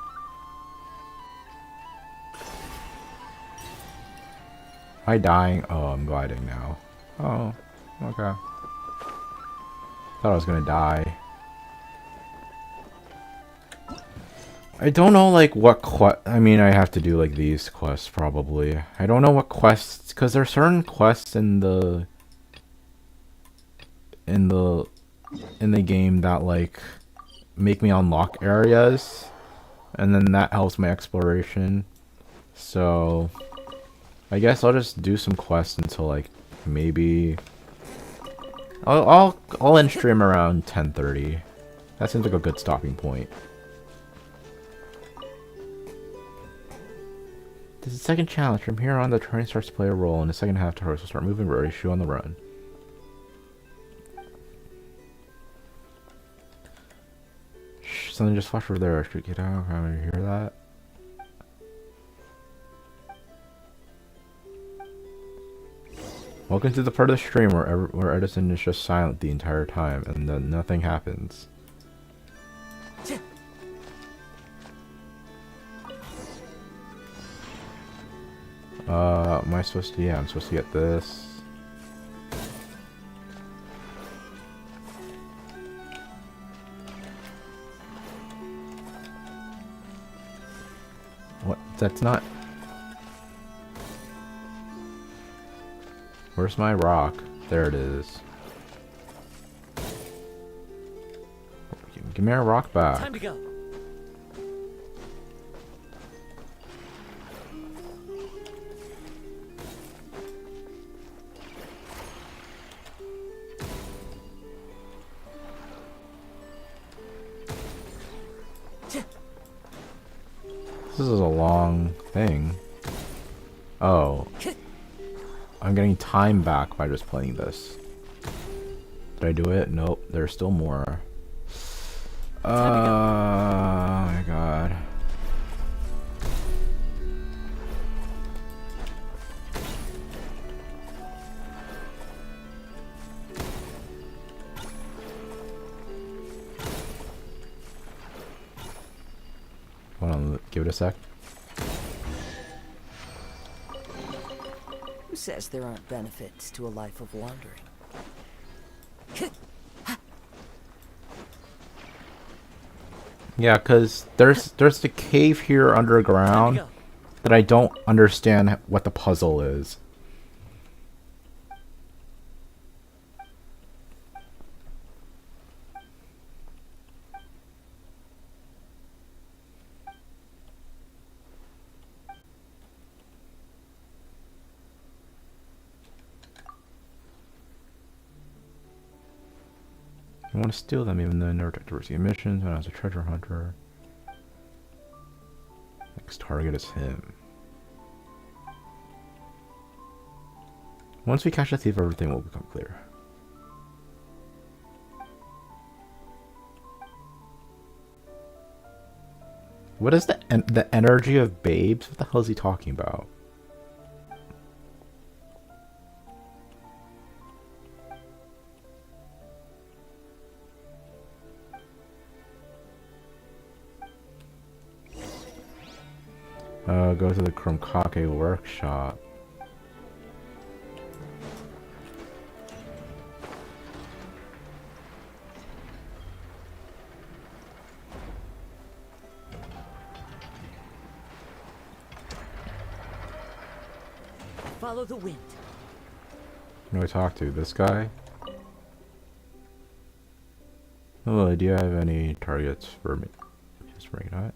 Am I dying? Oh, I'm gliding now. Oh, okay. Thought I was gonna die. I don't know like what I mean, I have to do like these quests probably. I don't know what quests, because there are certain quests in the game that like make me unlock areas, and then that helps my exploration. So I guess I'll just do some quests until like maybe I'll end stream around 10:30. That seems like a good stopping point. This is the second challenge. From here on, the train starts to play a role. In the second half, the horse will start moving, ready to shoot on the run. Shh, something just flashed over there. Should we get out? Can I hear that? Welcome to the part of the stream where Edison is just silent the entire time, and then nothing happens. Am I supposed to? Yeah, I'm supposed to get this. What? That's not. Where's my rock? There it is. Give me our rock back. Time to go. This is a long thing. Oh. I'm getting time back by just playing this. Did I do it? Nope. There's still more. Oh my god. it a sec. Who says there aren't benefits to a life of wandering? Yeah, cause there's the cave here underground that I don't understand what the puzzle is. I want to steal them even though I never took diversity missions when I was a treasure hunter. Next target is him. Once we catch a thief, everything will become clear. What is the energy of babes? What the hell is he talking about? Go to the Krumkake workshop. Follow the wind. Who do I talk to? This guy? Oh, do you have any targets for me? Just bring it out.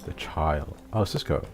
The child. Oh, Cisco.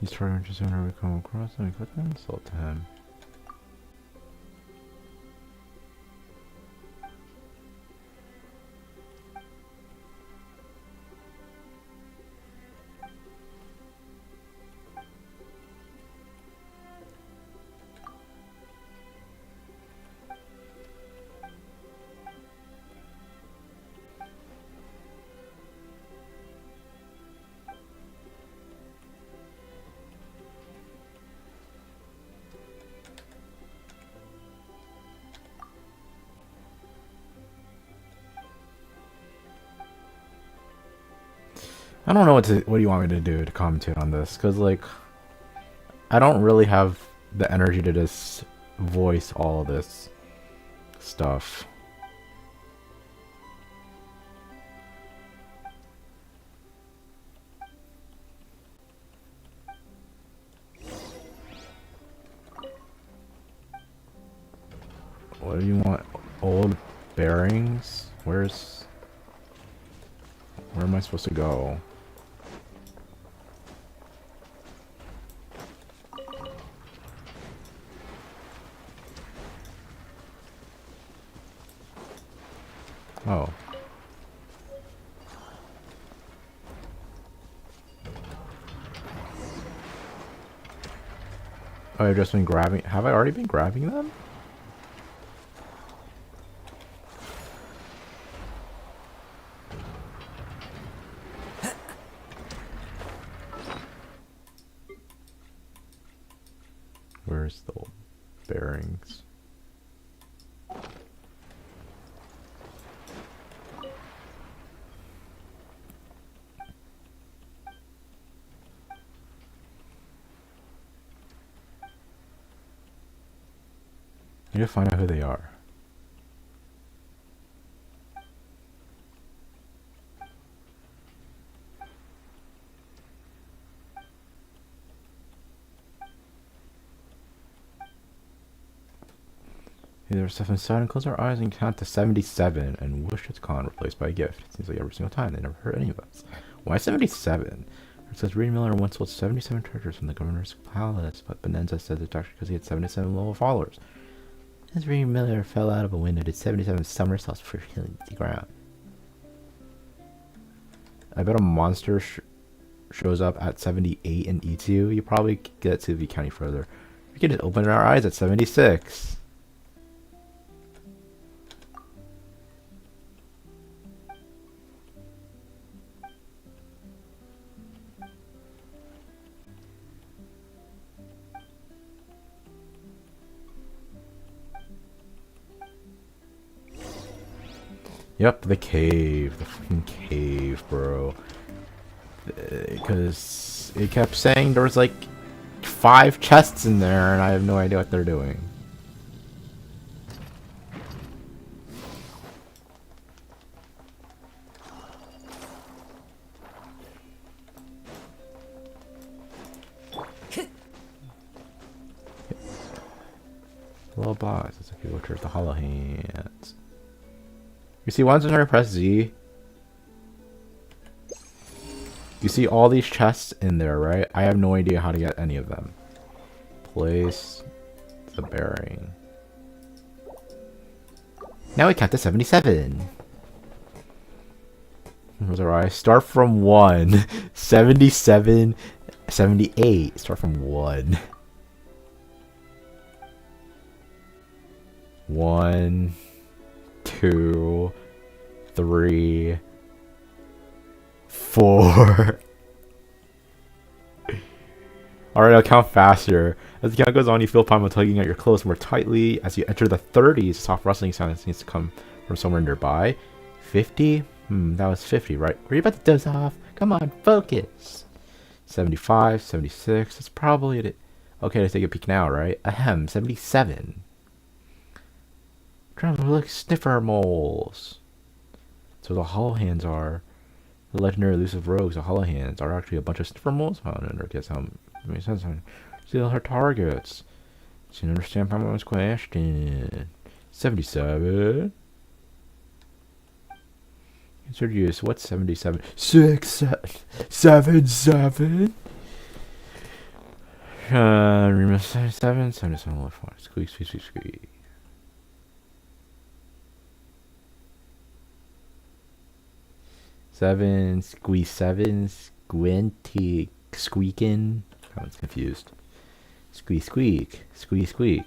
He's trying to whenever we come across them, we put an insult to him. I don't know what do you want me to do to commentate on this, because like I don't really have the energy to just voice all of this stuff. What do you want? Old bearings? Where am I supposed to go? Oh. Oh, I've just been grabbing. Have I already been grabbing them? Where's the old bearings? I need to find out who they are. Either stuff inside and close our eyes and count to 77 and wish it's gone, replaced by a gift. It seems like every single time. They never hurt any of us. Why 77? It says Reed Miller once sold 77 treasures from the governor's palace, but Bonanza says it's actually because he had 77 loyal followers. As Reed Miller fell out of a window, did 77 somersaults before hitting the ground. I bet a monster shows up at 78 and eats you. You probably get to the county further. We can just open our eyes at 76. Yep, the cave. The fucking cave, bro. Because it kept saying there was like 5 chests in there, and I have no idea what they're doing. Little box. That's if you look at the hollow hands. You see, once I press Z, you see all these chests in there, right? I have no idea how to get any of them. Place the bearing. Now we count to 77. Those are right. Start from 1. 77, 78. Start from 1. 1, 2, 3, 4. Alright, I'll count faster. As the count goes on, you feel palm tugging at your clothes more tightly. As you enter the 30s, a soft rustling sound seems to come from somewhere nearby. 50? That was 50, right? Were you about to doze off? Come on, focus. 75, 76. That's probably it. Okay, let's take a peek now, right? Ahem, 77. Trying to look sniffer moles. So the hollow hands are the legendary elusive rogues. The hollow hands are actually a bunch of sniffer moles found under. Guess how makes sense. Steal her targets. So you understand Pamela's question. 77. Introduce. What's 77? 6, 7, 7. Remember 77, 77, squeak, squeak, squeak, squeak. 7, squeeze 7, squinty, squeaking. I was confused. Squeak, squeak, squeak, squeak.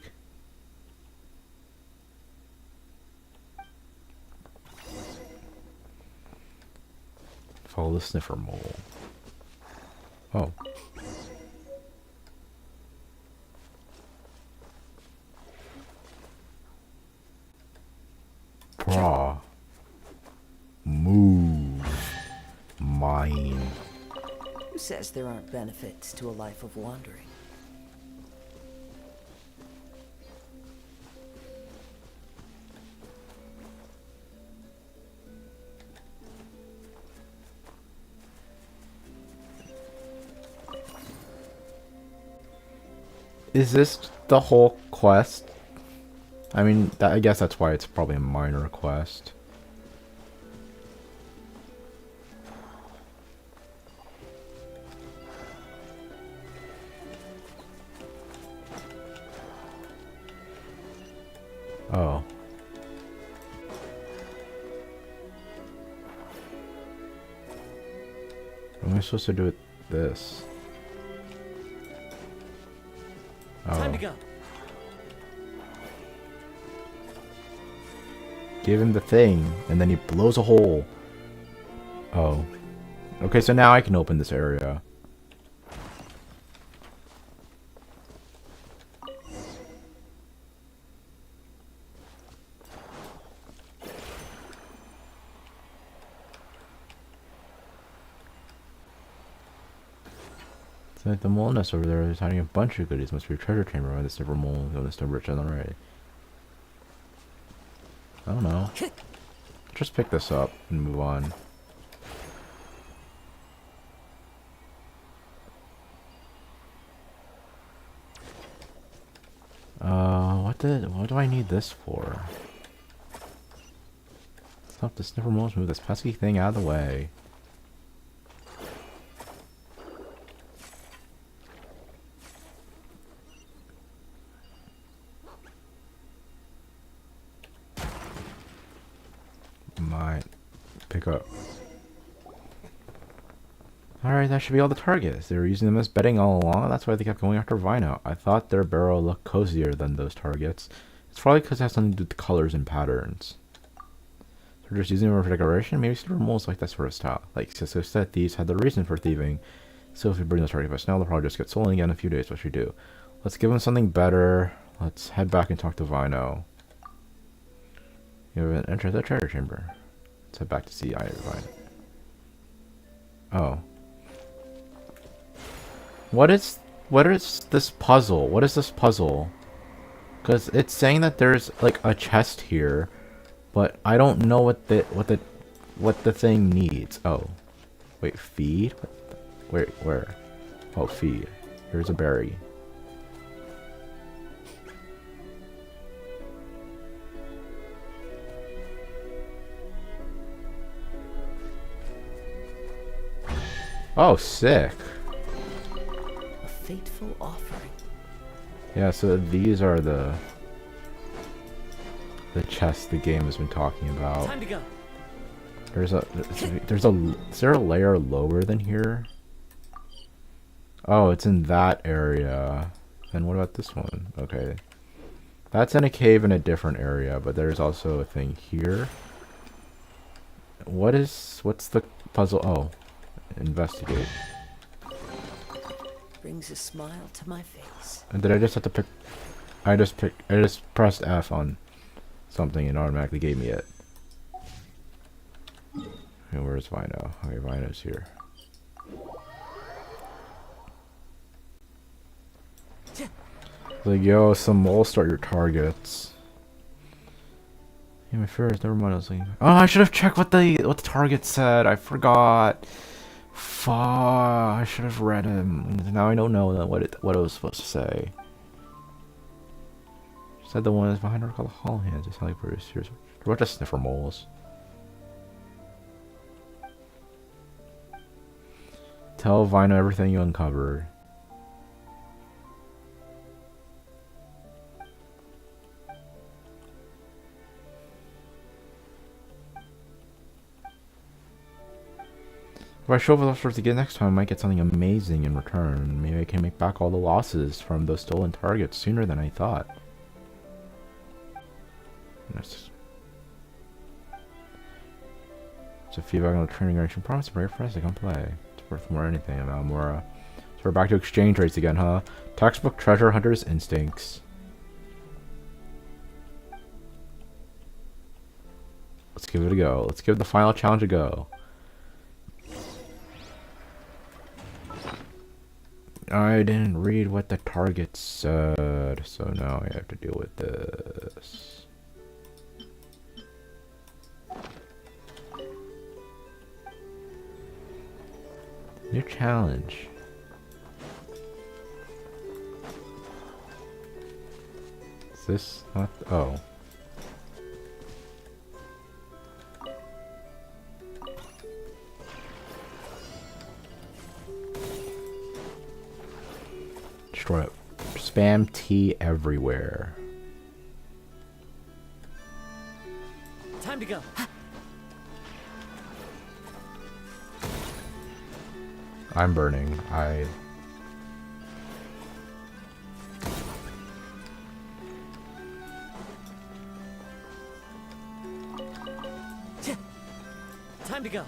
Follow the sniffer mole. Oh. Bra. Move. Mine. Who says there aren't benefits to a life of wandering? Is this the whole quest? I mean, I guess that's why it's probably a minor quest. Oh. What am I supposed to do with this? Oh. Time to go. Give him the thing, and then he blows a hole. Oh. Okay, so now I can open this area. It's like the mole nest over there is hiding a bunch of goodies. Must be a treasure chamber around the silver mole on the stone bridge on the right. I don't know. Just pick this up and move on. What do I need this for? Stop the sniffer moles, move this pesky thing out of the way. Might pick up. Alright, that should be all the targets. They were using them as bedding all along. That's why they kept going after Vino. I thought their barrel looked cozier than those targets. It's probably because it has something to do with the colors and patterns. So we're just using them for decoration? Maybe silver moles like that sort of style. Like Cisco said, thieves had the reason for thieving. So if we bring those targets by now, they'll probably just get stolen again in a few days. What should we do? Let's give them something better. Let's head back and talk to Vino. You haven't entered the treasure chamber. Let's head back to see Vino. Oh. What is this puzzle? What is this puzzle? Because it's saying that there's like a chest here, but I don't know what the thing needs. Oh, wait, feed? Wait, where? Oh, feed. Here's a berry. Oh, sick. Fateful offering. Yeah, so these are the chests the game has been talking about. Time to go. Is there a layer lower than here? Oh, it's in that area. And what about this one? Okay. That's in a cave in a different area, but there's also a thing here. What's the puzzle? Oh, investigate. Brings a smile to my face. And did I just have to pick? I just pressed F on something and automatically gave me it. Okay, where's Vino? Okay, Vino's here. Like, yo, some mole start your targets. Yeah, my first. Never mind. I was like, oh, I should have checked what the target said. I forgot. Fuck, I should have read him. Now I don't know what it was supposed to say. Said the one is behind her called the Hall Hands. It's like Bruce. Here's what just sniffer moles. Tell Vino everything you uncovered. If I show up with all sorts again next time, I might get something amazing in return. Maybe I can make back all the losses from those stolen targets sooner than I thought. It's a feedback on the training action. Promise to bring your friends to come play. It's worth more than anything, Amalmora. So we're back to exchange rates again, huh? Textbook treasure hunter's instincts. Let's give it a go. Let's give the final challenge a go. I didn't read what the target said, so now I have to deal with this. New challenge. Is this not? Oh. Destroy it. Spam T everywhere. Time to go. I'm burning. Time to go.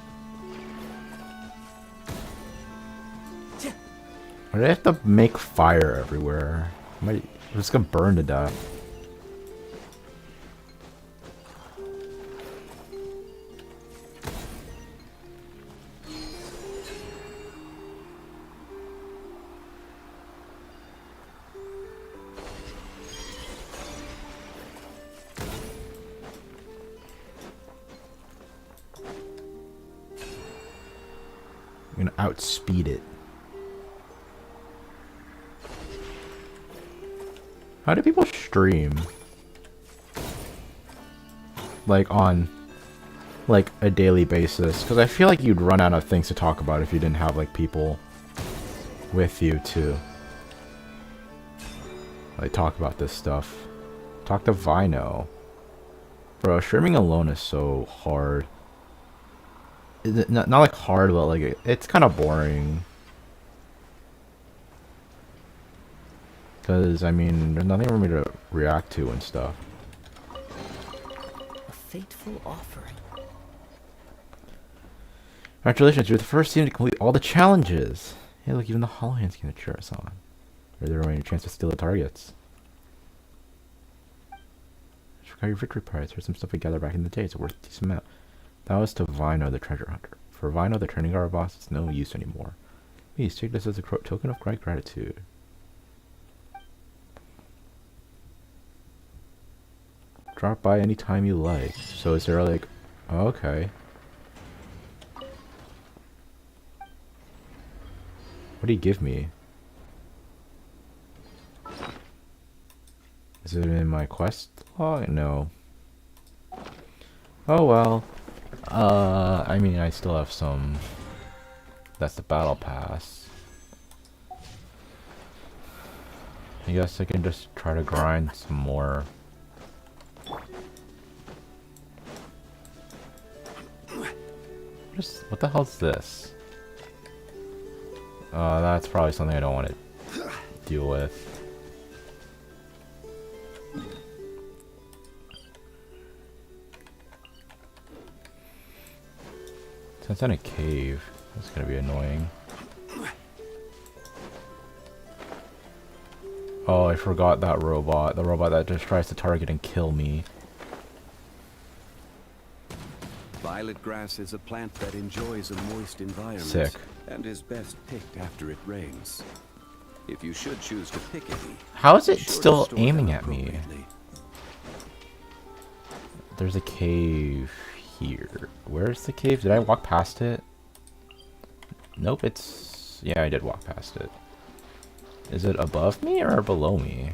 Why do I have to make fire everywhere? I'm just gonna burn to death. I'm gonna outspeed it. How do people stream? Like on like a daily basis? Because I feel like you'd run out of things to talk about if you didn't have like people with you to like talk about this stuff. Talk to Vino. Bro, streaming alone is so hard. not like hard, but like it's kind of boring. Because I mean, there's nothing for me to react to and stuff. A fateful offering. Congratulations, you're the first team to complete all the challenges. Hey, look, even the Hollow Hands can cheer us on. Or the remaining chance to steal the targets. Forgot your victory prize. Here's some stuff we gathered back in the day. It's worth a decent amount. That was to Vino, the treasure hunter. For Vino, the turning guard boss, it's no use anymore. Please take this as a token of great gratitude. Drop by anytime you like. So is there like... Oh, okay. What do you give me? Is it in my quest log? No. Oh well. I mean, I still have some. That's the battle pass. I guess I can just try to grind some more. What the hell's this? That's probably something I don't want to deal with. Since I'm in a cave, that's gonna be annoying. Oh, I forgot that robot. The robot that just tries to target and kill me. Violet grass is a plant that enjoys a moist environment. Sick. And is best picked after it rains. If you should choose to pick any. How is it still aiming at me? There's a cave here. Where's the cave? Did I walk past it? Nope, it's... Yeah, I did walk past it. Is it above me or below me?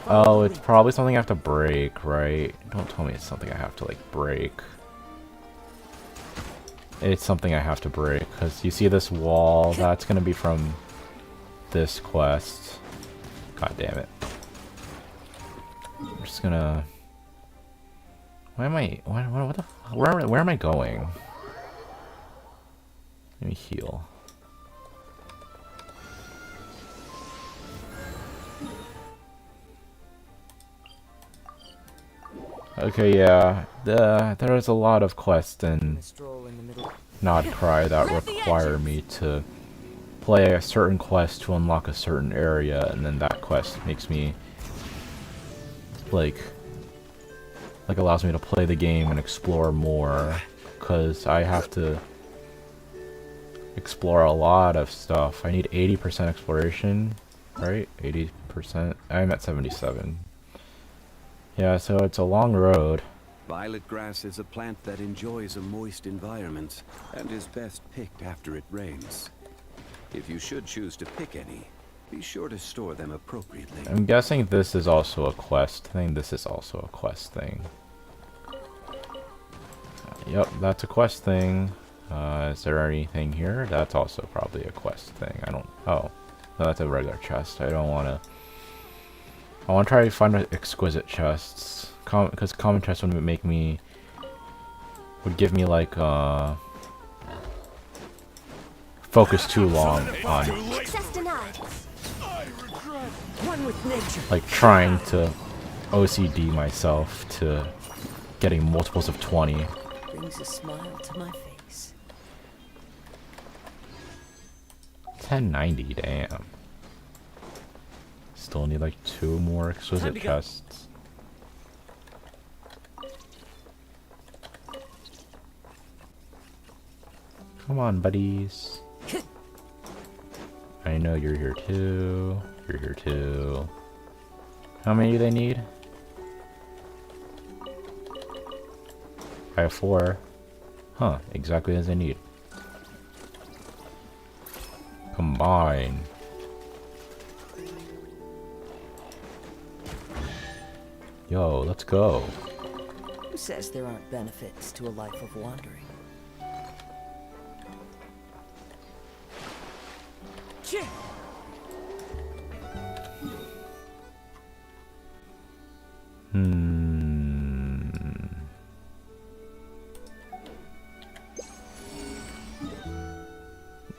Oh, it's probably something I have to break, right? Don't tell me it's something I have to, like, break. It's something I have to break, because you see this wall? That's gonna be from this quest. God damn it. I'm just gonna... Why am I... What the... Where am I going? Let me heal. Okay, yeah. There is a lot of quests in Nod-Krai that require me to play a certain quest to unlock a certain area, and then that quest makes me like allows me to play the game and explore more, because I have to explore a lot of stuff. I need 80% exploration, right? 80%. I'm at 77. Yeah, so it's a long road. Violet grass is a plant that enjoys a moist environment and is best picked after it rains. If you should choose to pick any, be sure to store them appropriately. I'm guessing this is also a quest thing. This is also a quest thing. Yep, that's a quest thing. Is there anything here? That's also probably a quest thing. I don't... Oh. No, that's a regular chest. I don't want to... I want to try to find exquisite chests. Because common chests would make me... Would give me, like, focus too long on... Like, trying to OCD myself to getting multiples of 20. Brings a smile to my face. 1090, damn. Still need like 2 more exquisite chests. Come on, buddies. I know you're here too. You're here too. How many do they need? I have 4. Huh, exactly as I need. Combine. Yo, let's go. Who says there aren't benefits to a life of wandering?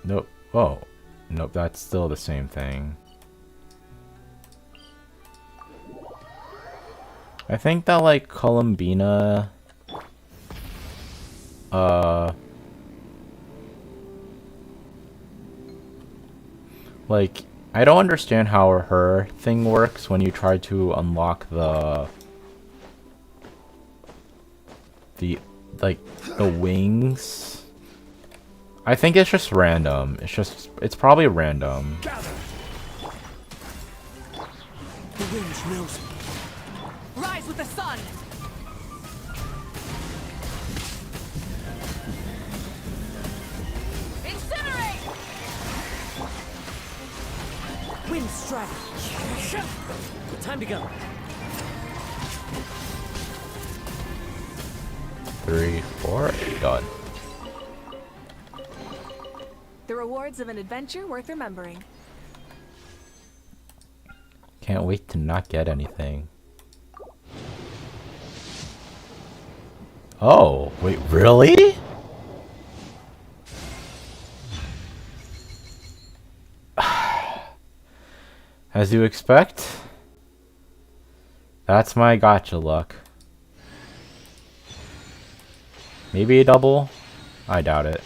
Nope. Oh. Nope, that's still the same thing. I think that, like, Columbina... Like, I don't understand how her thing works when you try to unlock the, like, the wings. I think it's just random. It's probably random. The wind knows me. Rise with the sun! Incinerate! Wind strike. Time to go. 3, 4, done. The rewards of an adventure worth remembering. Can't wait to not get anything. Oh, wait, really? As you expect? That's my gotcha luck. Maybe a double? I doubt it.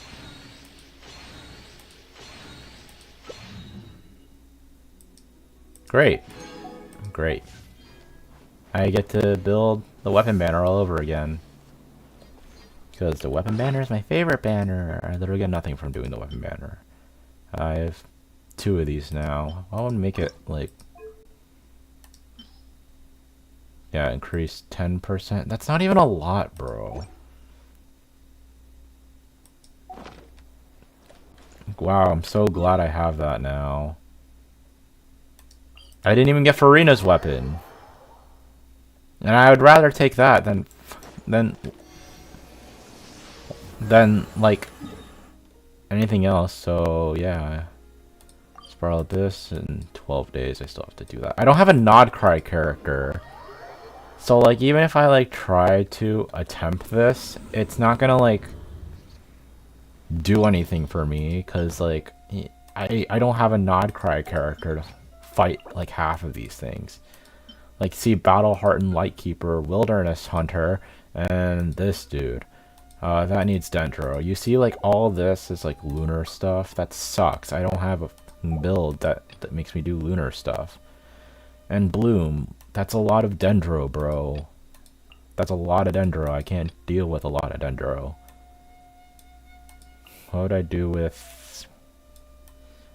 Great. Great. I get to build the weapon banner all over again. Because the weapon banner is my favorite banner. I literally get nothing from doing the weapon banner. I have 2 of these now. I want to make it like... Yeah, increase 10%. That's not even a lot, bro. Wow, I'm so glad I have that now. I didn't even get Farina's weapon. And I would rather take that than like anything else. So yeah, let's borrow this in 12 days. I still have to do that. I don't have a Nod-Krai character, so like even if I like try to attempt this, it's not gonna like do anything for me because like I don't have a Nod-Krai character to fight like half of these things. Like, see, Battle Hardened Lightkeeper, Wilderness Hunter, and this dude. That needs Dendro. You see, like, all this is, like, lunar stuff. That sucks. I don't have a build that makes me do lunar stuff. And Bloom. That's a lot of Dendro, bro. That's a lot of Dendro. I can't deal with a lot of Dendro. What would I do with...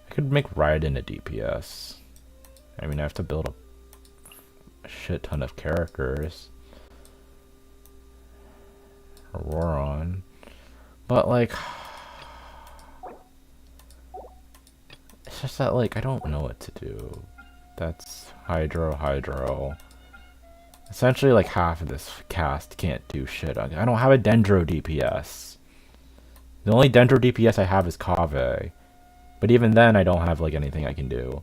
I could make Raiden a DPS. I mean, I have to build a shit ton of characters. Auroron. But like it's just that like I don't know what to do. That's Hydro. Essentially like half of this cast can't do shit. I don't have a Dendro DPS. The only Dendro DPS I have is Kaveh. But even then I don't have like anything I can do.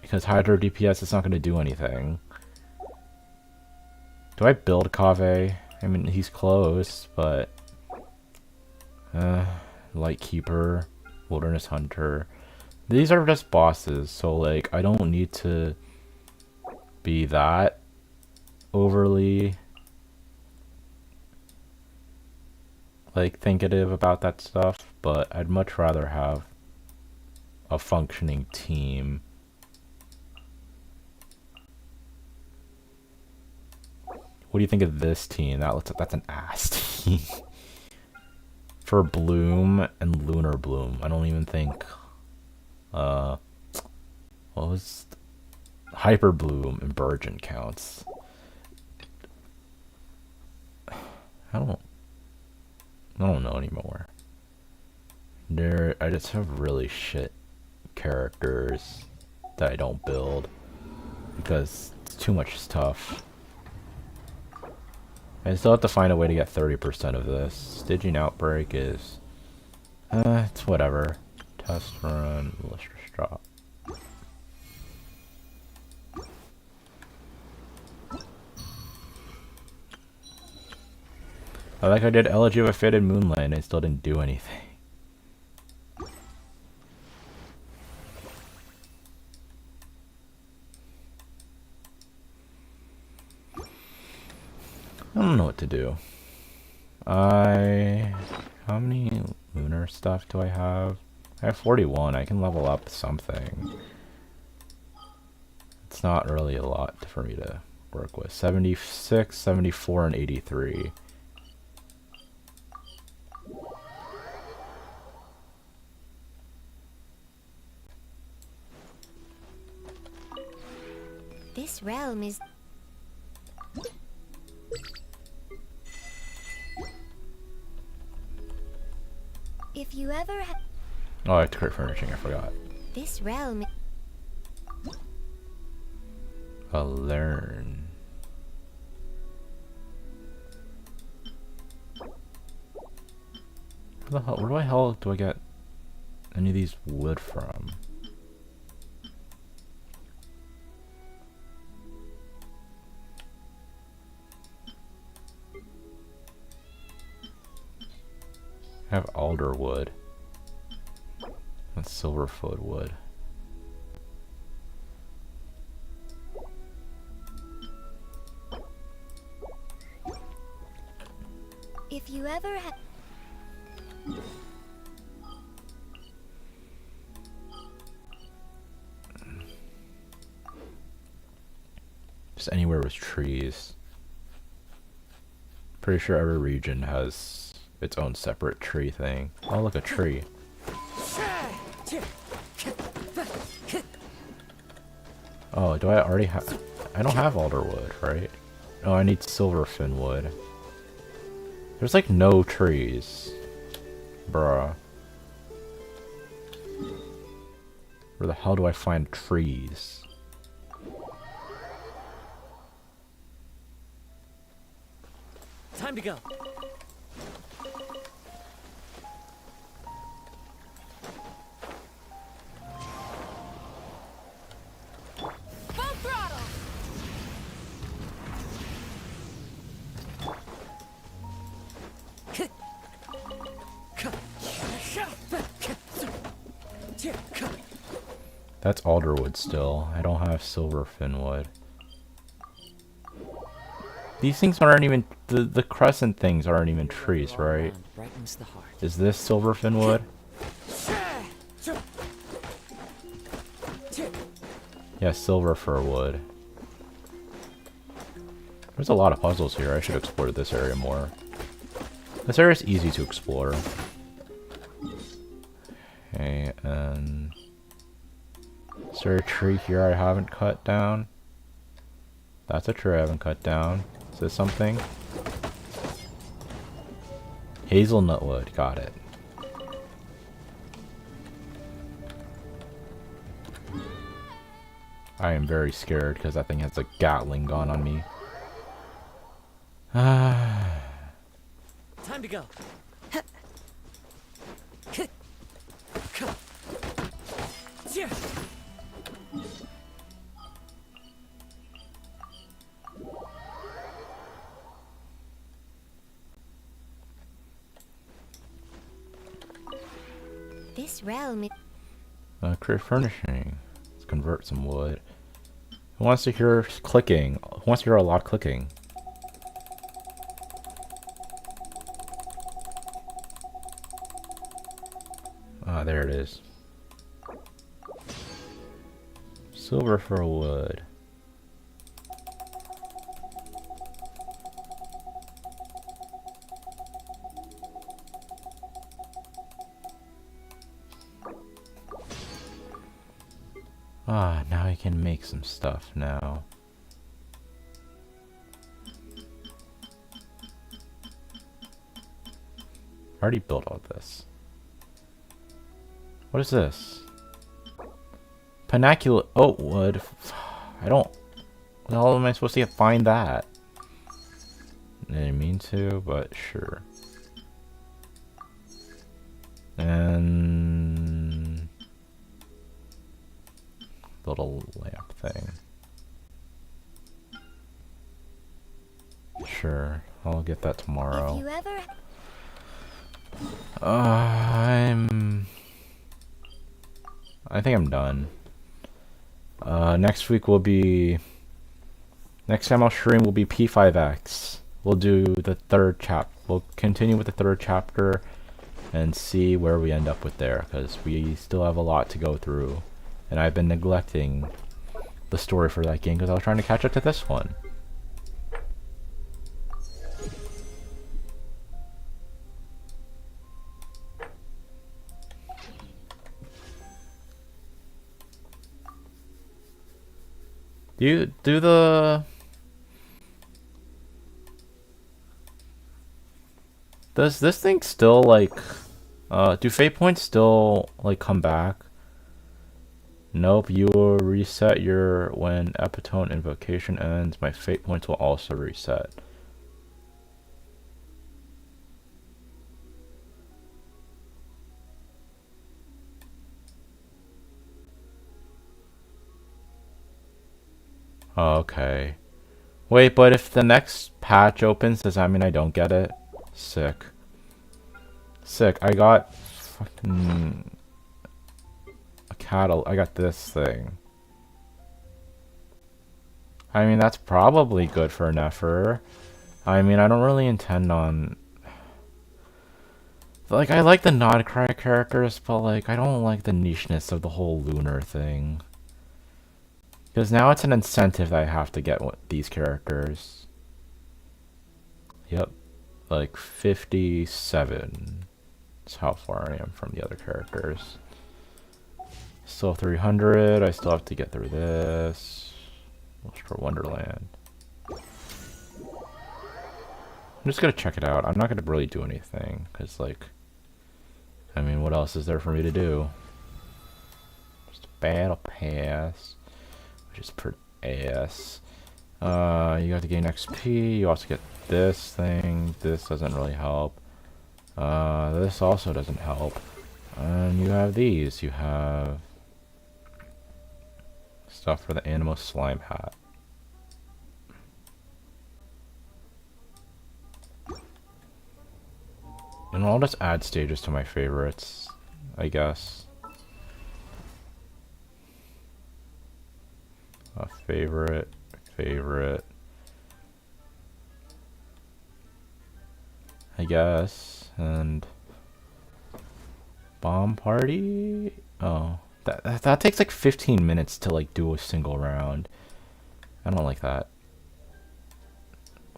Because Hydro DPS is not going to do anything. Do I build Kaveh? I mean, he's close, but... Lightkeeper, Wilderness Hunter. These are just bosses, so like, I don't need to be that overly... like, thinkative about that stuff, but I'd much rather have a functioning team. What do you think of this team? That's an ass team. For Bloom and Lunar Bloom. I don't even think what was Hyper Bloom and Burgeon counts. I don't know anymore. I just have really shit characters that I don't build because it's too much stuff. I still have to find a way to get 30% of this. Stygian Outbreak is... it's whatever. Test run, lustrous drop. I did Elegy of a Faded Moonlight and it still didn't do anything. I don't know what to do. How many lunar stuff do I have? I have 41. I can level up something. It's not really a lot for me to work with. 76, 74, and 83. This realm is... If you ever Oh, I have to create furnishing, I forgot. This realm... Learn. Where the hell do I get any of these wood from? I have alder wood. That's silverfoot wood. If you ever have... Just anywhere with trees. Pretty sure every region has its own separate tree thing. Oh, look, a tree. Oh, do I already have... I don't have alder wood, right? Oh, I need silverfin wood. There's like no trees. Bruh. Where the hell do I find trees? Time to go. Full throttle. That's alderwood still. I don't have silverfin wood. These things aren't even... The crescent things aren't even trees, right? Is this silverfin wood? Yeah, silver fir wood. There's a lot of puzzles here. I should explore this area more. This area is easy to explore. Okay, and... Is there a tree here I haven't cut down? That's a tree I haven't cut down. Is this something? Hazelnut wood, got it. I am very scared because that thing has a Gatling gun on me. Time to go. This realm... Create furnishing. Let's convert some wood. Who wants to hear clicking? Who wants to hear a lot of clicking? Ah, there it is. Silver for wood. Ah, now I can make some stuff now. I already built all this. What is this? Pinaculate. Oh, wood. I don't. How am I supposed to find that? I didn't mean to, but sure. And build a lamp thing. Sure. I'll get that tomorrow. If you ever... I think I'm done. Next week will be... Next time I'll stream will be P5X. We'll do the third We'll continue with the third chapter and see where we end up with there, because we still have a lot to go through. And I've been neglecting the story for that game because I was trying to catch up to this one. Do the... Does this thing still, like... do fate points still, like, come back? Nope, you will reset your... When Epitone invocation ends, my fate points will also reset. Okay. Wait, but if the next patch opens, does that mean I don't get it? Sick. Sick. I got fucking a cattle. I got this thing. I mean, that's probably good for Nefer. I mean, I don't really intend on... Like, I like the Nod-Krai characters, but, like, I don't like the nicheness of the whole lunar thing. Because now it's an incentive that I have to get these characters. Yep. Like 57. That's how far I am from the other characters. Still 300. I still have to get through this. For Wonderland. I'm just gonna check it out. I'm not gonna really do anything. Because, like... I mean, what else is there for me to do? Just a battle pass. Which is per ass. You have to gain XP. You also get this thing. This doesn't really help. This also doesn't help. And you have these. You have stuff for the animal slime hat. And I'll just add stages to my favorites, I guess. A favorite. I guess. And bomb party? Oh. That takes like 15 minutes to like do a single round. I don't like that.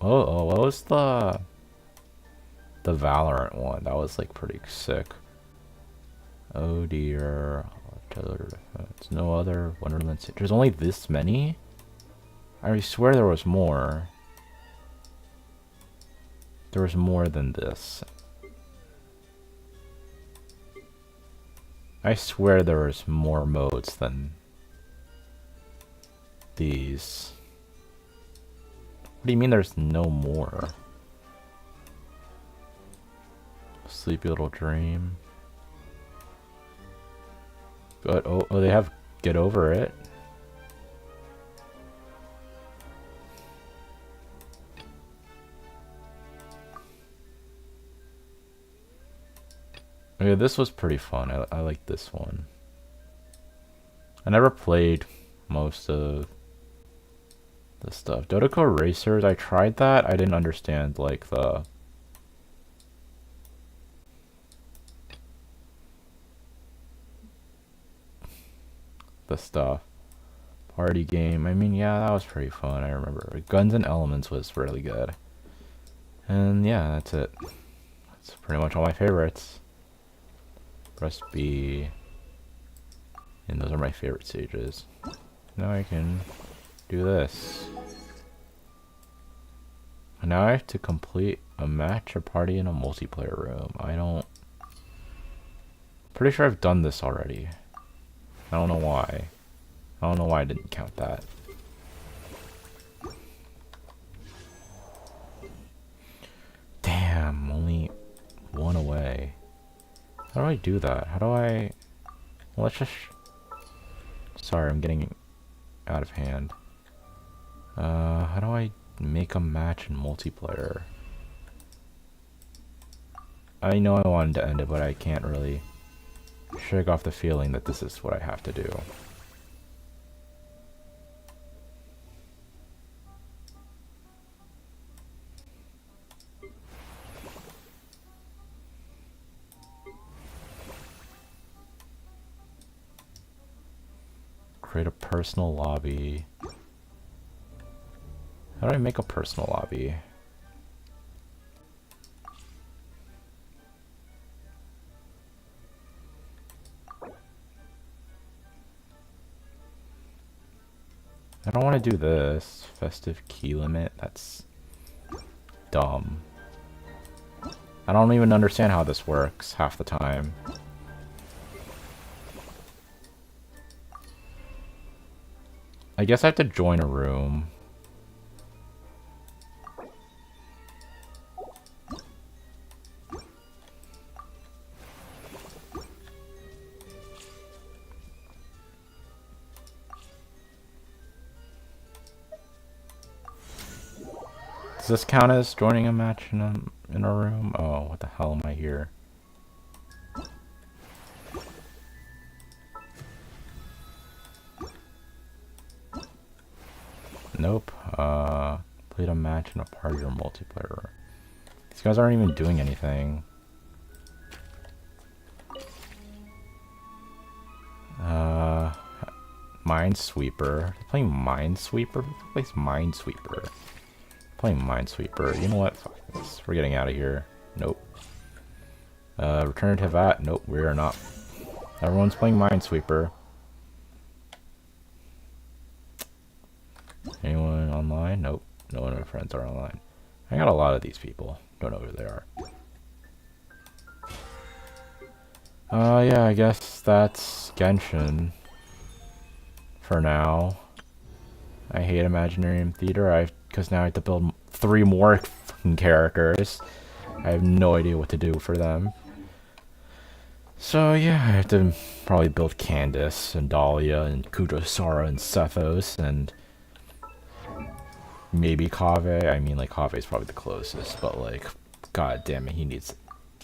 Oh, what was the Valorant one? That was like pretty sick. Oh dear. There's no other Wonderland. There's only this many? I swear there was more. There was more than this. I swear there was more modes than these. What do you mean there's no more? Sleepy Little Dream. But, oh, they have Get Over It. Okay, this was pretty fun. I like this one. I never played most of the stuff. Dodoko Racers, I tried that. I didn't understand, like, the stuff. Party game. I mean, yeah, that was pretty fun. I remember. Guns and Elements was really good. And yeah, that's it. That's pretty much all my favorites. Press B. And those are my favorite stages. Now I can do this. And now I have to complete a match or party in a multiplayer room. I don't... Pretty sure I've done this already. I don't know why. I don't know why I didn't count that. Damn, only one away. How do I do that? How do I... Well, let's just... Sorry, I'm getting out of hand. How do I make a match in multiplayer? I know I wanted to end it, but I can't really shake off the feeling that this is what I have to do. Create a personal lobby. How do I make a personal lobby? I don't want to do this. Festive key limit. That's dumb. I don't even understand how this works half the time. I guess I have to join a room. Does this count as joining a match in a room? Oh, what the hell am I here? Nope. Played a match in a party or multiplayer. These guys aren't even doing anything. Minesweeper. They're playing Minesweeper? Who plays Minesweeper? Playing Minesweeper. You know what? Fuck this. We're getting out of here. Nope. Return to Vat. Nope, we are not. Everyone's playing Minesweeper. Anyone online? Nope. No one of my friends are online. I got a lot of these people. Don't know who they are. Yeah, I guess that's Genshin. For now. I hate Imaginarium Theater. Because now I have to build 3 more fucking characters. I have no idea what to do for them. So yeah, I have to probably build Candace and Dahlia and Kudasara and Sethos and maybe Kaveh. I mean, like, Kave's probably the closest, but like, god damn it, he needs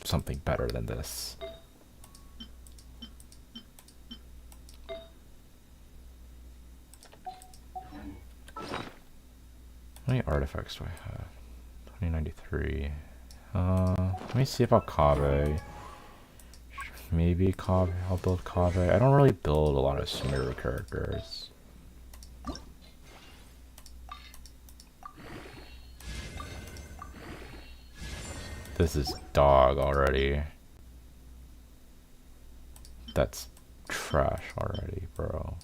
something better than this. How many artifacts do I have? 2093. Let me see about Kaveh. Maybe Kaveh. I'll build Kaveh. I don't really build a lot of Sumeru characters. This is dog already. That's trash already, bro.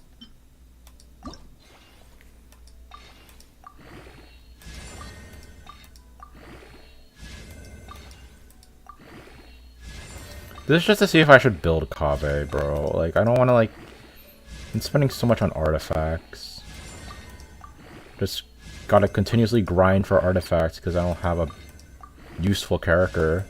This is just to see if I should build Kaveh, bro. Like, I don't want to, like... I'm spending so much on artifacts. Just gotta continuously grind for artifacts because I don't have a useful character.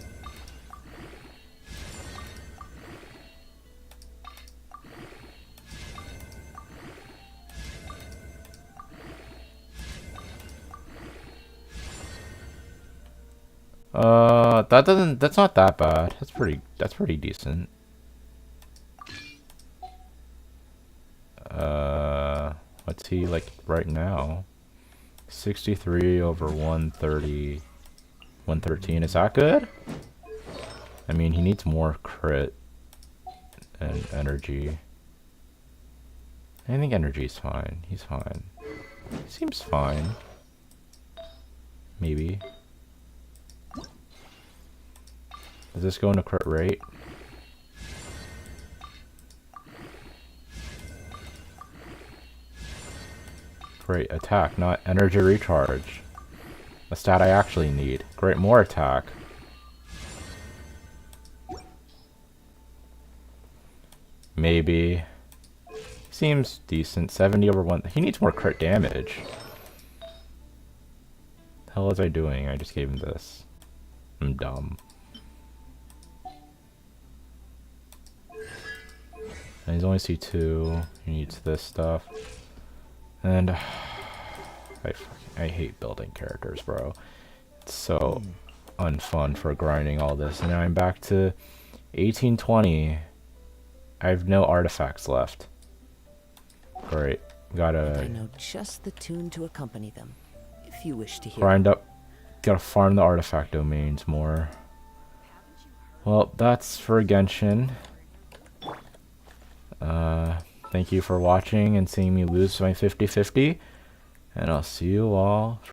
That's not that bad. That's pretty decent. What's he like right now? 63 over 130, 113. Is that good? I mean, he needs more crit and energy. I think energy's fine. He's fine. He seems fine. Maybe. Does this go into crit rate? Great, attack, not energy recharge. A stat I actually need. Great, more attack. Maybe. Seems decent. 70 over 1. He needs more crit damage. The hell was I doing? I just gave him this. I'm dumb. And he's only C2. He needs this stuff. And I hate building characters, bro. It's so unfun for grinding all this. And now I'm back to 1820. I have no artifacts left. Great. Gotta I know just the tune to accompany them, if you wish to hear. grind up. Gotta farm the artifact domains more. Well, that's for Genshin. Thank you for watching and seeing me lose my 50-50. And I'll see you all